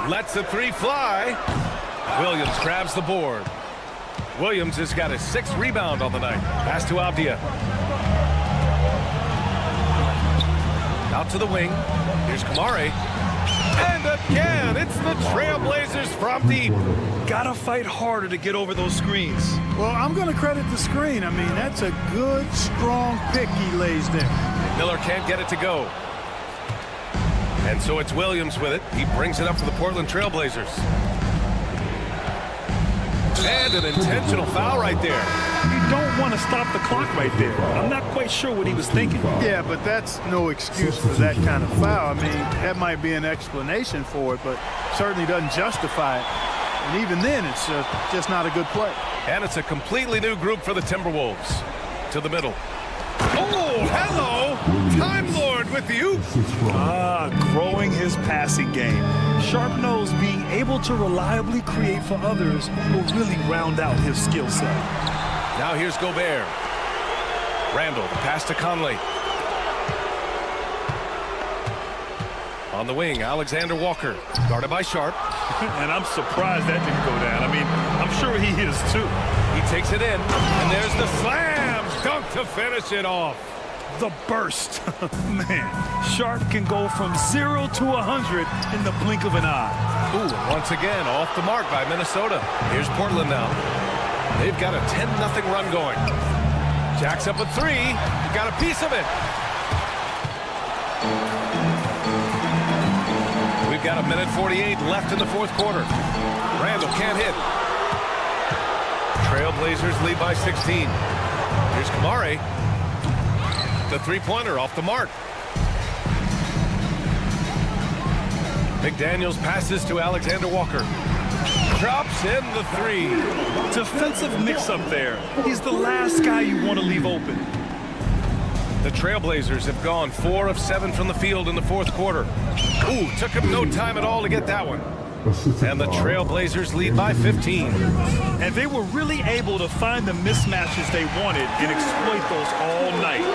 Lets the 3 fly. Williams grabs the board. Williams has got his 6th rebound on the night. Pass to Avdia. Out to the wing. Here's Kamare. And again, it's the Trailblazers from deep. Gotta fight harder to get over those screens. Well, I'm going to credit the screen. I mean, that's a good, strong pick he lays there. Miller can't get it to go. And so it's Williams with it. He brings it up for the Portland Trailblazers. And an intentional foul right there. You don't want to stop the clock right there. I'm not quite sure what he was thinking. Yeah, but that's no excuse for that kind of foul. I mean, that might be an explanation for it, but certainly doesn't justify it. And even then, it's just not a good play. And it's a completely new group for the Timberwolves. To the middle. Oh, hello! with you. Growing his passing game. Sharp knows being able to reliably create for others will really round out his skill set. Now here's Gobert. Randall, the pass to Conley. On the wing, Alexander Walker, guarded by Sharp. And I'm surprised that didn't go down. I mean, I'm sure he is too. He takes it in, and there's the slam dunk to finish it off. The burst. Man, Sharp can go from 0 to 100 in the blink of an eye. Ooh, once again, off the mark by Minnesota. Here's Portland now. They've got a 10-0 run going. Jacks up a three. He got a piece of it. We've got a minute 48 left in the fourth quarter. Randall can't hit. Trailblazers lead by 16. Here's Kamari. The three-pointer off the mark. McDaniels passes to Alexander Walker. Drops in the three. Defensive mix-up there. He's the last guy you want to leave open. The Trailblazers have gone 4 of 7 from the field in the fourth quarter. Ooh, took him no time at all to get that one. And the Trailblazers lead by 15. And they were really able to find the mismatches they wanted and exploit those all night.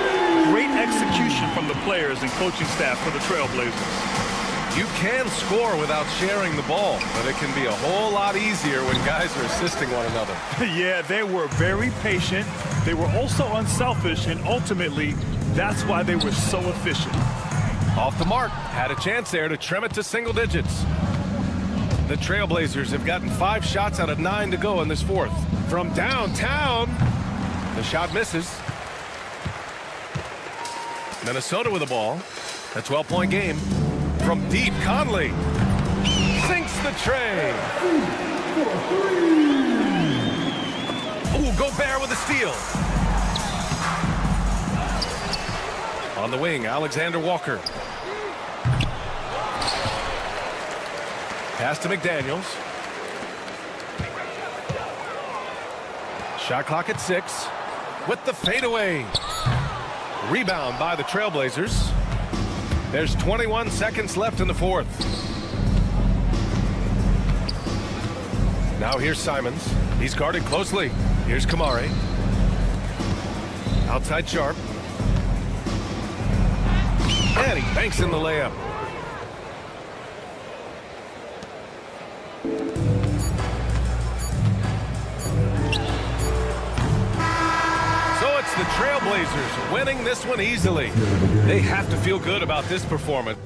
Great execution from the players and coaching staff for the Trailblazers. You can score without sharing the ball, but it can be a whole lot easier when guys are assisting one another. Yeah, they were very patient. They were also unselfish, and ultimately, that's why they were so efficient. Off the mark. Had a chance there to trim it to single digits. The Trailblazers have gotten 5 shots out of 9 to go in this fourth. From downtown, the shot misses. Minnesota with the ball. A 12-point game. From deep, Conley sinks the tray. Ooh, Gobert with a steal. On the wing, Alexander Walker. Pass to McDaniels. Shot clock at 6 with the fadeaway. Rebound by the Trailblazers. There's 21 seconds left in the fourth. Now here's Simons. He's guarded closely. Here's Kamari. Outside Sharp. And he banks in the layup. So it's the Trailblazers winning this one easily. They have to feel good about this performance.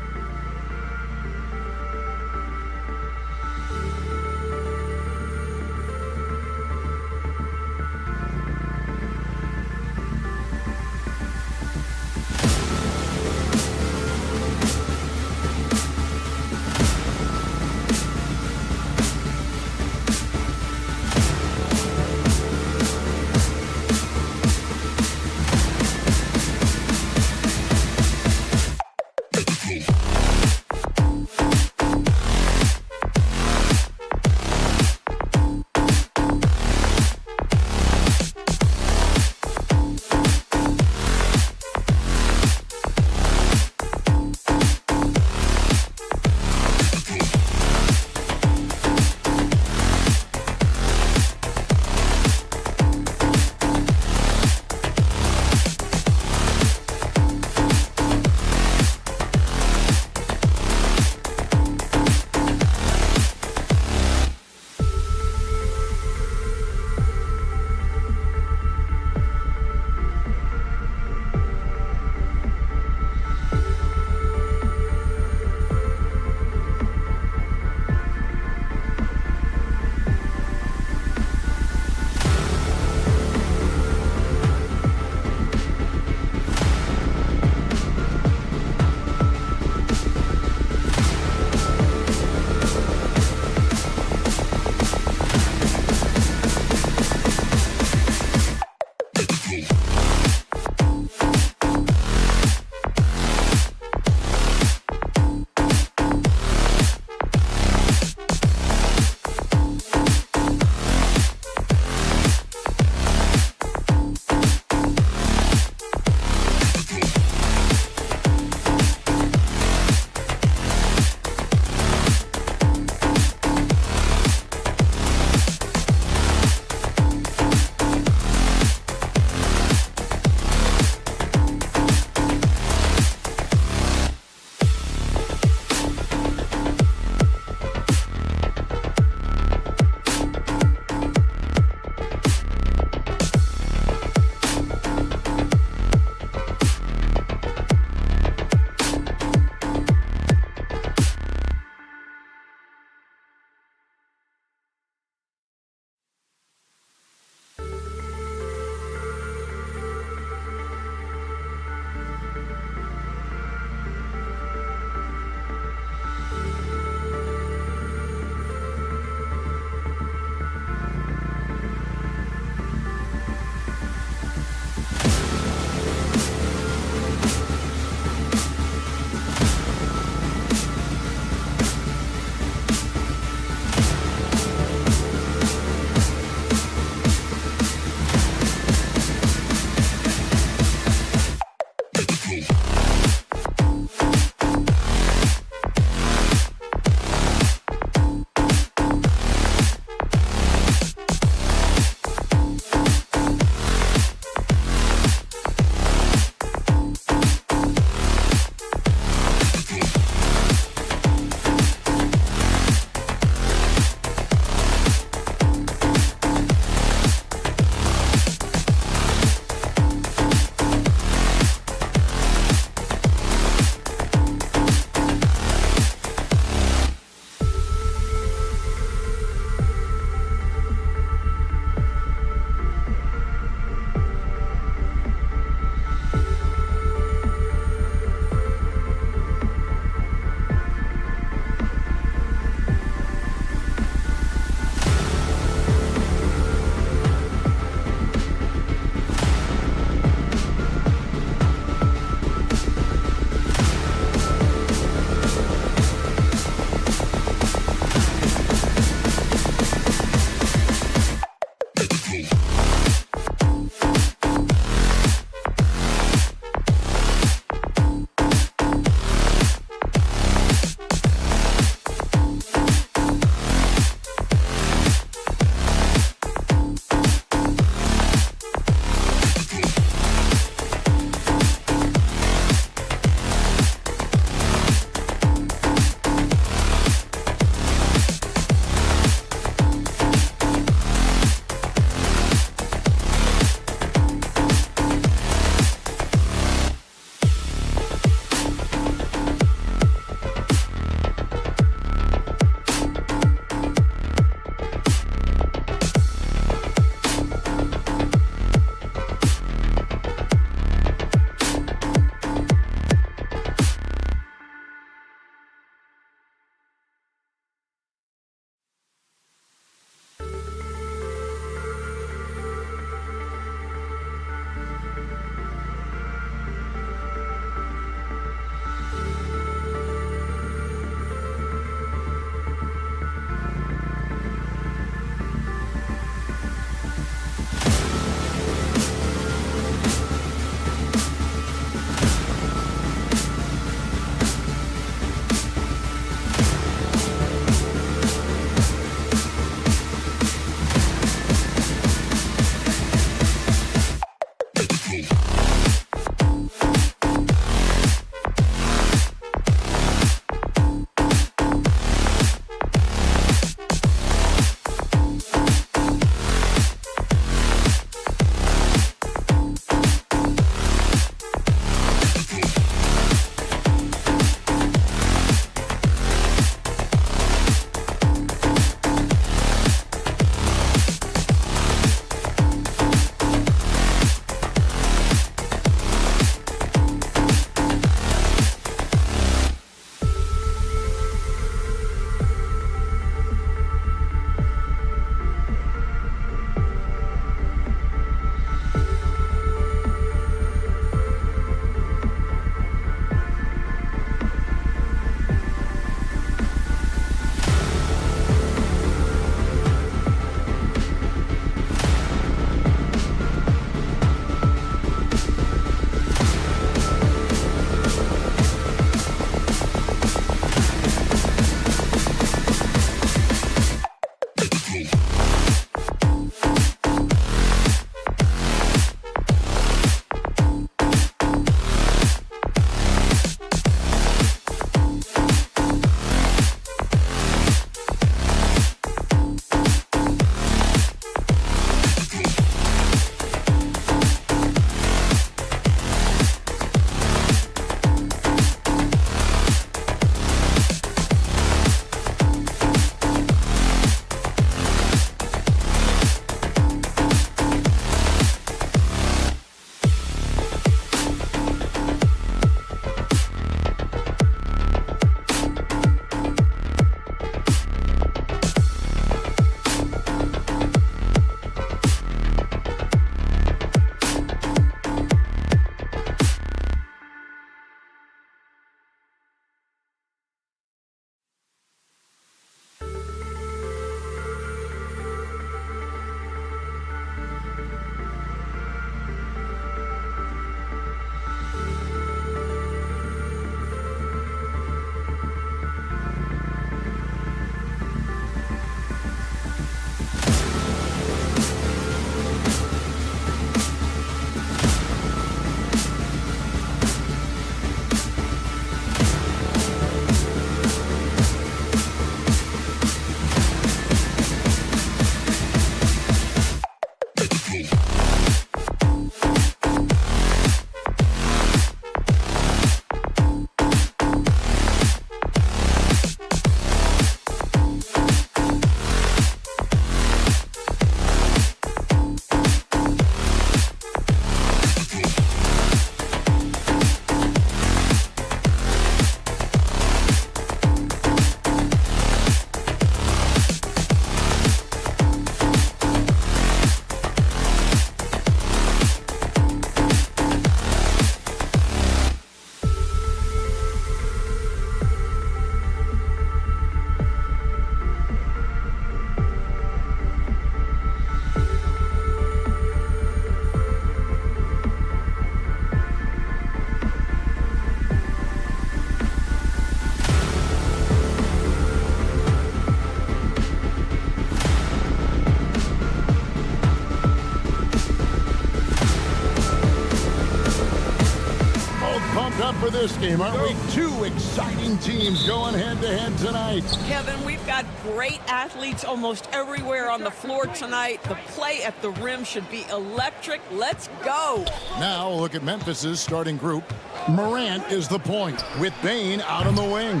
this game, aren't we? Two exciting teams going head-to-head tonight. Kevin, we've got great athletes almost everywhere on the floor tonight. The play at the rim should be electric. Let's go. Now look at Memphis's starting group. Morant is the point with Bain out on the wing.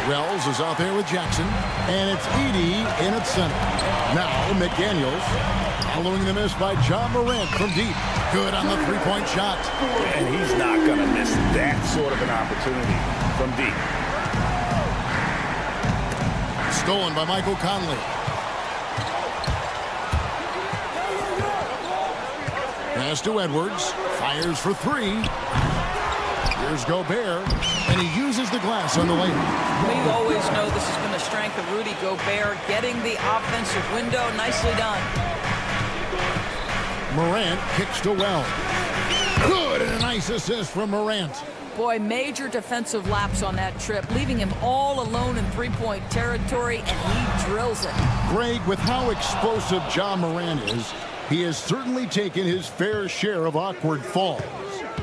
Wells is out there with Jackson, and it's Edey in at center. Now McDaniels following the miss by John Morant from deep. Good on the three-point shot. And he's not going to miss that sort of an opportunity from deep. Stolen by Michael Conley. Pass to Edwards. Fires for three. Here's Gobert, and he uses the glass on the lane. We always know this has been a strength of Rudy Gobert, getting the offensive window. Nicely done. Morant kicks to Wells. Good, and a nice assist from Morant. Boy, major defensive lapse on that trip, leaving him all alone in three-point territory, and he drills it. Greg, with how explosive John Morant is, he has certainly taken his fair share of awkward falls.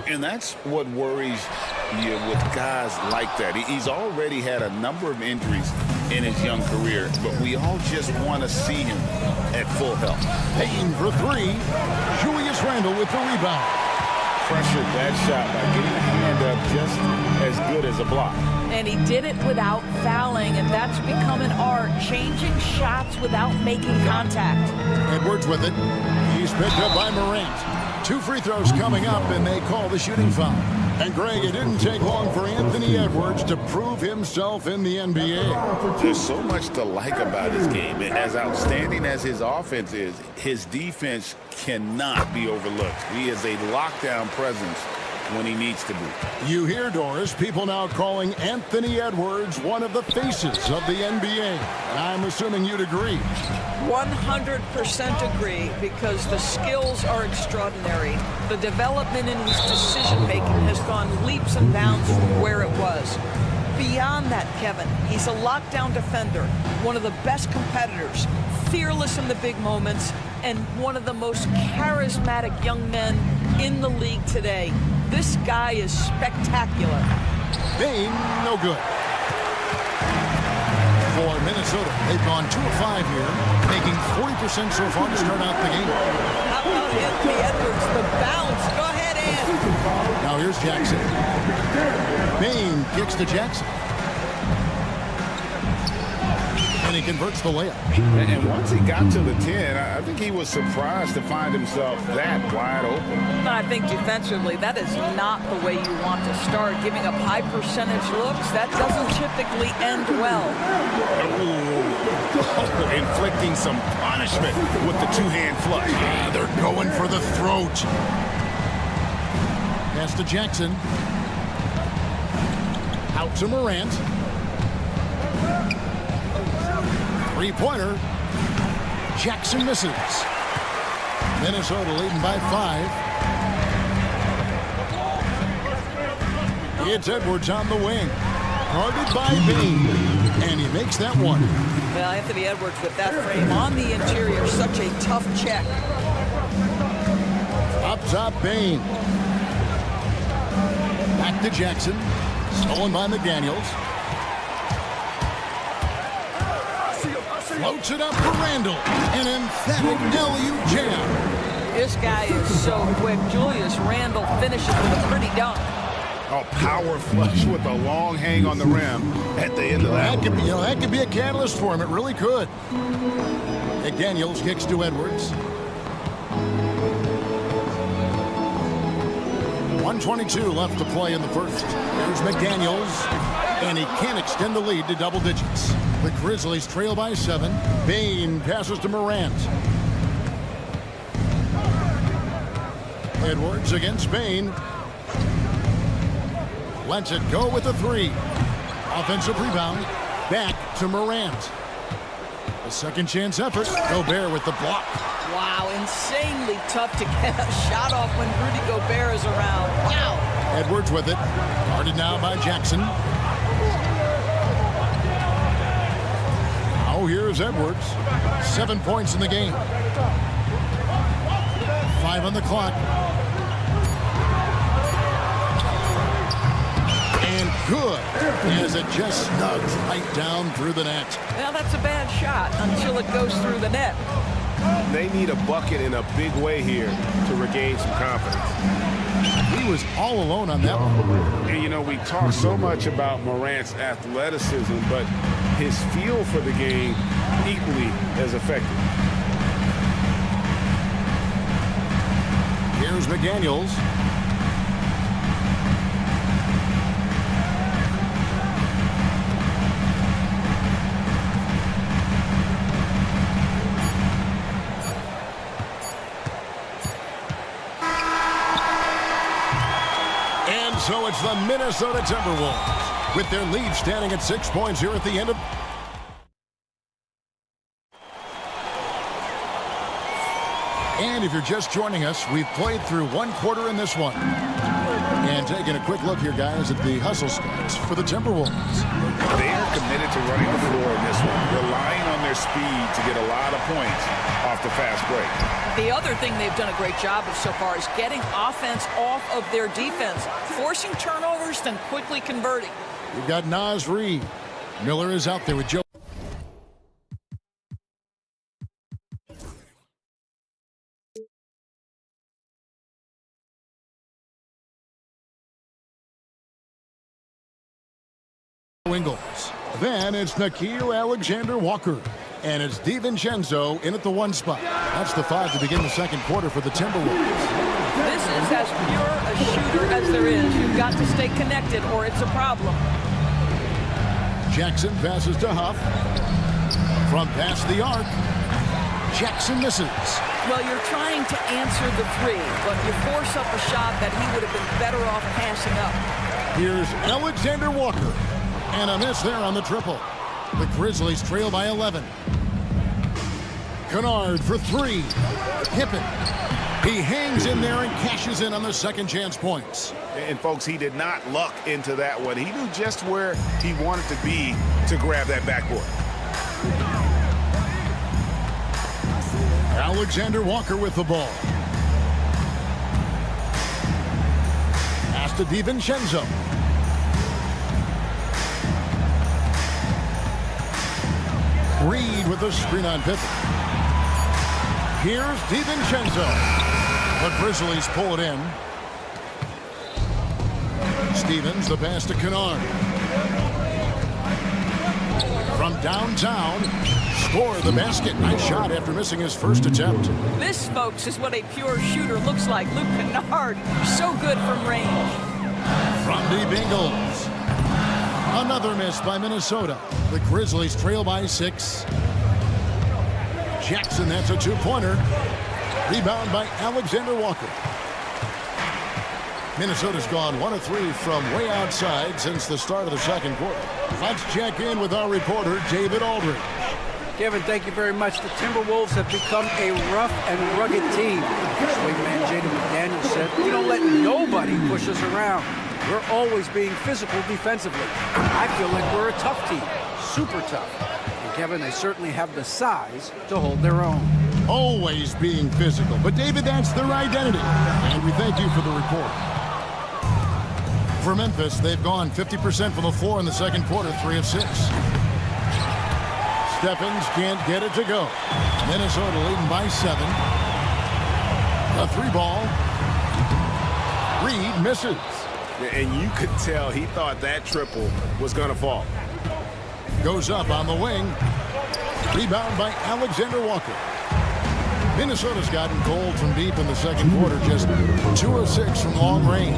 And that's what worries you with guys like that. He's already had a number of injuries in his young career, but we all just want to see him at full health. Payne for three. Julius Randle with the rebound. Pressured that shot by getting a hand up just as good as a block. And he did it without fouling, and that's become an art, changing shots without making contact. Edwards with it. He's picked up by Morant. 2 free throws coming up, and they call the shooting foul. And, Greg, it didn't take long for Anthony Edwards to prove himself in the NBA. There's so much to like about his game. And as outstanding as his offense is, his defense cannot be overlooked. He is a lockdown presence when he needs to be. You hear, Doris, people now calling Anthony Edwards one of the faces of the NBA. I'm assuming you'd agree. 100% agree, because the skills are extraordinary. The development in his decision-making has gone leaps and bounds from where it was. Beyond that, Kevin, he's a lockdown defender, one of the best competitors, fearless in the big moments, and one of the most charismatic young men in the league today. This guy is spectacular. Bain, no good. For Minnesota, they've gone 2 of 5 here, making 40% so far to start out the game. How about Anthony Edwards, the bounce? Go ahead, Ed. Now here's Jackson. Bain kicks to Jackson. And he converts the layup. And once he got to the 10, I think he was surprised to find himself that wide open. I think defensively, that is not the way you want to start. Giving up high percentage looks, that doesn't typically end well. Inflicting some punishment with the two-hand flush. Yeah, they're going for the throat. Pass to Jackson. Out to Morant. Three-pointer. Jackson misses. Minnesota leading by 5. It's Edwards on the wing. Guarded by Bain. And he makes that one. Well, Anthony Edwards with that frame on the interior, such a tough check. Up top, Bain. Back to Jackson. Stolen by McDaniels. Floats it up for Randle. An emphatic LU jam. This guy is so quick. Julius Randle finishes with a pretty dunk. A power flush with a long hang on the rim at the end of that. That could be a catalyst for him. It really could. McDaniels kicks to Edwards. 1:22 left to play in the first. There's McDaniels, and he can't extend the lead to double digits. The Grizzlies trail by 7. Bain passes to Morant. Edwards against Bain. Lets it go with the 3. Offensive rebound. Back to Morant. A second chance effort. Gobert with the block. Wow, insanely tough to get a shot off when Rudy Gobert is around. Wow. Edwards with it. Guarded now by Jackson. Now here's Edwards. 7 points in the game. 5 on the clock. Good. As it just snugs right down through the net. Now that's a bad shot until it goes through the net. They need a bucket in a big way here to regain some confidence. He was all alone on that one. And, you know, we talk so much about Morant's athleticism, but his feel for the game equally as effective. Here's McDaniels. And so it's the Minnesota Timberwolves with their lead standing at 6 points here at the end of... And if you're just joining us, we've played through one quarter in this one. And taking a quick look here, guys, at the hustle stats for the Timberwolves. They are committed to running the floor in this one, relying on their speed to get a lot of points off the fast break. The other thing they've done a great job of so far is getting offense off of their defense, forcing turnovers, then quickly converting. We've got Naz Reid. Miller is out there with Joe. Ingles. Then it's Nickeil Alexander-Walker. And it's DiVincenzo in at the 1 spot. That's the 5 to begin the second quarter for the Timberwolves. This is as pure a shooter as there is. You've got to stay connected or it's a problem. Jackson passes to Huff. From past the arc. Jackson misses. Well, you're trying to answer the 3, but you force up a shot that he would have been better off passing up. Here's Alexander-Walker. And a miss there on the triple. The Grizzlies trail by 11. Kennard for 3. Pippen. He hangs in there and cashes in on the second chance points. And, folks, he did not luck into that one. He knew just where he wanted to be to grab that backboard. Alexander-Walker with the ball. Pass to DiVincenzo. Reed with the screen on Pippen. Here's DiVincenzo. The Grizzlies pull it in. Stevens, the pass to Kennard. From downtown, score the basket. Nice shot after missing his first attempt. This, folks, is what a pure shooter looks like. Luke Kennard, so good from range. From deep Ingles. Another miss by Minnesota. The Grizzlies trail by 6. Jackson, that's a 2-pointer. Rebound by Alexander-Walker. Minnesota's gone 1 of 3 from way outside since the start of the second quarter. Let's check in with our reporter, David Aldridge. Kevin, thank you very much. The Timberwolves have become a rough and rugged team. Swingman Jaden McDaniels said, "We don't let nobody push us around. We're always being physical defensively. I feel like we're a tough team, super tough." And Kevin, they certainly have the size to hold their own. Always being physical. But David, that's their identity. And we thank you for the report. For Memphis, they've gone 50% from the floor in the second quarter, 3 of 6. Stephens can't get it to go. Minnesota leading by 7. A 3-ball. Reed misses. And you could tell he thought that triple was going to fall. Goes up on the wing. Rebound by Alexander-Walker. Minnesota's gotten cold from deep in the second quarter, just 2 of 6 from long range.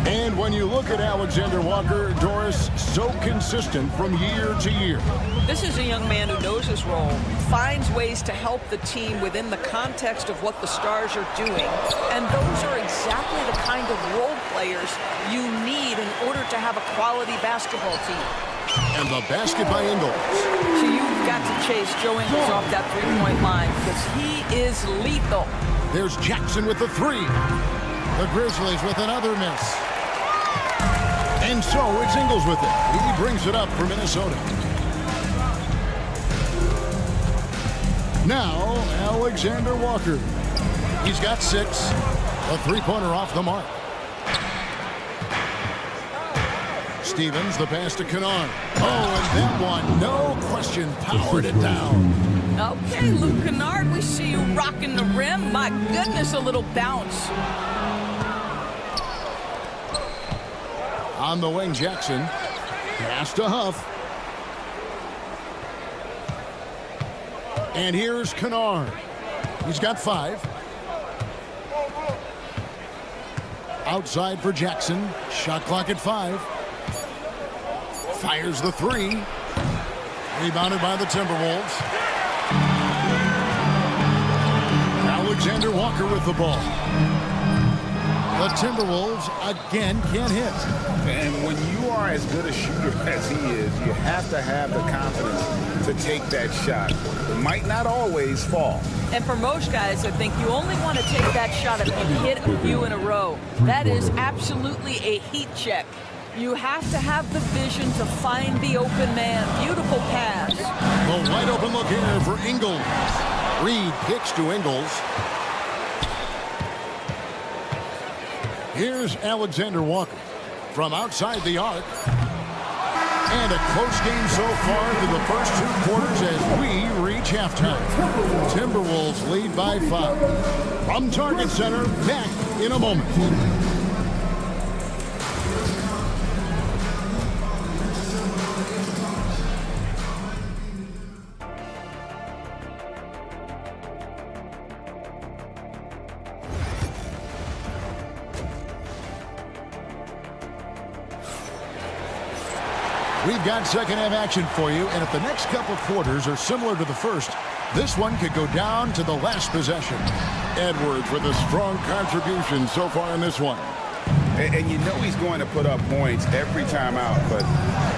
And when you look at Alexander-Walker, Doris, so consistent from year to year. This is a young man who knows his role, finds ways to help the team within the context of what the Stars are doing. And those are exactly the kind of role players you need in order to have a quality basketball team. And the basket by Ingles. So you've got to chase Joe Ingles off that 3-point line because he is lethal. There's Jackson with the 3. The Grizzlies with another miss. And so it's Ingles with it. He brings it up for Minnesota. Now, Alexander-Walker. He's got 6. A 3-pointer off the mark. Stevens, the pass to Kennard. Oh, and that one, no question, powered it down. Okay, Luke Kennard, we see you rocking the rim. My goodness, a little bounce. On the wing, Jackson. Pass to Huff. And here's Kennard. He's got 5. Outside for Jackson. Shot clock at 5. Fires the 3. Rebounded by the Timberwolves. Alexander Walker with the ball. The Timberwolves again can't hit. And when you are as good a shooter as he is, you have to have the confidence to take that shot. It might not always fall. And for most guys, I think you only want to take that shot if you hit a few in a row. That is absolutely a heat check. You have to have the vision to find the open man. Beautiful pass. The wide open look here for Ingles. Reed kicks to Ingles. Here's Alexander Walker from outside the arc. And a close game so far through the first 2 quarters as we reach halftime. Timberwolves lead by 5. From Target Center, back in a moment. We've got second half action for you, and if the next couple quarters are similar to the first, this one could go down to the last possession. Edwards with a strong contribution so far in this one. And you know he's going to put up points every time out, but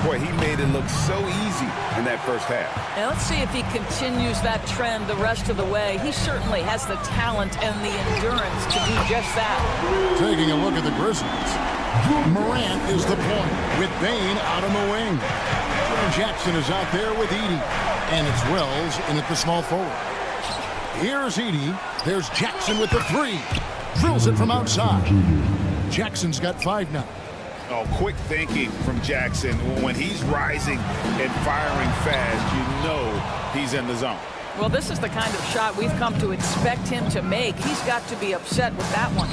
boy, he made it look so easy in that first half. Now let's see if he continues that trend the rest of the way. He certainly has the talent and the endurance to do just that. Taking a look at the Grizzlies. Morant is the point with Bain out on the wing. Jackson is out there with Edey. And it's Wells in at the small forward. Here's Edey. There's Jackson with the 3. Drills it from outside. Jackson's got 5 now. Oh, quick thinking from Jackson. When he's rising and firing fast, you know he's in the zone. Well, this is the kind of shot we've come to expect him to make. He's got to be upset with that one.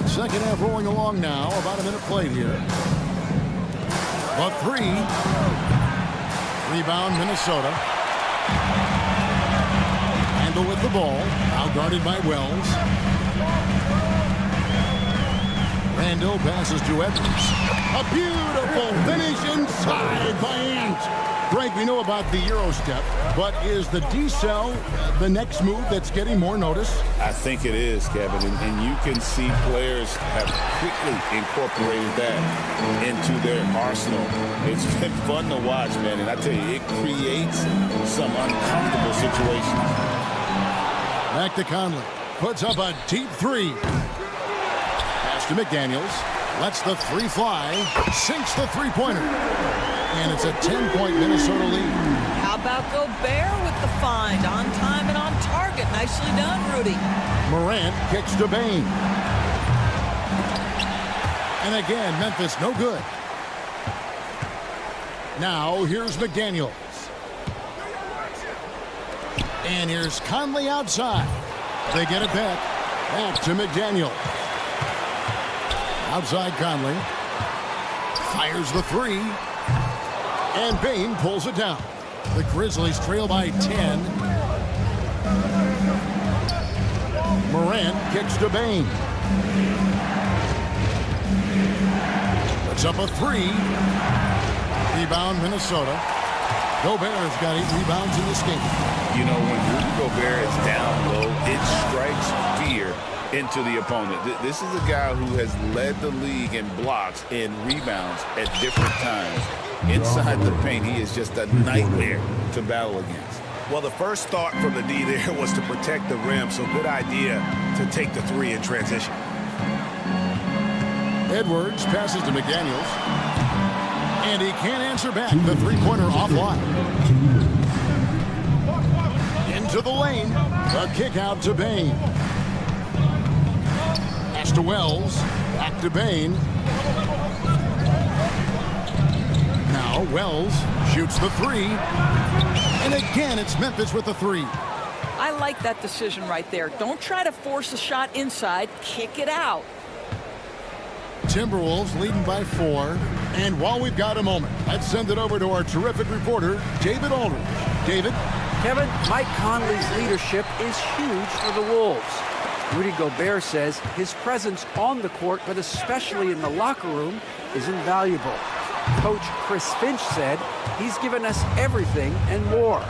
Second half rolling along now. About a minute played here. The 3. Rebound, Minnesota. Handle with the ball. Now guarded by Wells. Randall passes to Edwards. A beautiful finish inside by Ainge. Greg, we know about the Euro step, but is the decel the next move that's getting more notice? I think it is, Kevin, and you can see players have quickly incorporated that into their arsenal. It's been fun to watch, man, and I tell you, it creates some uncomfortable situations. Back to Conley. Puts up a deep 3. Pass to McDaniels. Lets the 3 fly. Sinks the three-pointer. And it's a 10-point Minnesota lead. How about Gobert with the find? On time and on target. Nicely done, Rudy. Morant kicks to Bain. And again, Memphis no good. Now here's McDaniels. And here's Conley outside. They get it back. Back to McDaniel. Outside Conley. Fires the 3. And Bain pulls it down. The Grizzlies trail by 10. Morant kicks to Bain. Puts up a 3. Rebound, Minnesota. Gobert's got 8 rebounds in this game. You know, when Rudy Gobert is down low, it strikes fear into the opponent. This is a guy who has led the league in blocks and rebounds at different times. Inside the paint, he is just a nightmare to battle against. Well, the first thought from the D there was to protect the rim, so good idea to take the 3 in transition. Edwards passes to McDaniels. And he can't answer back. The three-pointer offline. Into the lane. The kick out to Bain. Pass to Wells. Back to Bain. Now Wells shoots the three. And again, it's Memphis with the three. I like that decision right there. Don't try to force a shot inside. Kick it out. Timberwolves leading by 4. And while we've got a moment, let's send it over to our terrific reporter, David Aldridge. David? Kevin, Mike Conley's leadership is huge for the Wolves. Rudy Gobert says his presence on the court, but especially in the locker room, is invaluable. Coach Chris Finch said he's given us everything and more.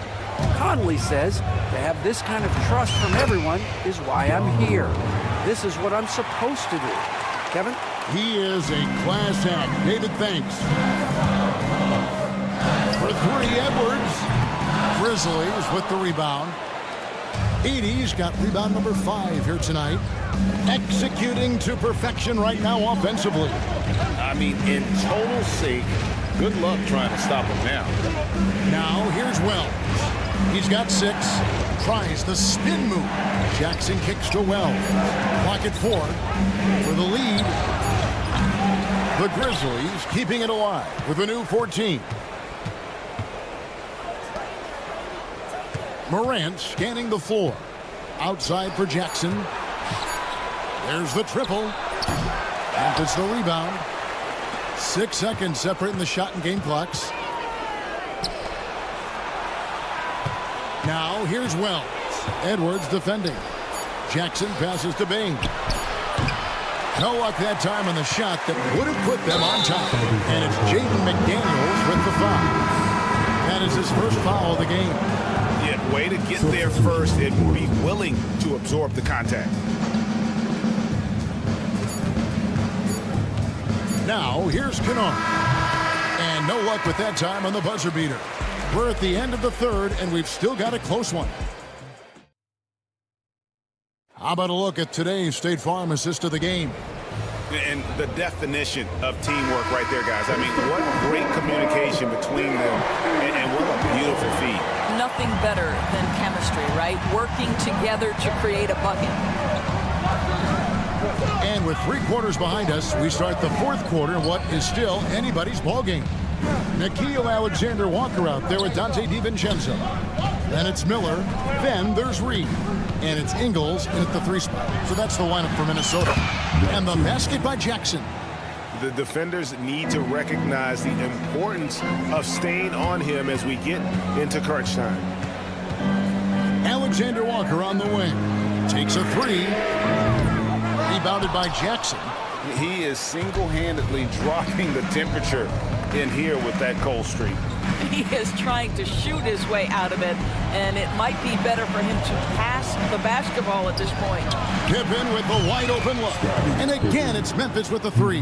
Conley says to have this kind of trust from everyone is why I'm here. This is what I'm supposed to do. Kevin? He is a class act. David, thanks. For 3, Edwards. Grizzlies with the rebound. Edie's got rebound number 5 here tonight. Executing to perfection right now offensively. I mean, in total sake, good luck trying to stop him now. Now here's Wells. He's got 6. Tries the spin move. Jackson kicks to Wells. Clock at 4 for the lead. The Grizzlies keeping it alive with a new 14. Morant scanning the floor. Outside for Jackson. There's the triple. And it's the rebound. 6 seconds separating the shot and game clocks. Now here's Wells. Edwards defending. Jackson passes to Bain. No luck that time on the shot that would have put them on top. And it's Jaden McDaniels with the foul. That is his first foul of the game. Yeah, way to get there first and be willing to absorb the contact. Now here's Kennard. And no luck with that time on the buzzer beater. We're at the end of the third, and we've still got a close one. How about a look at today's State Farm assist of the game? And the definition of teamwork right there, guys. I mean, what great communication between them, and what a beautiful feed. Nothing better than chemistry, right? Working together to create a bucket. And with 3 quarters behind us, we start the 4th quarter, what is still anybody's ballgame. Nickeil Alexander-Walker out there with Dante DiVincenzo. Then it's Miller. Then there's Reed. And it's Ingles in at the 3 spot. So that's the lineup for Minnesota. And the basket by Jackson. The defenders need to recognize the importance of staying on him as we get into crunch time. Alexander-Walker on the wing. Takes a 3. Rebounded by Jackson. He is single-handedly dropping the temperature in here with that cold streak. He is trying to shoot his way out of it, and it might be better for him to pass the basketball at this point. Pippen with the wide-open look. And again, it's Memphis with the 3.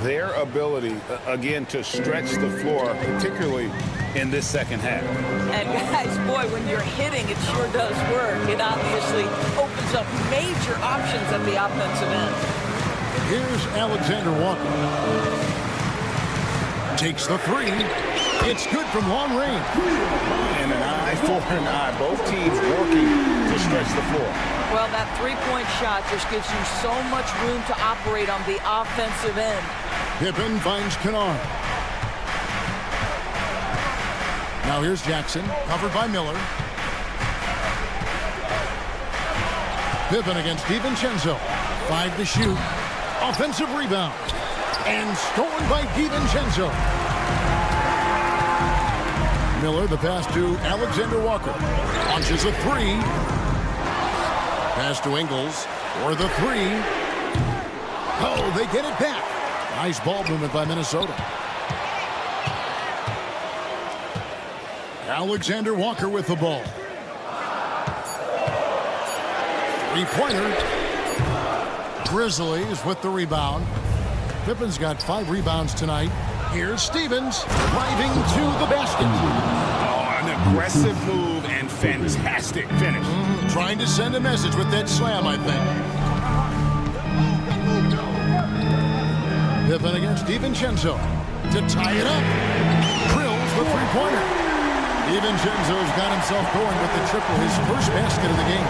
Their ability, again, to stretch the floor, particularly in this second half. And guys, boy, when you're hitting, it sure does work. It obviously opens up major options at the offensive end. Here's Alexander-Walker. Takes the 3. It's good from long range. And an eye for an eye. Both teams working to stretch the floor. Well, that 3-point shot just gives you so much room to operate on the offensive end. Pippen finds Kennard. Now here's Jackson, covered by Miller. Pippen against DiVincenzo. 5 to shoot. Offensive rebound. And stolen by DiVincenzo. Miller, the pass to Alexander-Walker. Launches a 3. Pass to Ingles for the 3. Oh, they get it back. Nice ball movement by Minnesota. Alexander-Walker with the ball. 3-pointer. Grizzlies with the rebound. Pippen's got 5 rebounds tonight. Here's Stevens driving to the basket. Oh, an aggressive move and fantastic finish. Trying to send a message with that slam, I think. Pippen against DiVincenzo to tie it up. Drills the 3-pointer. DiVincenzo's got himself going with the triple, his first basket of the game.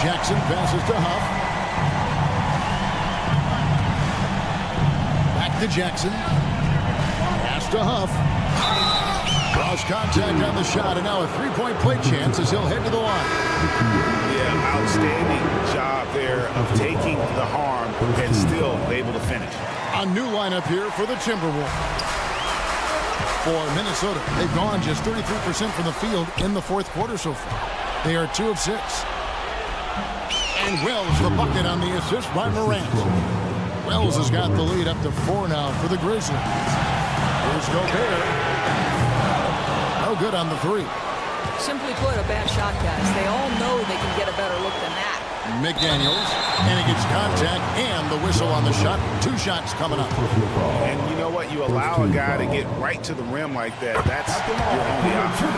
Jackson passes to Huff. to Jackson. Pass to Huff. Cross contact on the shot, and now a three-point play chance as he'll head to the line. Yeah, outstanding job there of taking the harm and still able to finish. A new lineup here for the Timberwolves. For Minnesota, they've gone just 33% from the field in the fourth quarter so far. They are 2 of 6. And Wells the bucket on the assist by Morant. Wells has got the lead up to 4 now for the Grizzlies. Here's Gobert. No good on the 3. Simply put, a bad shot, guys. They all know they can get a better look than that. McDaniels, and he gets contact and the whistle on the shot. 2 shots coming up. And you know what? You allow a guy to get right to the rim like that. That's your only option.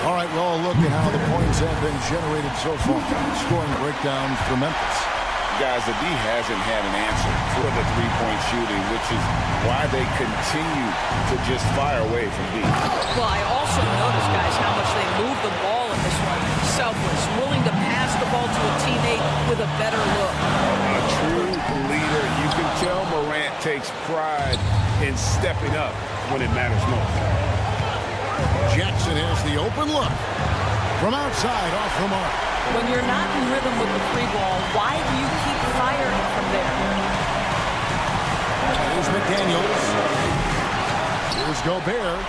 All right, well, look at how the points have been generated so far. Scoring breakdown for Memphis. Guys, the D hasn't had an answer for the three-point shooting, which is why they continue to just fire away from D. Well, I also noticed, guys, how much they move the ball in this one. Selfless, willing to pass the ball to a teammate with a better look. A true leader. You can tell Morant takes pride in stepping up when it matters most. Jackson has the open look. From outside, off the mark. When you're not in rhythm with the free ball, why do you keep firing from there? Here's McDaniels. Here's Gobert.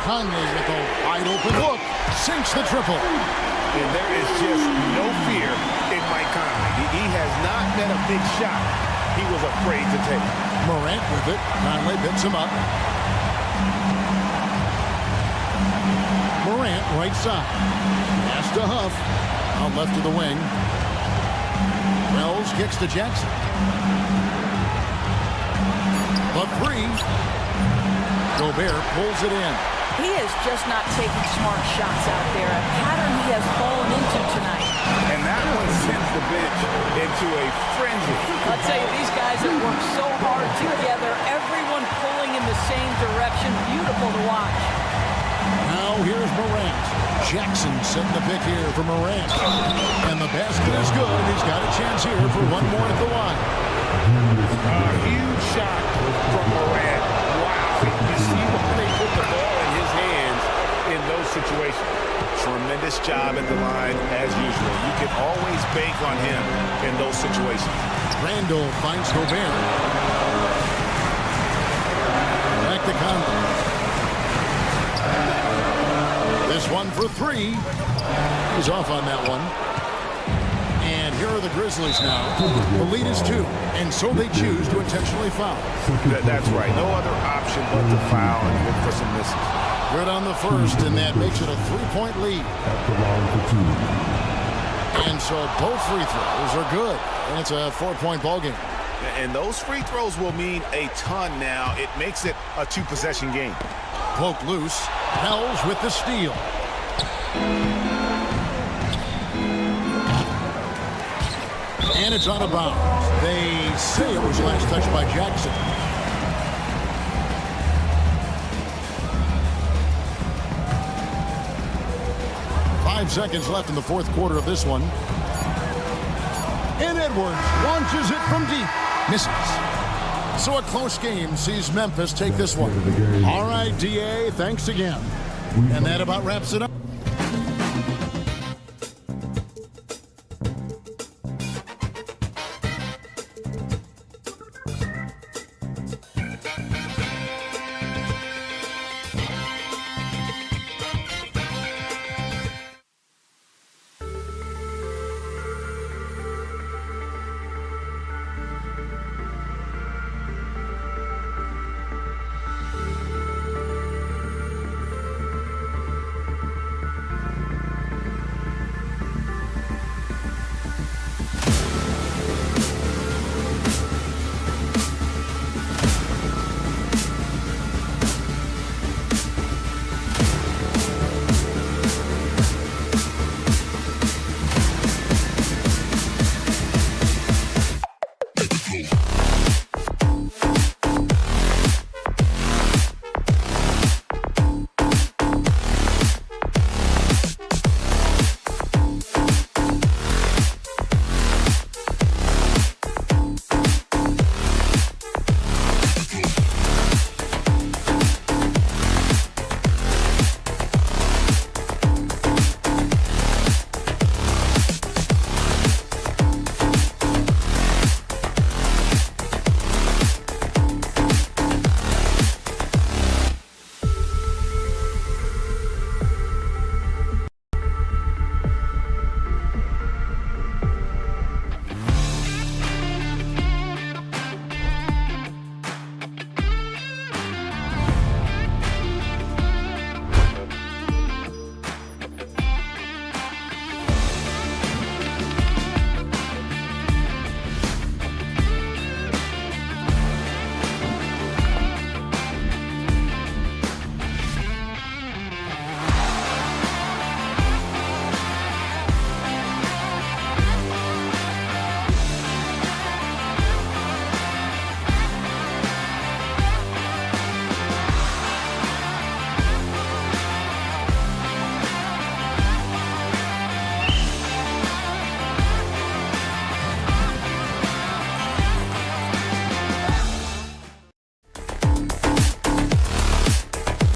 Conley with a wide open look. Sinks the triple. And there is just no fear in Mike Conley. He has not met a big shot he was afraid to take. Morant with it. Conley picks him up. Morant right side. Pass to Huff. Out left to the wing. Wells kicks to Jackson. The 3. Gobert pulls it in. He is just not taking smart shots out there, a pattern he has fallen into tonight. And that one sends the bench into a frenzy. I'll tell you, these guys have worked so hard together, everyone pulling in the same direction. Beautiful to watch. Now here's Morant. Jackson setting the pick here for Morant. And the basket is good. He's got a chance here for one more at the line. A huge shot from Morant. Wow. You see why they put the ball in his hands in those situations. Tremendous job at the line as usual. You can always bank on him in those situations. Randall finds Gobert. Back to Conley. This one for 3. He's off on that one. And here are the Grizzlies now. The lead is 2, and so they choose to intentionally foul. That's right. No other option but to foul and look for some misses. Good on the first, and that makes it a 3-point lead. And so both free throws are good, and it's a 4-point ball game. And those free throws will mean a ton now. It makes it a 2-possession game. Poke loose. Hells with the steal. And it's out of bounds. They say it was last touched by Jackson. Five seconds left in the fourth quarter of this one. And Edwards launches it from deep. Misses. So a close game sees Memphis take this one. All right, DA, thanks again. And that about wraps it up.